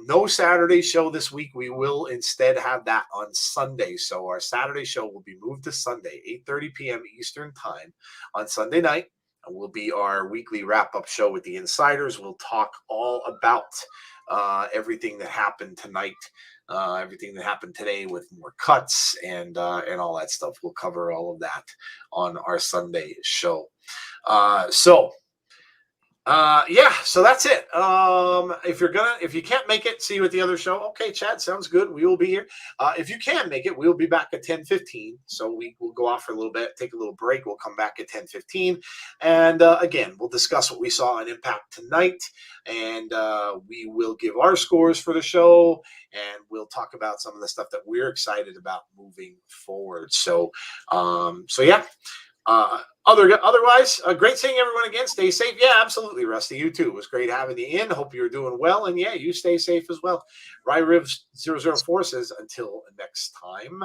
no Saturday show this week. We will instead have that on Sunday. So our Saturday show will be moved to Sunday, 8:30 p.m. Eastern time on Sunday night. It will be our weekly wrap-up show with the insiders. We'll talk all about everything that happened tonight, everything that happened today with more cuts and all that stuff. We'll cover all of that on our Sunday show. So that's it. If you can't make it, see you at the other show. Okay, Chad, sounds good. We will be here. If you can make it, we'll be back at 10:15. So we will go off for a little bit, take a little break. We'll come back at 10:15. And again, we'll discuss what we saw on Impact tonight. And we will give our scores for the show. And we'll talk about some of the stuff that we're excited about moving forward. Otherwise, great seeing everyone again. Stay safe. Yeah, absolutely, Rusty. You too. It was great having you in. Hope you're doing well. And yeah, you stay safe as well. RyRivs004 says, until next time.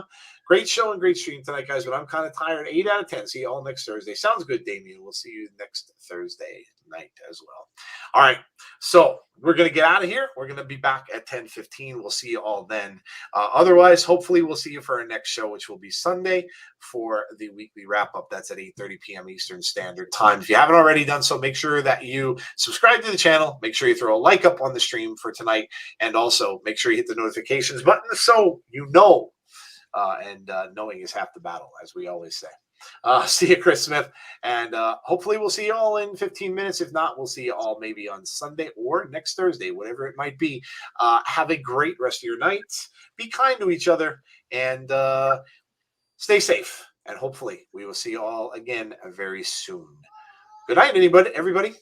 Great show and great stream tonight, guys, but I'm kind of tired. 8 out of 10. See you all next Thursday. Sounds good, Damien. We'll see you next Thursday night as well. All right. So we're going to get out of here. We're going to be back at 10:15. We'll see you all then. Otherwise, hopefully we'll see you for our next show, which will be Sunday for the weekly wrap-up. That's at 8:30 p.m. Eastern Standard Time. If you haven't already done so, make sure that you subscribe to the channel. Make sure you throw a like up on the stream for tonight. And also make sure you hit the notifications button so you know. Knowing is half the battle, as we always say. See you, Chris Smith. And hopefully we'll see you all in 15 minutes. If not, we'll see you all maybe on Sunday or next Thursday, whatever it might be. Have a great rest of your night. Be kind to each other and stay safe. And hopefully we will see you all again very soon. Good night, everybody.